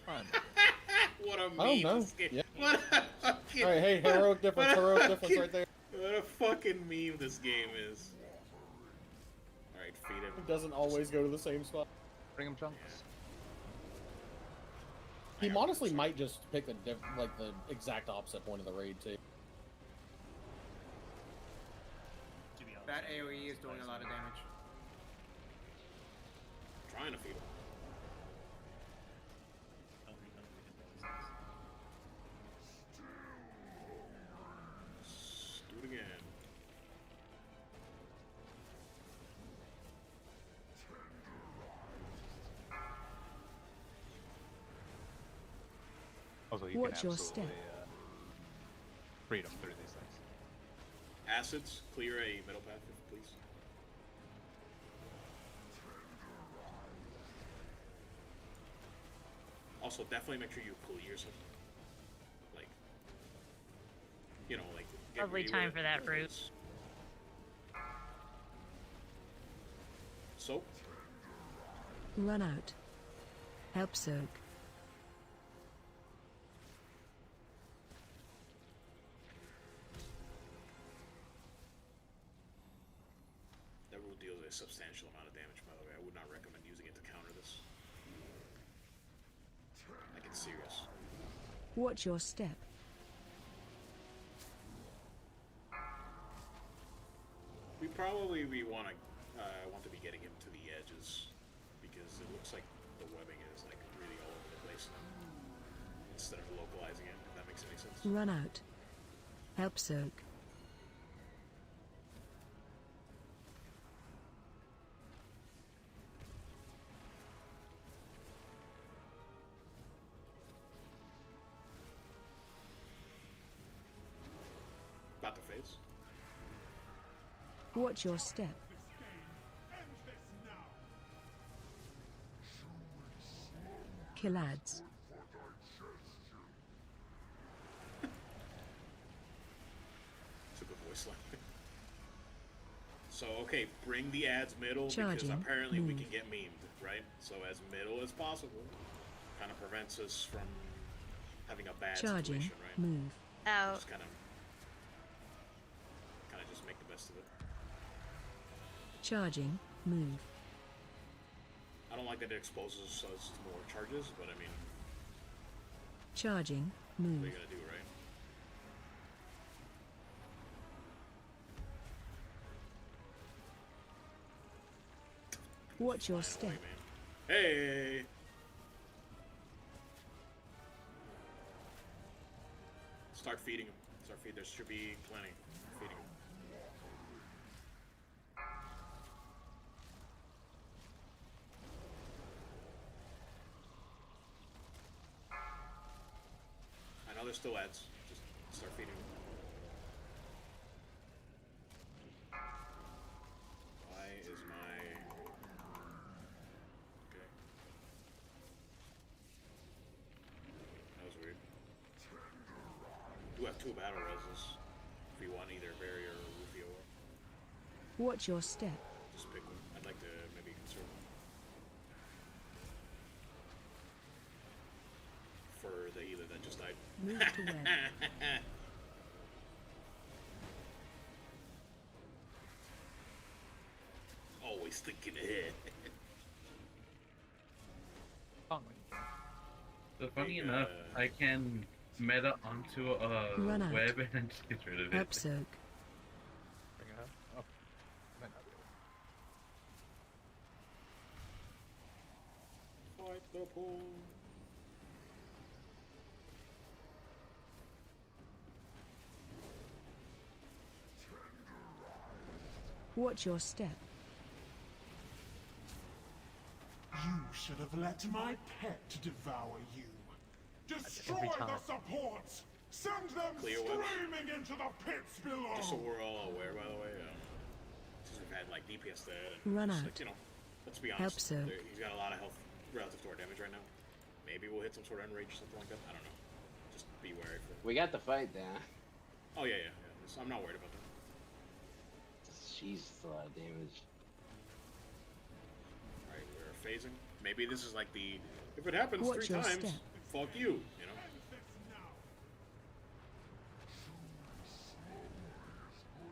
What a meme. I don't know. This game. Yeah. What a fucking. Alright, hey, heroic difference right there. What a fucking meme this game is. Alright, feed him. It doesn't always go to the same spot. Bring him chunks. He honestly might just pick the exact opposite point of the raid too. That AoE is doing a lot of damage. Trying to feed him. Let's do it again. Also, you Watch can your absolutely step. freedom through these things. Acids, clear a middle path, please. Also, definitely make sure you clear some. Like, you know, like. get Lovely ready time with for it. that fruit. Soak. Run out. Help soak. That rule deals a substantial amount of damage, by the way. I would not recommend using it to counter this. Like, it's serious. Watch your step. probably we want to be getting him to the edges because it looks like the webbing is like really all over the place now. Instead of localizing it, if that makes any sense. Run out. Help soak. About to phase. Watch your step. Kill ads. It's a good voice line. So, okay, bring the ads middle because Charging. apparently we Move. can get memed, right? So as middle as possible. Kind of prevents us from having a bad Charging. situation, right? Move. Out. Just kind of just make the best of it. Charging. Move. I don't like that it exposes us to more charges, but I mean, Charging. what are Move. you gonna do, right? Watch your step. Hey! Start feeding him. Start feeding. There should be plenty. Feeding him. I know there's still ads. Just start feeding them. Why is my... Okay. That was weird. Do have 2 battle reses. If you want either Barrier or Rufio. Watch your step. Just pick one. I'd like to maybe conserve one. For the healer that just died. Move to web. Always thinking ahead. So funny enough, I can meta onto a Run out. web and just get rid of it. Help soak. Bring it up. Oh, might not be able. Fight the pool. Watch your step. You should have let my pet devour you. Destroy every time. the supports! Send them Clear web. screaming into the pits below! Just so we're all aware, by the way, since we've had like DPS dead and Run just, out. like, you know, let's be Help honest, soak. he's got a lot of health relative to our damage right now. Maybe we'll hit some sort of enrage or something like that. I don't know. Just be wary for. We got the fight down. Oh yeah. So I'm not worried about that. She's a lot of damage. Alright, we're phasing. Maybe this is like the if it happens Watch 3 your times, step. fuck you, you know.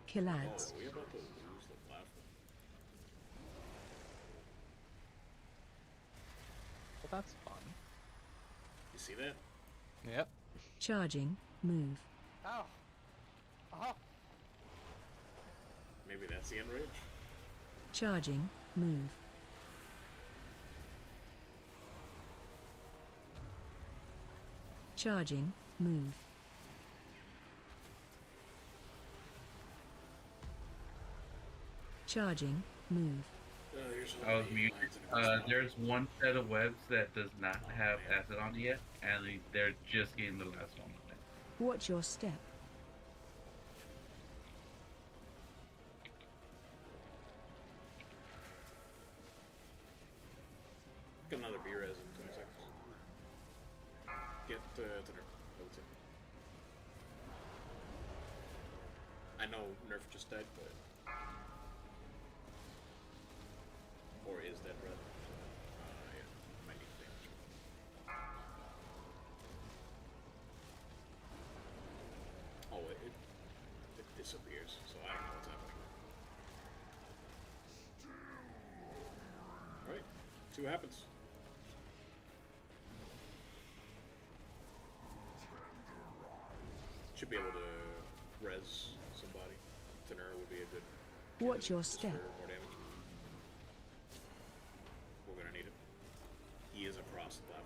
Kill Oh, ads. are we about to lose the platform? Well, that's fun. You see that? Yep. Charging. Move. Oh. Oh. Maybe that's the enrage. Charging. Move. Charging. Move. Charging. Move. I was muted. There's one set of webs that does not have acid on it yet, and they're just getting the last one on it. Watch your step. Get another B res in 20 seconds. Get to Nerf. I know Nerf just died, but or is dead rather. Yeah, might need damage. Oh, it disappears, so I don't know what's happening. Alright, see what happens. Should be able to res somebody. Tenor would be a good Watch your Just for step. more damage. We're gonna need it. He is across the platform.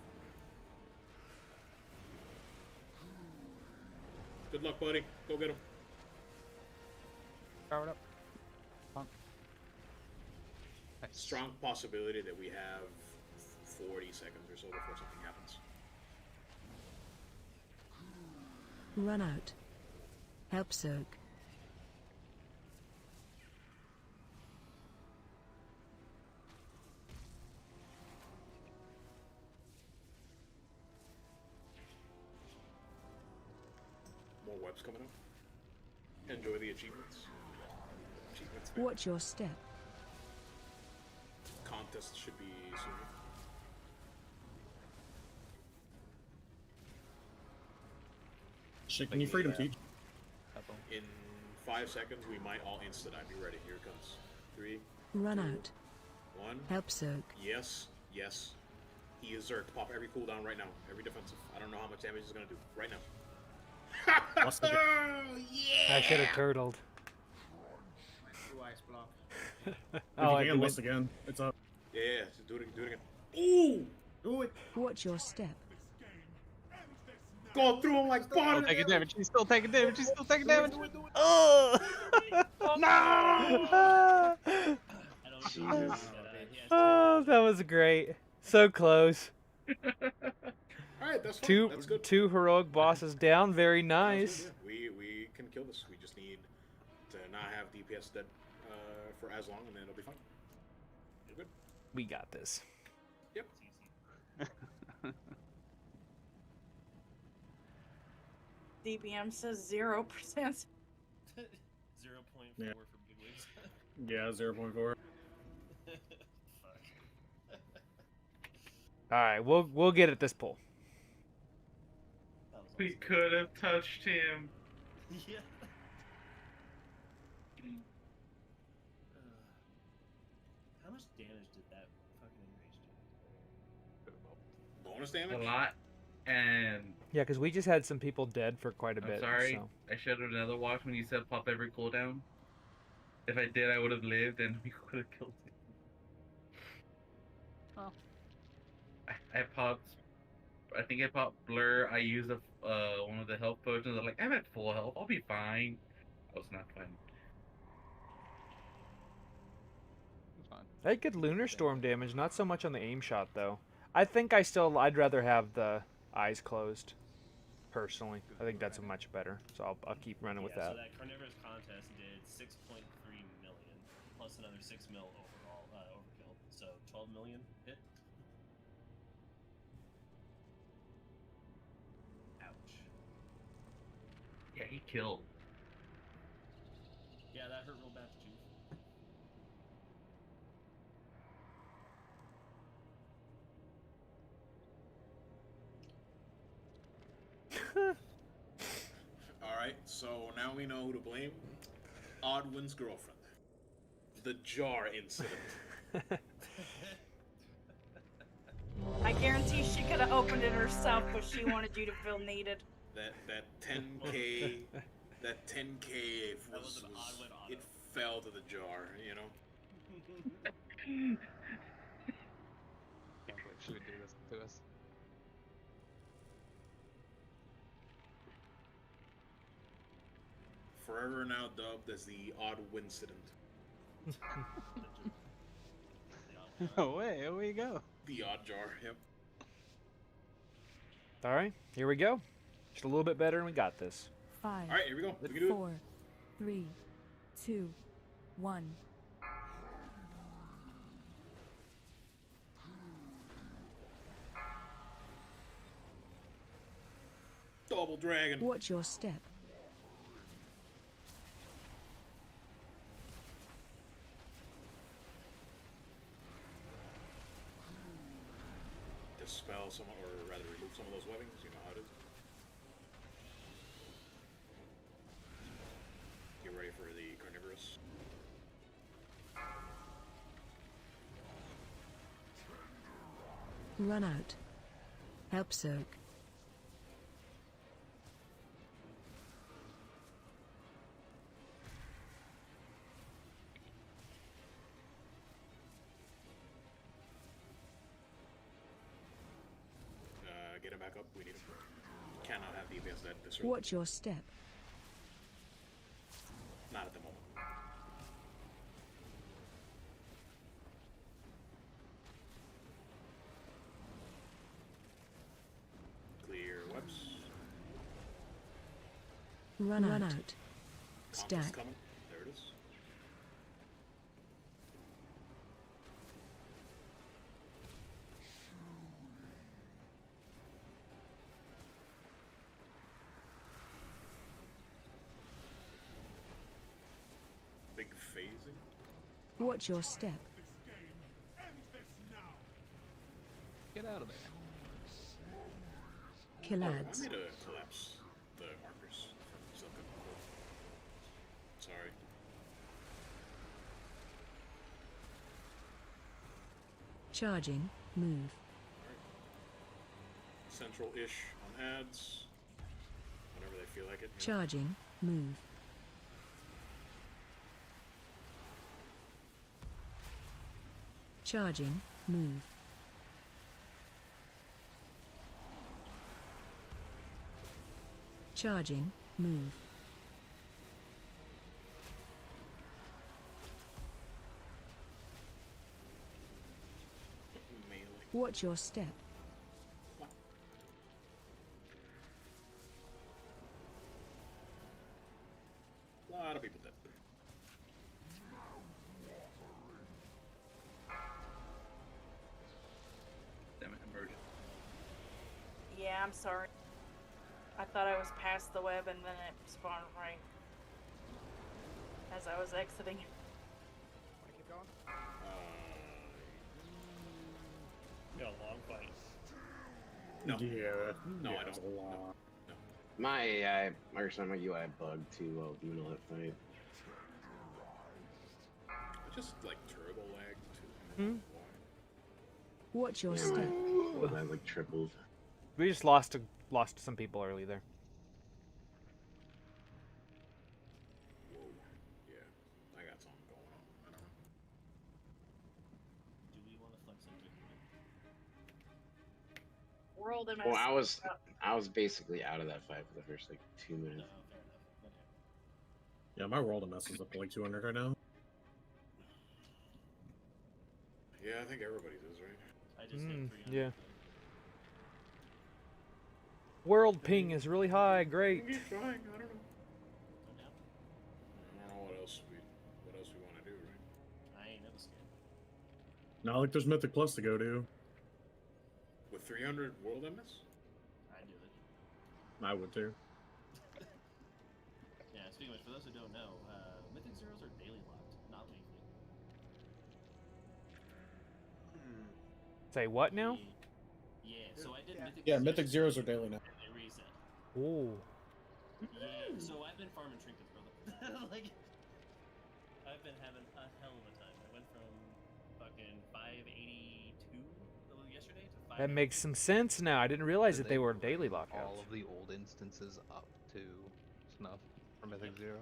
Good luck, buddy. Go get him. Power it up. Strong possibility that we have 40 seconds or so before something happens. Run out. Help soak. More webs coming up. Enjoy the achievements. Achievements. Watch your step. Contest should be soon. Shit, can you freedom teach? In 5 seconds, we might all insta-die. Be ready. Here it comes. 3, Run 2, out. 1. Help soak. Yes. Yes. He is Zerg. Pop every cooldown right now. Every defensive. I don't know how much damage he's gonna do. Right now. I should have turtled. Blue ice block. Oh, I can, once again. It's up. Yeah, just do it again. Ooh! Do it! Watch your step. Go through him like butter! Taking damage. He's still taking damage. He's still taking damage. Oh! I don't Jesus. Oh, that was great. So close. Alright, that's fine. Two That's good. two heroic bosses down. Very nice. That's good, yeah. We can kill this. We just need to not have DPS dead for as long, and then it'll be fine. You're good. We got this. Yep. DBM says 0%. 0.4 Yeah. for bigwigs. Yeah, 0.4. All right, we'll get at this pull. We could have touched him. Yeah. How much damage did that fucking enrage do? Bonus damage? A lot. And Yeah, because we just had some people dead for quite a I'm bit. sorry, So. I should have another watch when you said pop every cooldown. If I did, I would have lived and we could have killed him. Oh. I popped. I think I popped Blur. I used one of the health potions. I'm like, I'm at full health. I'll be fine. I was not fine. I get Lunar Storm damage, not so much on the aim shot though. I think I'd rather have the eyes closed. Personally, I think that's much better. So I'll keep running with that. So that Carnivorous contest did 6.3 million plus another 6 mil overall overkill. So 12 million hit. Ouch. Yeah, he killed. Yeah, that hurt real bad, Chief. Alright, so now we know who to blame. Oddwin's girlfriend. The jar incident. I guarantee she could have opened it herself, but she wanted you to feel needed. That 10k that 10k was it fell to the jar, you know. Can't believe she would do this to us. Forever now dubbed as the Oddwincident. No way, here we go. The odd jar, yep. All right, here we go. Just a little bit better, and we got this. 5. All right, here we go. We can do it. 4, 3, 2, 1. Double dragon. Watch your step. Dispel some, or rather remove some of those webbings. You know how it is. Get ready for the carnivorous. Run out. Help soak. We need him. Cannot have the advanced that this early. Watch your step. Not at the moment. Clear webs. Run out. Contest Stack. coming. There it is. Big phasing. Watch your step. Get out of there. Kill I ads. made a collapse the markers from Silken. Sorry. Charging. Move. Central-ish on ads. Whenever they feel like it. Charging. Move. Charging. Move. Charging. Move. Melee. Watch your step. A lot of people dead. Damn it, immersion. Yeah, I'm sorry. I thought I was past the web and then it spawned right as I was exiting. Wanna keep going? Yeah, long fight. No. Yeah. No, yeah, I it's don't. a long. No. My AI, Microsoft, my UI bugged too while doing all that fight. I just like turbo lag too. Hmm? Watch your Yeah, step. I like tripled. We just lost some people early there. Whoa. Yeah. I got something going on. I don't know. Do we want to flex into it? World MS. Well, I was basically out of that fight for the first like 2 minutes. No, fair enough. Okay. Yeah, my world MS is up to like 200 right now. Yeah, I think everybody's is, right? I just hit 300. Yeah. World ping is really high. Great. Keep trying. I don't know. No doubt. I don't know what else we want to do, right? I ain't never scared. Not like there's Mythic Plus to go to. With 300 world MS? I do it. I would too. Yeah, speaking of which, for those who don't know, Mythic Zeros are daily locked, not weekly. Say what now? Yeah, so I did Mythic Yeah, Mythic Zeros are daily now. and they reset. Ooh. Yeah, so I've been farming trinkets, brother. Like, I've been having a hell of a time. I went from fucking 582 yesterday to 5. That makes some sense now. I didn't realize Did that they were put daily all lockouts. of the old instances up to snuff for Mythic Zero?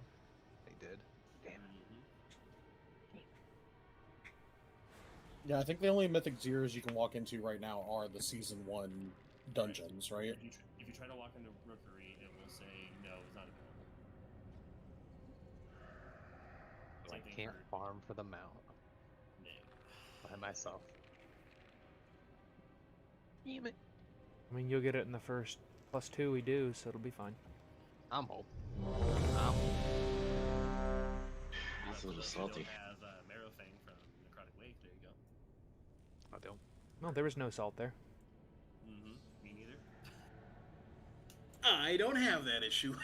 They did. Damn it. Yeah, I think the only Mythic Zeros you can walk into right now are the Season 1 dungeons, right? If you try to walk into Rookery, it will say no, it's not available. So I Same thing can't farm for the mount No. by myself. Damn it. I mean, you'll get it in the first +2 we do, so it'll be fine. I'm hope. That's a little You salty. don't have Marrowfang from Necrotic Wake. There you go. I don't. No, there was no salt there. Mm-hmm. Me neither. I don't have that issue.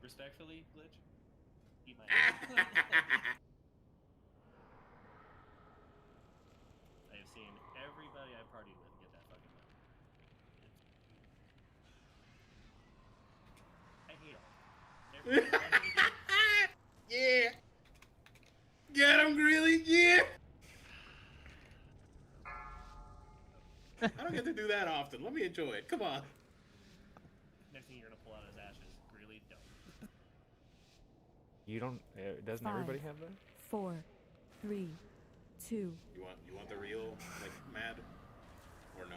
Respectfully, Glitch, eat my ass. I have seen everybody I partied with get that fucking mount. I hate all. Yeah. Get him, Greeley. Yeah. I don't get to do that often. Let me enjoy it. Come on. Next thing you're gonna pull out his ashes. Really don't. You don't? Doesn't 5, everybody have that? 4, 3, 2. You want the real like mad, or Or no?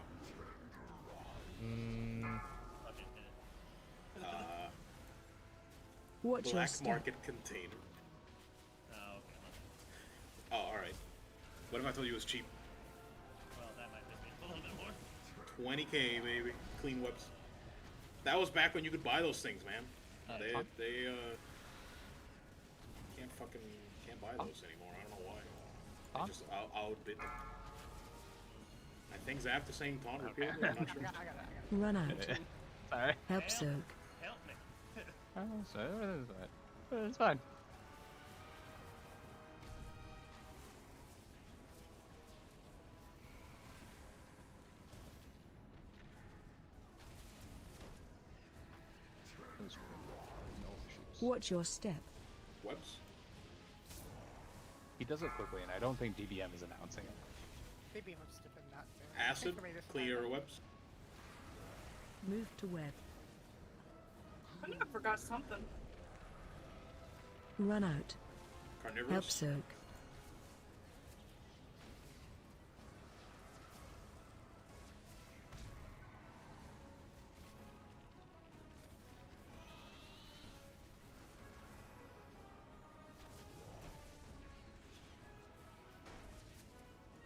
Okay, hit it. Watch your Black step. market container. Oh, okay. Oh, alright. What if I told you it was cheap? Well, that might make me a little bit more. 20k, baby. Clean webs. That was back when you could buy those things, man. They can't buy those anymore. I don't know why. I'll outbid them. I think Zap the same taunt repeatedly. I'm not sure. Run out. Sorry. Help soak. Help me. Oh, sorry. It's fine. Watch your step. Webs? He does it quickly, and I don't think DBM is announcing it. Maybe I'm stupid, not fair. Acid? Thanks for me this Clear time. webs? Move to web. I think I forgot something. Run out. Carnivorous? Help soak.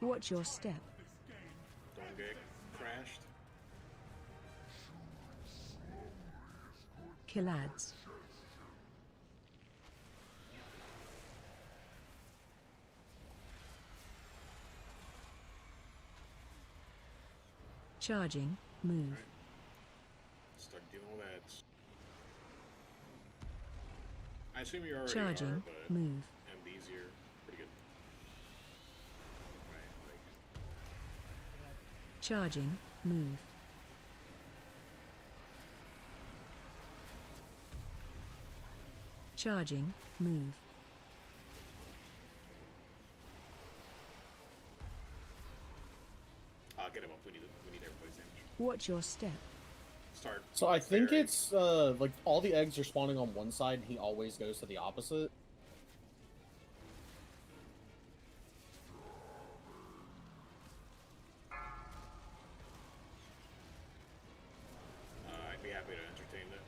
Watch your step. Don't get crashed. Kill ads. Charging. Move. Start dealing with ads. I assume you already Charging. are, but Move. MD's here. Pretty good. Right, Charging. Move. Charging. Move. I'll get him up. We need everybody's damage. Watch your step. Start. So I think clearing. it's like all the eggs are spawning on one side, and he always goes to the opposite. I'd be happy to entertain that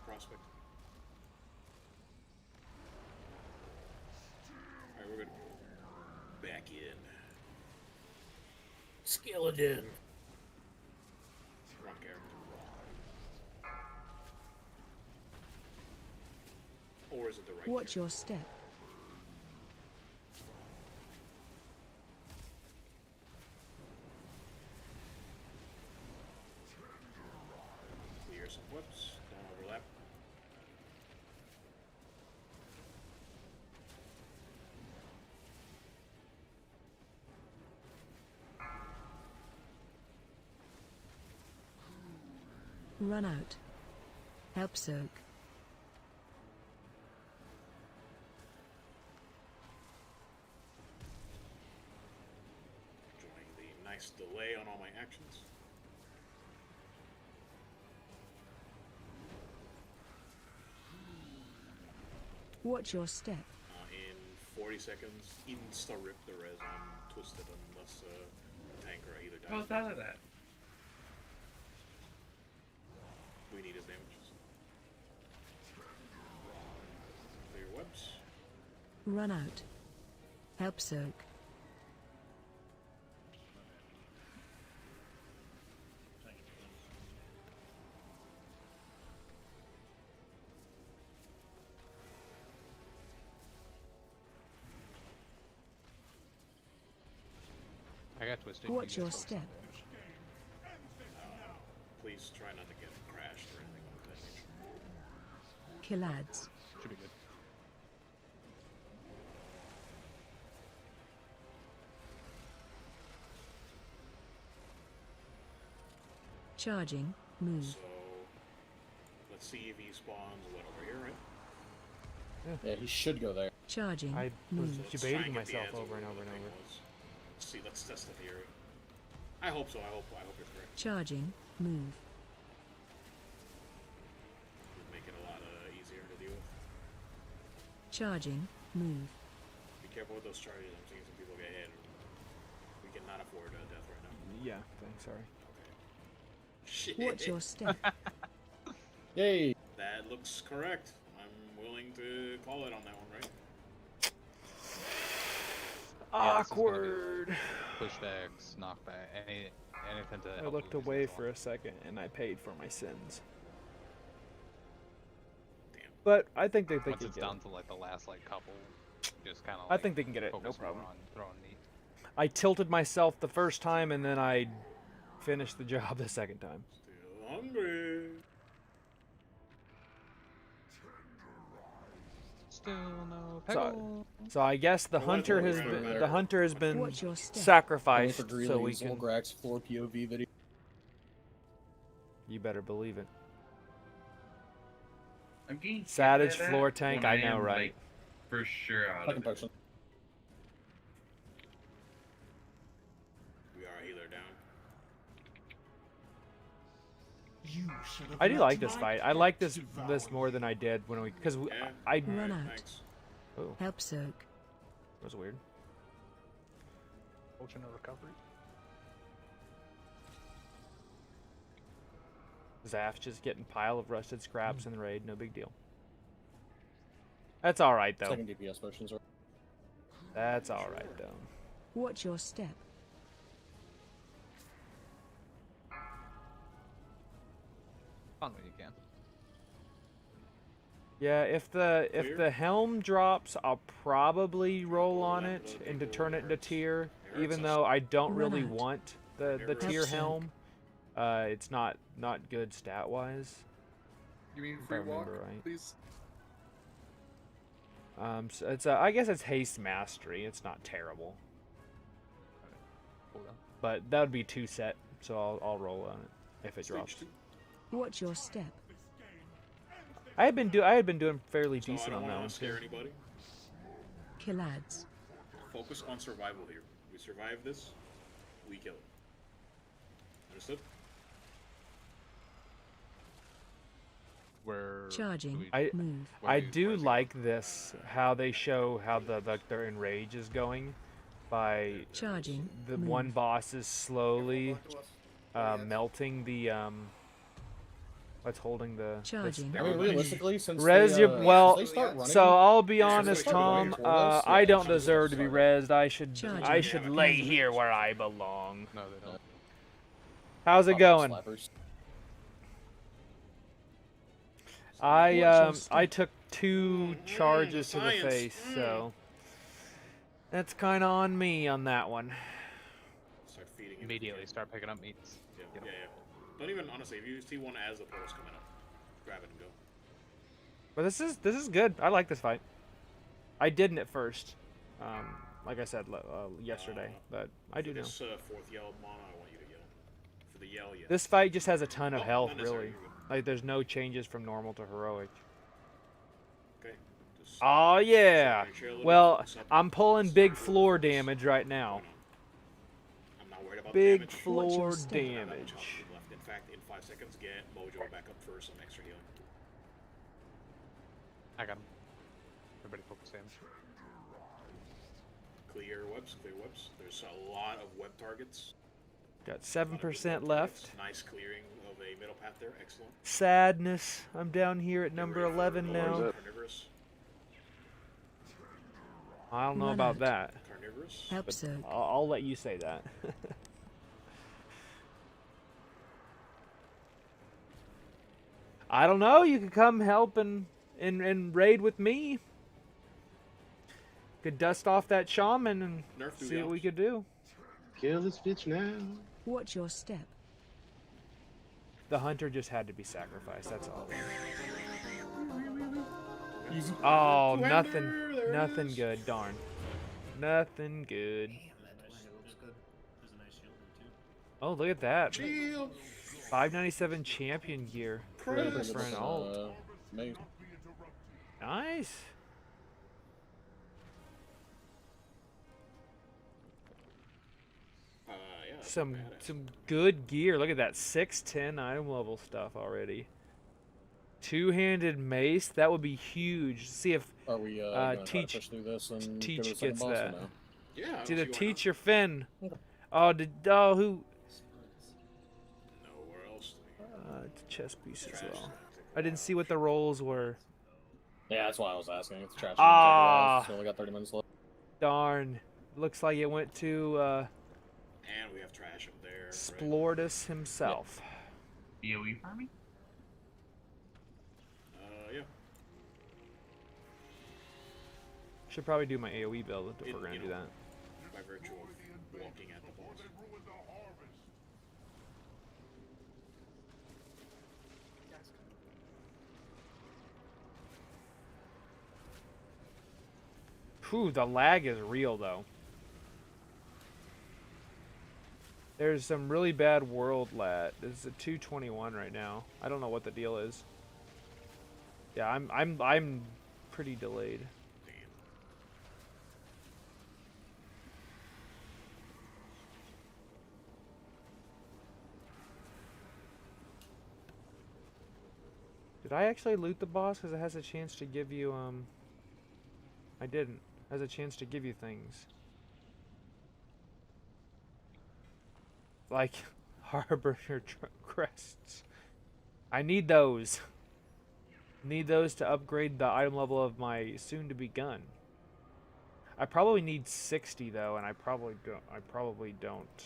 prospect. Alright, we're good. Back in. Skeleton. Wrong character. Or is it the right Watch your step. Clear some whips. Don't overlap. Run out. Help soak. Enjoying the nice delay on all my actions. Watch your step. In 40 seconds, insta-rip the res on Twisted unless tank or either dies. How's that of that? We need his damages. Clear webs. Run out. Help soak. I got twisted. Watch your step. Please try not to get crashed or anything like that nature. Kill ads. Should be good. Charging. Move. So, let's see if he spawns what over here, right? Yeah, he should go there. Charging. I was Move. Let's try and debating get the myself ads over and what over and the thing over. was. Let's see, let's test the theory. I hope so, I hope you're correct. Charging. Move. It'd make it a lot easier to deal with. Charging. Move. Be careful with those charges, I'm seeing some people get hit. We cannot cannot afford death right now. Yeah, thanks. Sorry. Shit. Watch your step. Yay. That looks correct. I'm willing to call it on that one, right? Awkward. Pushbacks, knockback, anything to. I help looked lose away this for one. a second and I paid for my sins. Damn. But I think they Once can it's get down it. to like the last like couple, just kind of. I think they can get it. No focus more problem. on throwing meat. I tilted myself the first time and then I finished the job the second time. Still hungry. Still no So, pickle. so I guess the Oh, hunter wait, has wait, been wait, the hunter has been Watch your step. sacrificed For so we Greeley's can. Grax floor POV video. You better believe it. I'm getting hit Savage by that floor tank, when I know, am, right? Like, for sure out Fucking of it. potion. We are a healer down. You should have I do let like this my fight. I pet like this devour more than I did when we because Yeah. I Run out. Thanks. oh, Help soak. that was weird. Potion of recovery. Zaf just getting pile of rusted scraps in the raid, no big deal. That's all right though. Second DPS potions. That's all right though. Watch your step. Fun when you can. Yeah, if Clear? the helm drops, I'll probably roll on it and to turn it into tier. Even though I don't really Right. want the Help tier soak. helm, it's not good stat wise. You mean If I free walk, remember right. please? So it's I guess it's haste mastery. It's not terrible, Hold on. but that would be 2 set. So I'll roll on it if it Stage drops. 2. Watch your step. I had been doing fairly So I decent don't on that want one to scare too. anybody. Kill ads. Focus on survival here. We survive this, we kill it. Understood? Where Charging. I- Move. I do like this how they show how their enrage is going by Charging. the Move. one boss is slowly melting the what's holding the Charging. I mean, realistically, since res they, your well since they start running, so I'll be since they honest start running Tom toward us, I yeah, don't they should deserve to be start. rezzed. I Charging. should lay here where I belong. No, they don't. How's it Fucking going? slappers. I took 2 charges to the science. face, so that's kind of on me on that one. Start feeding him. Immediately start picking up meats. Yeah, Get 'em. yeah. Don't even, honestly, if you see one as the portal's coming up, grab it and go. But this is good. I like this fight. I didn't at first, like I said yesterday, but I do For now. this 4th yell mana, I want you to yell. For the yell, yes. This fight just has a ton of Oh, health, not necessarily, really. you're good. Like there's no changes from normal to heroic. Okay. Just Oh yeah. your chair a little Well, bit, sup- I'm pulling big floor damage right now. I'm not worried about Big the damage. floor Watch your step. I got no damage. chance left. In fact, in 5 seconds, get Mojo back up for some extra healing. I got him. Everybody focus damage. Clear webs, clear webs. There's a lot of web targets. Got A lot of 7% web left. targets. Nice clearing of a middle path there. Excellent. Sadness. I'm down here at number 11 now. Carnivorous. I don't know Run about out. that. Carnivorous. Help But soak. I'll let you say that. I don't know. You could come help and raid with me. Could dust off that shaman and Nerf see what we could do. Kill this bitch now. Watch your step. The hunter just had to be sacrificed. That's all. Oh, nothing. Nothing good. Darn. Nothing good. There's a nice shield there, too. Oh, look at that. Shield. 597 champion gear for an alt. Amazing. Nice. Yeah. that's Some badass. some good gear. Look at that 610 item level stuff already. Two-handed mace. That would be huge. See if Are we gonna try to Teach push through this and Teach go to the second gets boss or that. no? Yeah. I don't it's see either why Teach not. or Finn. Who? Nowhere else. It's a chess piece as well. I didn't see what the rolls were. Yeah, that's why I was asking. It's trash. Ah. We only got 30 minutes left. Darn. Looks like it went to And we have trash up there. Splordus himself. BOE farming? Yeah. Should probably do my AoE build if we're gonna do that. By virtue of walking at the boss. Whew, the lag is real though. There's some really bad world lag. This is a 221 right now. I don't know what the deal is. Yeah, I'm pretty delayed. Did I actually loot the boss? Because it has a chance to give you, I didn't. It has a chance to give you things. Like, Harbinger crests. I need those. Need those to upgrade the item level of my soon-to-be gun. I probably need 60 though, and I probably don't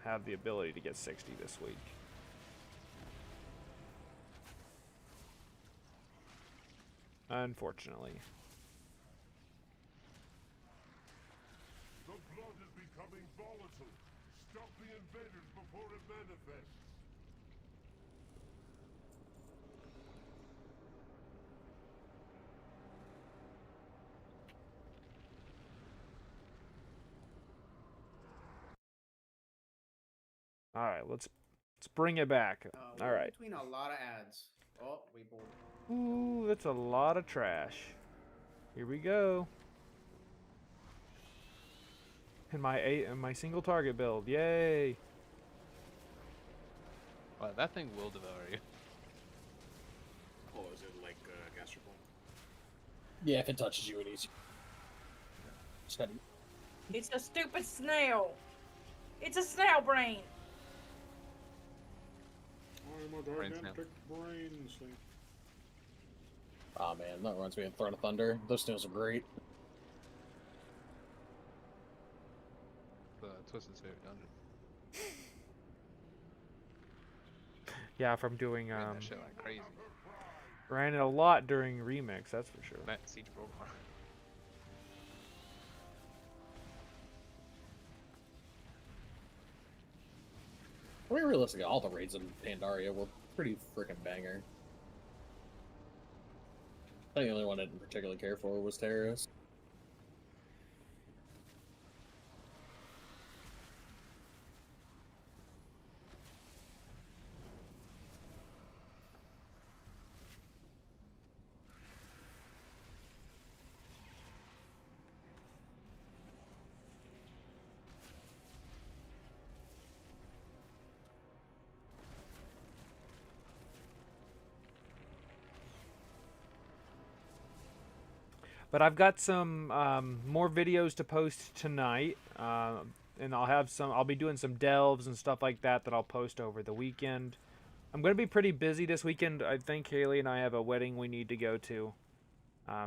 have the ability to get 60 this week. Unfortunately. The blood is becoming volatile. Stop the invaders before it manifests. All right, let's bring it back. All right. Between a lot of ads. Oh, we bored. Ooh, that's a lot of trash. Here we go. And my single target build. Yay. Wow, that thing will devour you. Oh, is it like gastropon? Yeah, if it touches you, it eats you. Steady. It's a stupid snail. It's a snail brain. I'm a gigantic brain sleep. Oh man, that reminds me of Throne of Thunder. Those snails are great. The Twisted Spirit Dungeon. Yeah, from doing Ran that shit like crazy. ran it a lot during remix, that's for sure. That Sacbrood. I mean, realistically, all the raids in Pandaria were pretty freaking banger. I think the only one I didn't particularly care for was Terrorist. But I've got some more videos to post tonight, and I'll be doing some delves and stuff like that I'll post over the weekend. I'm going to be pretty busy this weekend. I think Haley and I have a wedding we need to go to,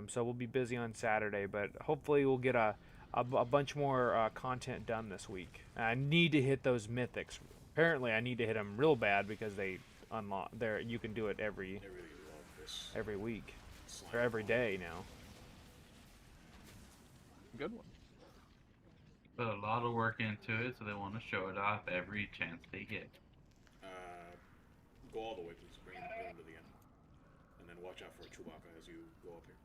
so we'll be busy on Saturday. But hopefully we'll get a bunch more content done this week. I need to hit those mythics. Apparently, I need to hit them real bad because they unlock. You can do it every week or every day now. Good one. Put a lot of work into it, so they want to show it off every chance they get. Go all the way, please. Bring him to the end. And then watch out for Chewbacca as you go up here.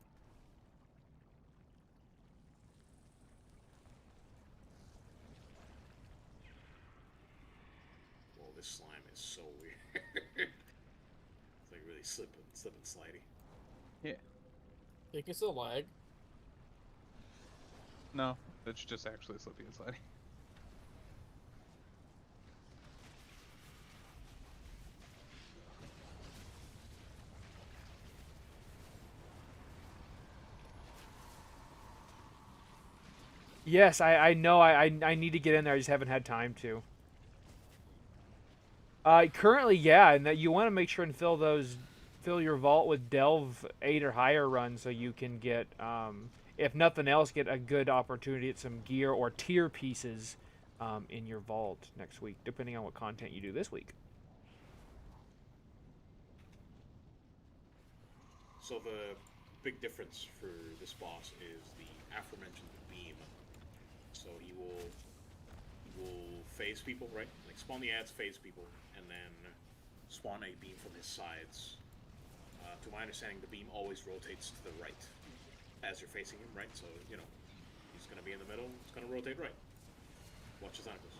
Whoa, this slime is so weird. It's like really slip and slidey. Yeah. Think it's a lag. No, it's just actually slippy and sliding. Yes, I know. I need to get in there. I just haven't had time to. Currently, yeah, and that you want to make sure and fill your vault with Delve 8 or higher runs so you can get, if nothing else, get a good opportunity at some gear or tier pieces in your vault next week, depending on what content you do this week. So the big difference for this boss is the aforementioned beam. So he will phase people, right? Like spawn the ads, phase people, and then spawn a beam from his sides. To my understanding, the beam always rotates to the right as you're facing him, right? So, you know, he's going to be in the middle, it's going to rotate right. Watch his ankles.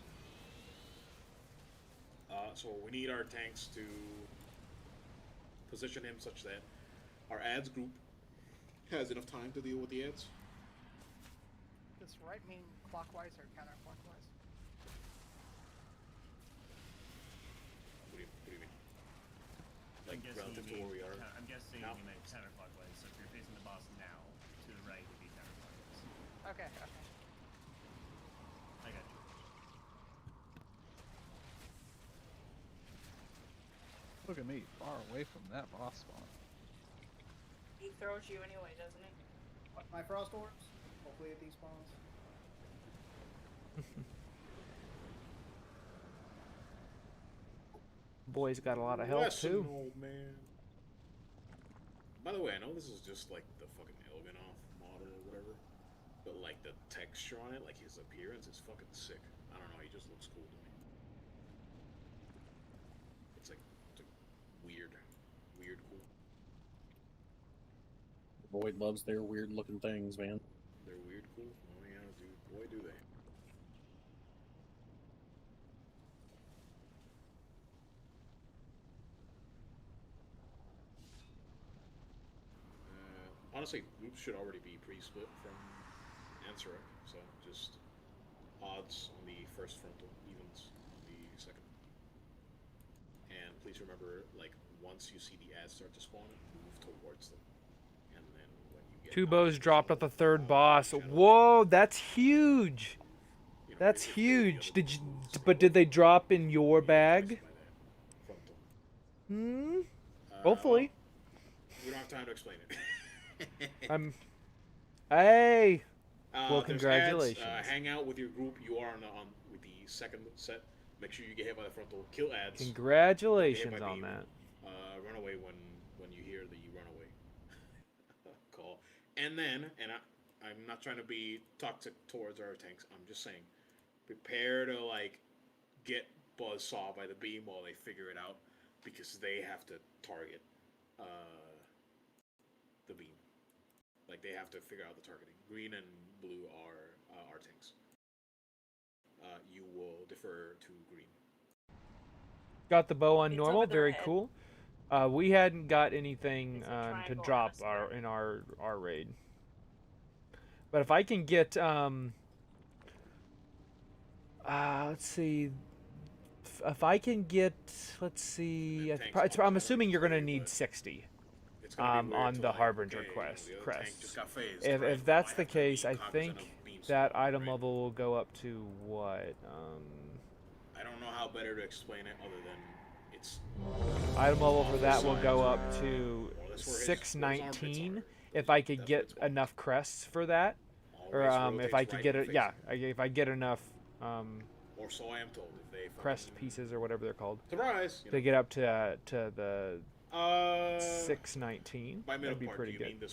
So we need our tanks to position him such that our ads group has enough time to deal with the ads. Does right mean clockwise or counterclockwise? What do you mean? I'm Like guessing relative to where we are? I'm guessing now? you meant counterclockwise. So if you're facing the boss now, to the right would be counterclockwise. Okay, okay. I got you. Look at me, far away from that boss spawn. He throws you anyway, doesn't he? What, my frost orbs? Hopefully it despawns. Boy's got a lot of health too. Old man. By the way, I know this is just like the fucking Ilganoff model or whatever, but like the texture on it, like his appearance is fucking sick. I don't know, he just looks cool to me. It's like weird cool. Void loves their weird looking things, man. They're weird cool? Oh yeah, dude. Boy, do they. Honestly, groups should already be pre-split from Ansarek, so just odds on the first frontal, evens on the second. And please remember, like, once you see the ads start to spawn, move towards them. And then when you get... Two bows dropped at the third boss. Whoa, that's huge. That's huge. Did they drop in your bag? Hmm? Hopefully. We don't have time to explain it. Hey. Well, There's congratulations. Ads, hang out with your group. You are on with the second set. Make sure you get hit by the frontal. Kill ads. Congratulations on that. Run away when you hear the run away call. And then, I'm not trying to be toxic towards our tanks. I'm just saying, prepare to like get buzzsaw by the beam while they figure it out, because they have to target the beam. Like, they have to figure out the targeting. Green and blue are our tanks. You will defer to green. Got the bow on It's normal. over their Very head. cool. We hadn't got anything to drop in our raid. But if I can get let's see. If I can get, let's see. I'm assuming you're gonna need 60. On the Harbinger crest. If that's the case, I think that item level will go up to what? I don't know how better to explain it other than it's... Item level for that will go up to 619 if I could get enough crests for that, or if I could get it. Yeah, if I get enough. Or so I am told. If they crest pieces or whatever they're called. Surprise! To get up to the 619. That'd be pretty good.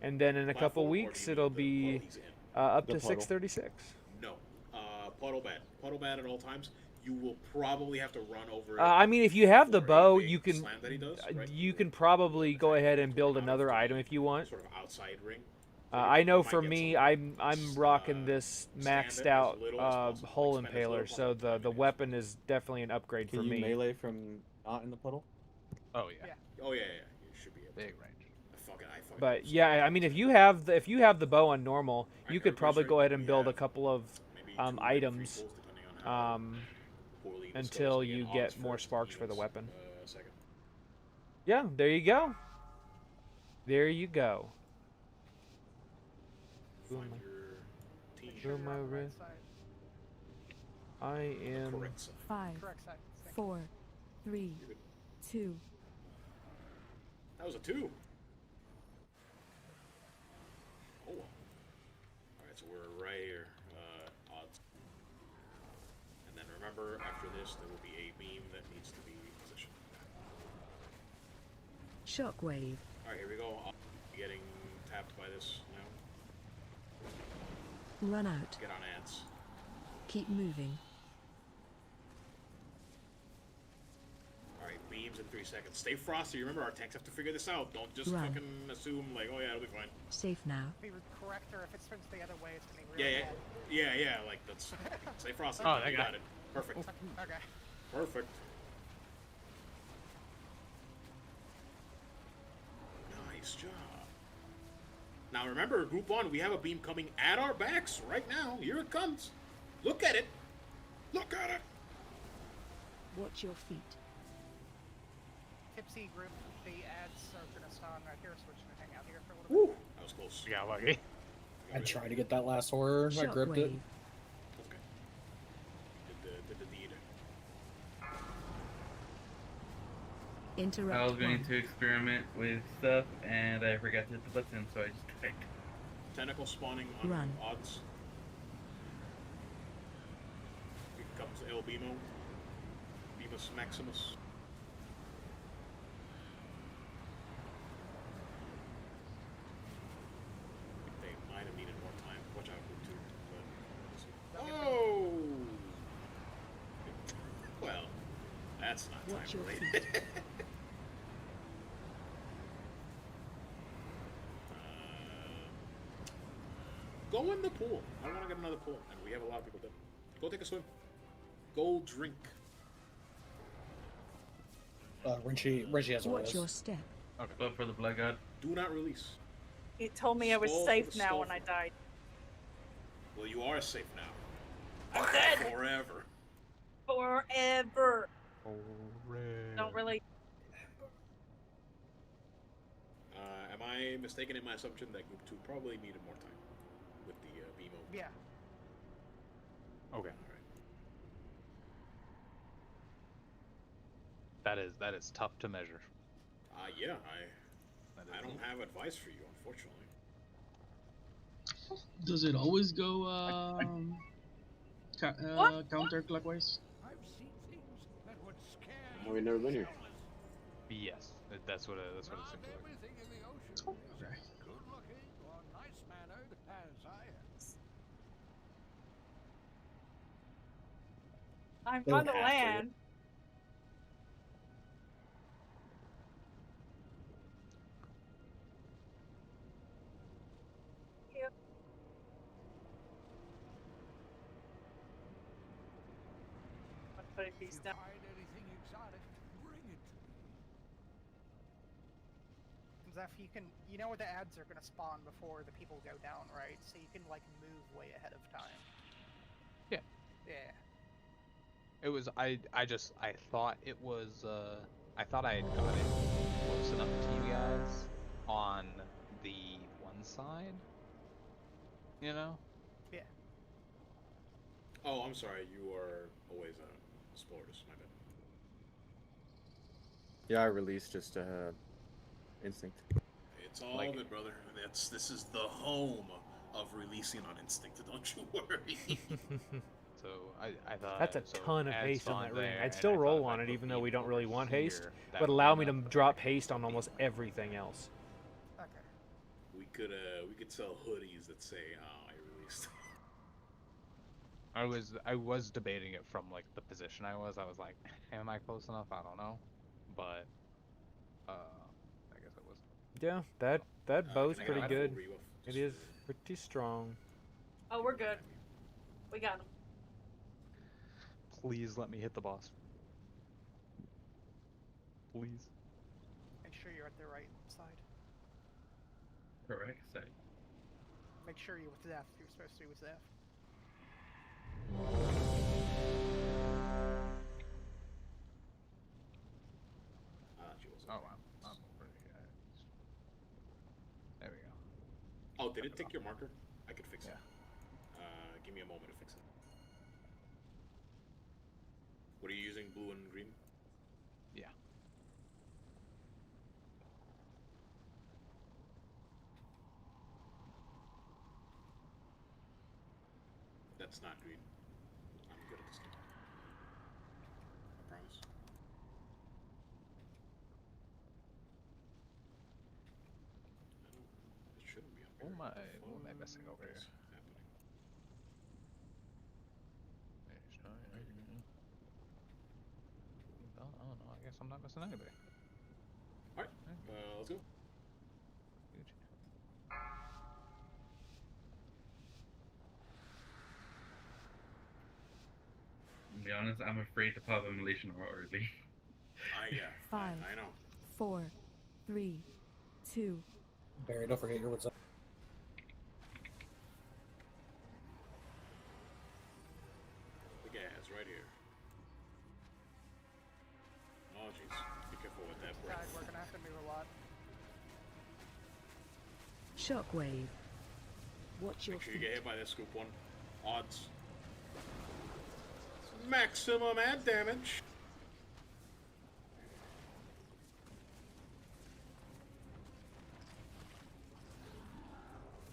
And then in a couple weeks, it'll be up to 636. No, puddle bat at all times. You will probably have to run over. I mean, if you have the bow, you can you can probably go ahead and build another item if you want. Sort of outside ring. I know for me, I'm rocking this maxed out hole impaler, so the weapon is definitely an upgrade for Can me. you melee from not in the puddle? Oh yeah. Oh yeah. You should be able big range. But yeah, I mean, if you have the bow on normal, you could probably go ahead and build a couple of items until you get more sparks for the weapon. Yeah, there you go. There you go. Feel you're my on the right wrist. side. I am. Correct side. 5, Correct side. Thank 4, 3, 2. That was a 2. Oh. Alright, so we're right here. Odds. And then remember, after this, there will be a beam that needs to be positioned. Shockwave. Alright, here we go. I'll be getting tapped by this now. Run out. Get on ants. Keep moving. Alright, beams in 3 seconds. Stay frosty. Remember, our tanks have to figure this out. Don't just Run. fucking assume, like, oh yeah, it'll be fine. Safe now. Be correct, or if it spins the other way, it's gonna be really Yeah, like, that's... Stay frosty. Oh, you got it. Perfect. Okay. Perfect. Nice job. Now remember, Group 1, we have a beam coming at our backs right now. Here it comes. Look at it. Look at it. Watch your feet. Tipsy group, the ads are gonna spawn right here, so we're just gonna hang out here for a little Woo! bit. That was close. You got lucky. I tried to get that last horror. I gripped it. Okay. Did the deed. Interrupt. I was going 1. to experiment with stuff and I forgot to hit the button, so I just died. Tentacle spawning on Run. odds. Here comes El Bimo. Bemus Maximus. They might have needed more time. Watch out, Group 2. But oh! Well, that's not Watch time your related. Go in the pool. I want to get another pool, and we have a lot of people there. Go take a swim. Go drink. Rinchy has a Watch rose. your step. Okay. Go for the Blood God. Do not release. It told me I was Skull safe for the now skull when I for- died. Well, you are safe now. I'm dead. Forever. Forever. Don't really. Am I mistaken in my assumption that Group 2 probably needed more time with the BMO? Yeah. Okay. Alright. That is tough to measure. Yeah, I don't have advice for you, unfortunately. Does it always go counterclockwise? Oh, we've never been here. Yes, that's what it seems like. Okay. I'm They on would the have to. land. Yep. Let's put a piece down. Zeph, you know where the ads are gonna spawn before the people go down, right? So you can like move way ahead of time. Yeah. Yeah. It was I thought it was I thought I had got it close enough to you guys on the one side. You know? Yeah. Oh, I'm sorry. You are always spoilers. My bad. Yeah, I released just instinct. It's all good, brother. This is the home of releasing on instinct. Don't you worry. So I thought That's a so ton of ads haste on spawned that ring. there, I'd and still I thought roll if I on it, put even though we beam don't really over want haste, here, that but would allow be me to enough. drop haste on almost everything else. Okay. we could sell hoodies that say, "Oh, I released." I was debating it from like the position I was. I was like, am I close enough? I don't know, but I guess it was. Yeah, that bow's can I pretty get a good. full rebuff It just is for- pretty strong. Oh, we're good. We got him. Please let me hit the boss. Please. Make sure you're at the right side. Correct side. Make sure you're with Zeph. You're supposed to be with Zeph. Oh wow. I'm pretty good. There we go. Oh, did it take your marker? I could fix it. Give me a moment to fix it. What are you using? Blue and green? Yeah. That's not green. I'm good at this game. I promise. It shouldn't be up here. What am I missing over here? I don't know. I guess I'm not missing anybody. Alright, let's go. To be honest, I'm afraid to pop Immolation early. Yeah. 5, I know. 4, 3, 2. Barry, don't forget your what's up. The gas right here. Oh jeez. Be careful with that breath. God, we're gonna have to move a lot. Shockwave. Watch your Make sure you feet. get hit by this scoop one. Odds. Maximum ad damage.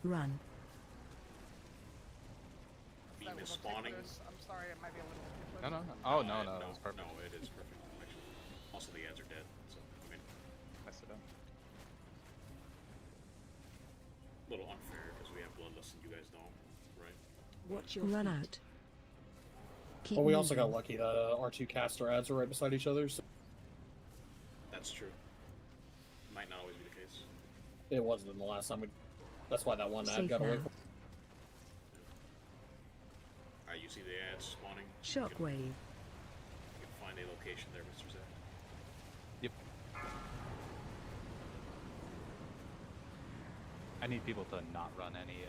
Run. Beam is spawning. I'm sorry, it might be a little too No, close. no, no. Oh, no, no. That was perfect. No, it is perfect. Actually. Also, the ads are dead, so I mean, Messed it up. a little unfair because we have bloodlust and you guys don't, right? Watch your Run Well, out. Keep we also got moving. lucky that our two caster ads were right beside each other. So That's true. Might not always be the case. it wasn't the last time we. That's why that one ad Safe got away now. from. Alright, you see the ads spawning. Shockwave. You can find a location there, Mr. Zach. Yep. I need people to not run any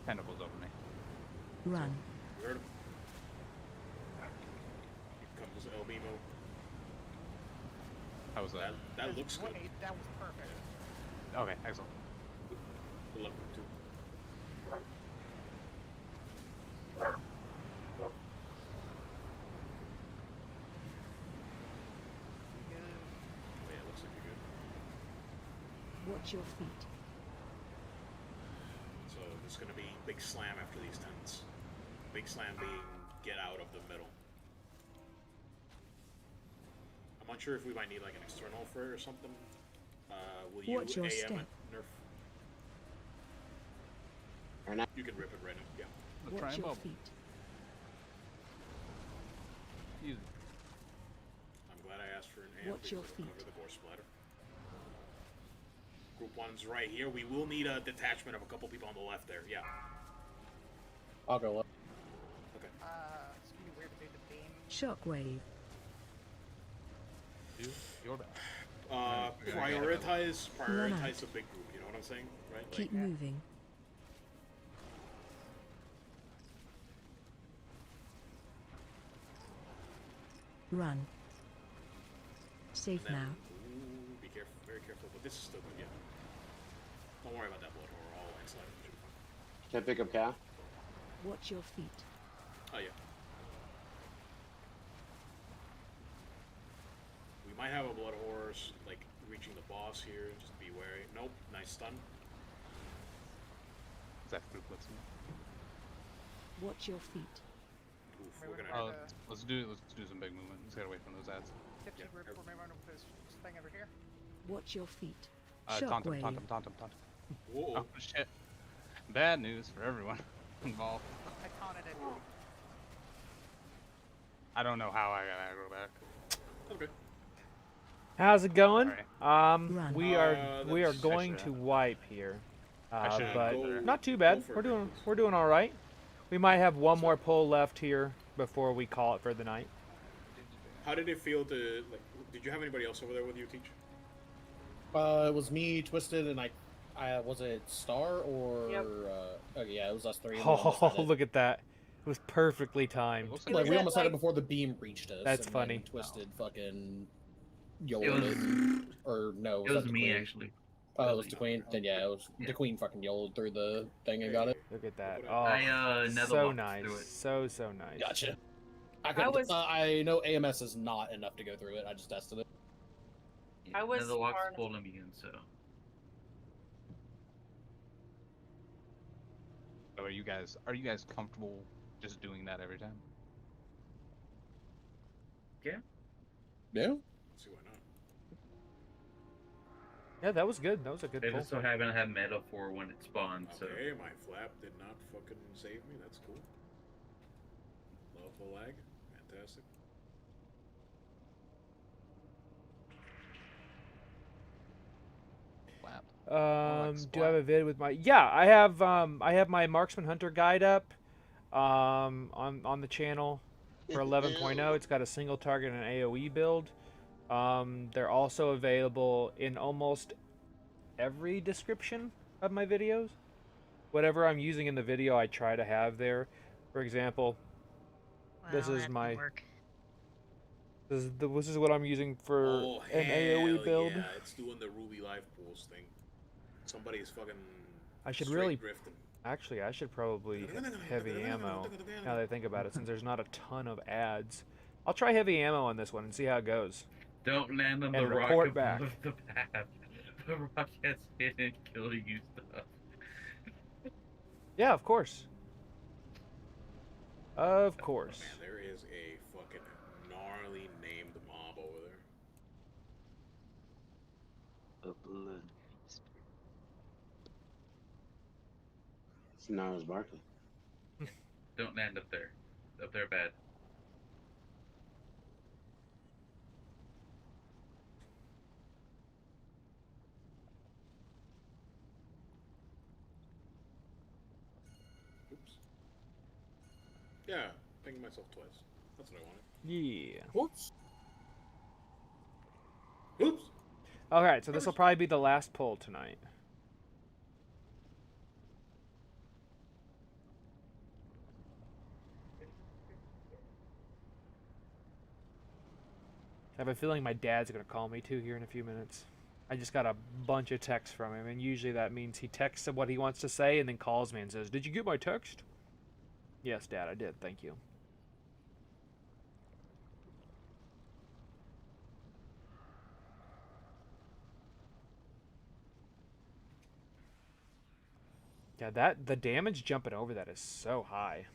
tentacles over me. Run. You heard him. Here comes El Bimo. How was that? That looks good. That was perfect. Okay, excellent. Good luck too. Oh, yeah, looks like you're good. Watch your feet. So there's gonna be big slam after these tents. Big slam being get out of the middle. I'm unsure if we might need like an external for it or something. Will you Watch your AM step. it, Nerf? Or not? You can rip it right now. Yeah. Let's try Watch and your bubble. feet. Easy. I'm glad I asked for an AM. Watch your because it'll feet. cover the gore splatter. Group 1's right here. We will need a detachment of a couple people on the left there. Yeah. I'll go up. Okay. It's gonna be weird to do the beam. Shockwave. Do your best. Prioritize Run out. the big group. You know what I'm saying, right? Keep moving. Run. Safe And then, now. ooh, be careful, very careful. But this is still good. Yeah. Don't worry about that blood horror. All landslide. Should be fine. Can I pick up Cal? Watch your feet. Oh yeah. We might have a blood horse like reaching the boss here. Just be wary. Nope. Nice stun. Is that group looks me? Watch your feet. Oof, Maybe we're gonna. Oh, let's do some big movement. Let's get away from those ads. Tipsy group for me running with this thing over here. Watch your feet. Taunt him, Shockwave. taunt him, taunt him, taunt him. Whoa. Oh shit. Bad news for everyone involved. I taunted it. I don't know how I got aggro back. Okay. How's it going? Run. We are that's- going to wipe here, should've but go- not too bad. go for it, We're doing all right. We might have one more pull left here before we call it for the night. How did it feel to like? Did you have anybody else over there with you, Teach? It was me, Twisted, and I was it Star or Yep. okay, yeah, it was us three. and we almost Oh, had it. look at that! It was perfectly timed. Looks Like, we it almost had it like- before the beam reached us. That's and then funny. Twisted fucking It yored was, it. Or no, it was that the me queen? actually. Oh, it was the queen. Then yeah, it was the queen. Fucking yelled through the thing and got it. Look at that. I, Oh, nether so walked nice. through it. So nice. Gotcha. I know AMS is not enough to go through it. I just tested it. Yeah, I was nether walk's far- pulling me in, so. So are you guys comfortable just doing that every time? Yeah. Yeah. See why not? Yeah, that was good. That was a good They pull. just so happen to have meta for when it spawns, so. Okay, my flap did not fucking save me. That's cool. Love the lag. Fantastic. Do I have a vid with my? Yeah, I have my Marksman Hunter guide up, on the channel for 11.0. It's got a single target and AOE build. They're also available in almost every description of my videos. Whatever I'm using in the video, I try to have there. For example, this is my. This is what I'm using for an AOE build. Yeah, it's doing the Ruby Live Pools thing. Somebody is fucking. I should straight really. drifting. Actually, I should probably heavy ammo. Now that I think about it, since there's not a ton of ads, I'll try heavy ammo on this one and see how it goes. Don't land on and the rock report above back. the path. The rock has hit and killing you stuff. Yeah, of course. Of course. Man, there is a fucking gnarly named mob over there. It's Nars barking. Don't land up there. Up there bad. Oops. Yeah, thinking myself twice. That's what I wanted. Yeah. Oops. Oops. Alright, so this will probably be the last pull tonight. I have a feeling my dad's going to call me too here in a few minutes. I just got a bunch of texts from him, and usually that means he texts what he wants to say and then calls me and says, "Did you get my text?" Yes, Dad, I did. Thank you. Yeah, the damage jumping over that is so high.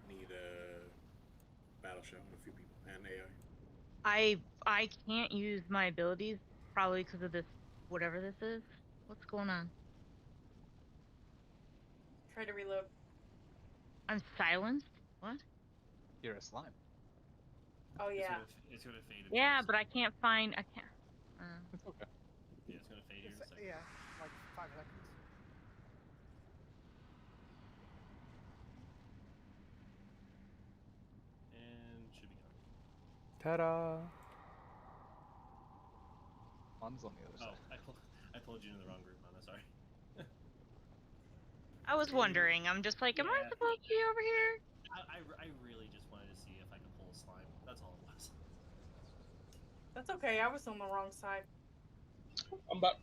Need a battle show and a few people and AI. I can't use my abilities probably because of this whatever this is. What's going on? Try to reload. I'm silenced. What? You're a slime. Oh yeah. It's gonna fade. Yeah, but I can't find. I can't. It's okay. Yeah, it's gonna fade here in a second. Yeah, like 5 seconds. And should be gone. Ta-da! One's on the other side. I pulled you in the wrong group, man. Sorry. I was wondering. I'm just like, am I supposed to be over here? I really just wanted to see if I could pull a slime. That's all it was. That's okay. I was on the wrong side. I'm back.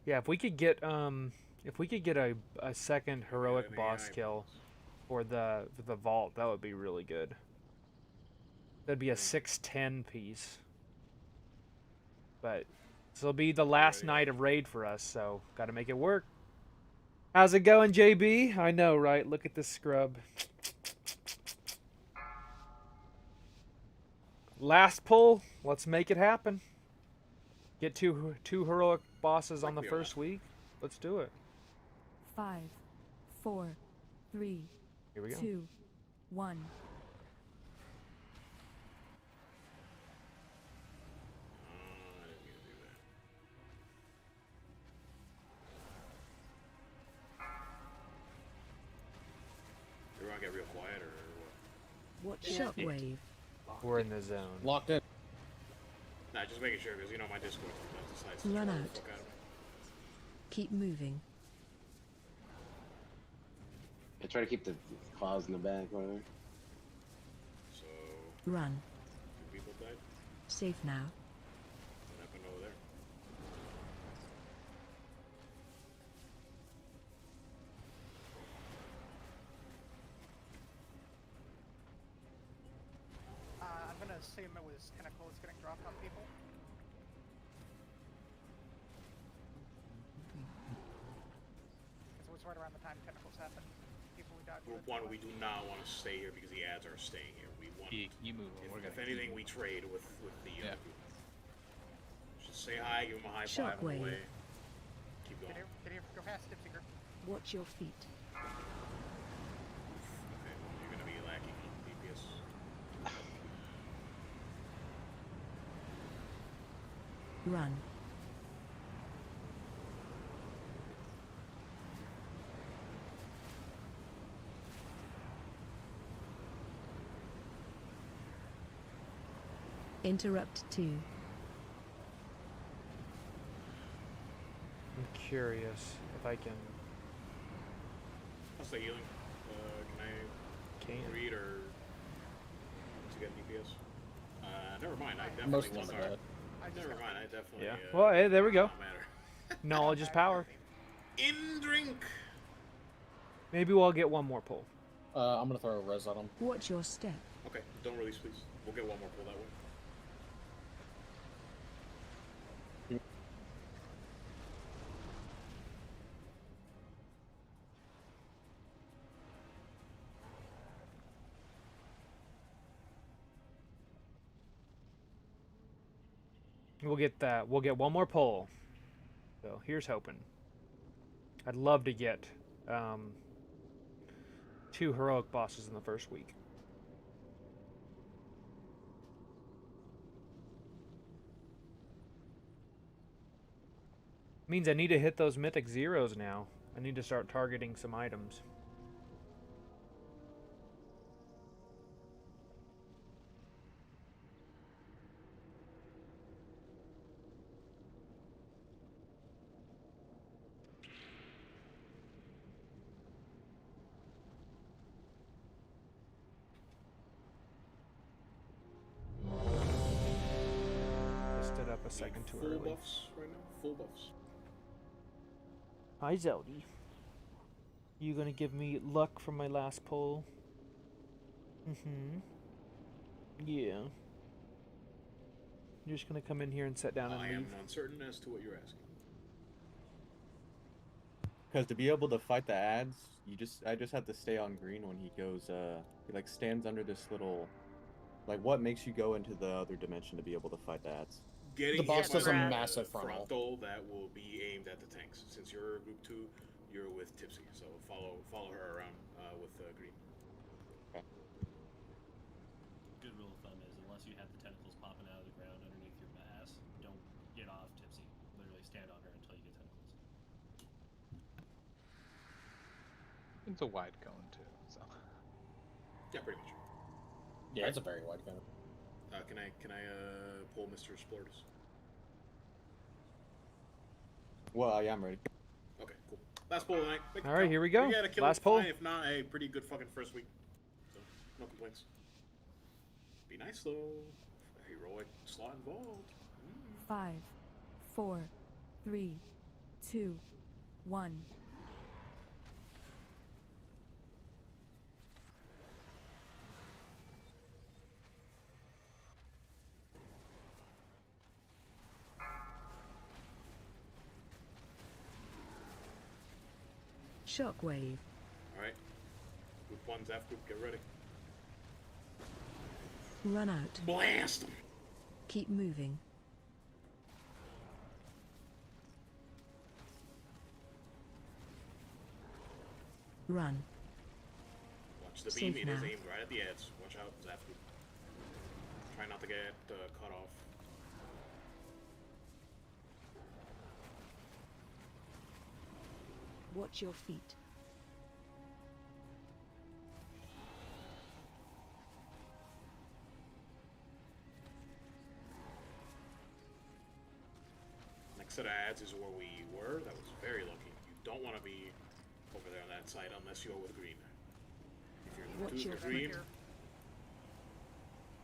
Yeah, if we could get a second heroic boss kill for the vault, that would be really good. That'd be a 6-10 piece. But this will be the last night of raid for us, so got to make it work. How's it going, JB? I know, right? Look at this scrub. Last pull. Let's make it happen. Get two heroic bosses on the first week. Let's do it. 5, 4, 3, Here we go. 2, 1. Everyone get real quiet or what? Shockwave. We're in the zone. Locked in. Nah, just making sure because you know my Discord sometimes decides to Run troll the out. fuck out of me. Keep moving. I try to keep the claws in the back, whatever. So. Run. 2 people died. Safe now. What happened over there? I'm gonna assume it was tentacles getting dropped on people. Because it was right around the time tentacles happened. People who died. Group 1, we do not want to stay here because the ads are staying here. We want. You move. If anything, we trade with the group. Just say hi, give them a high five on the way. Keep going. Go past Tipsy Girl. Watch your feet. Okay, you're gonna be lacking DPS. Run. Interrupt 2. I'm curious if I can. How's the healing? Can I read or to get DPS? Never mind. I definitely Most was limited. Never mind. I definitely. Yeah. Well, hey, there we go. Don't matter. Knowledge is power. In drink. Maybe we'll get one more pull. I'm gonna throw a res on him. Watch your step. Okay, don't release, please. We'll get one more pull that way. We'll get that. We'll get one more pull. So here's hoping. I'd love to get 2 heroic bosses in the first week. Means I need to hit those mythic zeros now. I need to start targeting some items. Stood up a second too early. Full buffs right now. Full buffs. Hi, Zeldy. You gonna give me luck from my last pull? Yeah. You're just gonna come in here and sit down and I leave? am uncertain as to what you're asking. Because to be able to fight the ads, I just have to stay on green when he goes. He like stands under this little. Like, what makes you go into the other dimension to be able to fight the ads? Getting The boss hit does a by massive frontal. that will be aimed at the tanks. Since you're group 2, you're with Tipsy, so follow her around with green. Okay. Good rule of thumb is unless you have the tentacles popping out of the ground underneath your ass, don't get off Tipsy. Literally stand on her until you get tentacles. It's a wide cone too, so. Yeah, pretty much. Yeah, it's a very wide cone. Can I pull Mr. Splurtus? Well, yeah, I'm ready. Okay, cool. Last pull tonight. All right, here we go. Yeah, kill Last it, pull. fine. If not, a pretty good fucking first week. So, no complaints. Be nice though. Heroic slot involved. 5, 4, 3, 2, 1. Shockwave. Alright. Group 1's F group, get ready. Run out. Blast them! Keep moving. Run. Watch the Safe beam, it is now. aimed right at the ads. Watch out, Zap group. Try not to get cut off. Watch your feet. Next set of ads is where we were. That was very lucky. You don't want to be over there on that side unless you're with green. Watch your green. feet.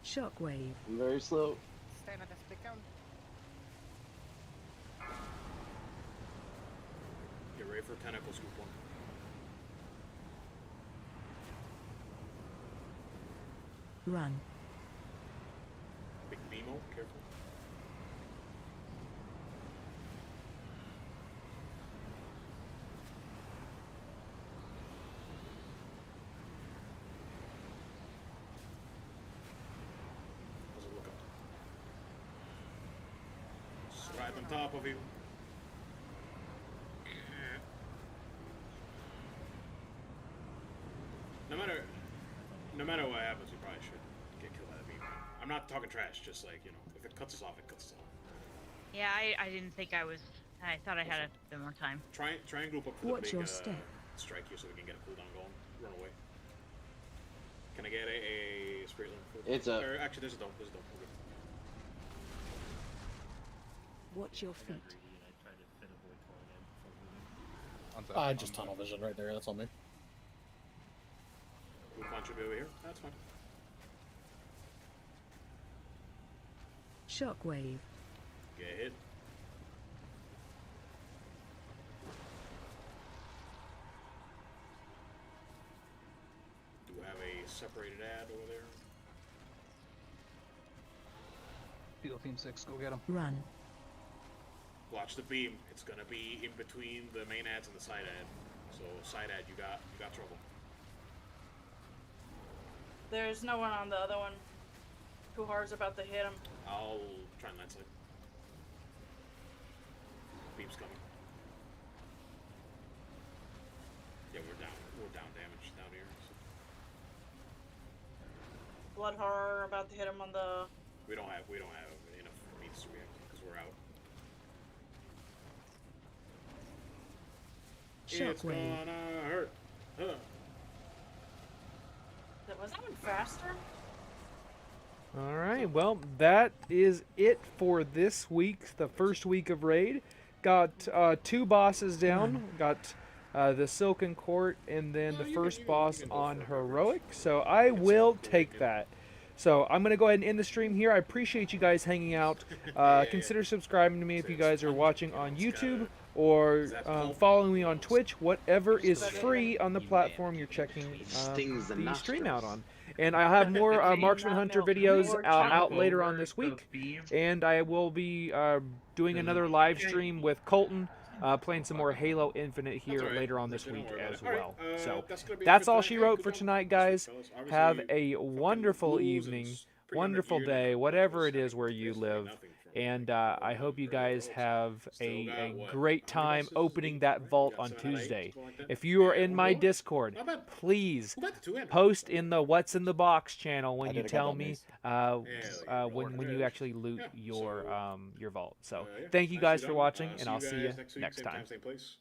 Shockwave. I'm very slow. Stand at the stick down. Get ready for tentacle scoop one. Run. Big Nemo, careful. How's it looking? It's right on top of you. No matter what happens, we probably should get killed by the beam. I'm not talking trash, just like, you know, if it cuts us off, it cuts us off. Yeah, I didn't think I was. I thought I had a bit more time. Try and group up for Watch the your big step. strike here so we can get a cooldown going. Run away. Can I get a spirit limb? It's up. Or, actually, there's a dome. There's a dome. Okay. Watch your feet. I tried to fit a void calling in before moving. I just tunnel vision right there. That's on me. We'll punch over here. That's fine. Shockwave. Get hit. Do we have a separated ad over there? Field Team 6, go get him. Run. Watch the beam. It's gonna be in between the main ads and the side ad. So side ad, you got trouble. There's no one on the other one. Kuhar's about to hit him. I'll try and landslide. Beam's coming. Yeah, we're down damage down here. So. Blood horror about to hit him on the. We don't have enough means to react because we're out. It's Shockwave. gonna hurt. Huh. Was that one faster? All right, well, that is it for this week, the first week of Raid. Got 2 bosses down. Got the Silken Court and then the first boss on Heroic. So I will take that. So I'm going to go ahead and end the stream here. I appreciate you guys hanging out. Consider subscribing to me if you guys are watching on YouTube or following me on Twitch. Whatever is free on the platform you're checking the stream out on. And I'll have more Marksman Hunter videos out later on this week. And I will be doing another live stream with Colton, playing some more Halo Infinite here later on this week as well. So that's all she wrote for tonight, guys. Have a wonderful evening, wonderful day, whatever it is where you live. And I hope you guys have a great time opening that vault on Tuesday. If you are in my Discord, please post in the What's in the Box channel when you tell me when you actually loot your vault. So thank you guys for watching, and I'll see you next time. Same place.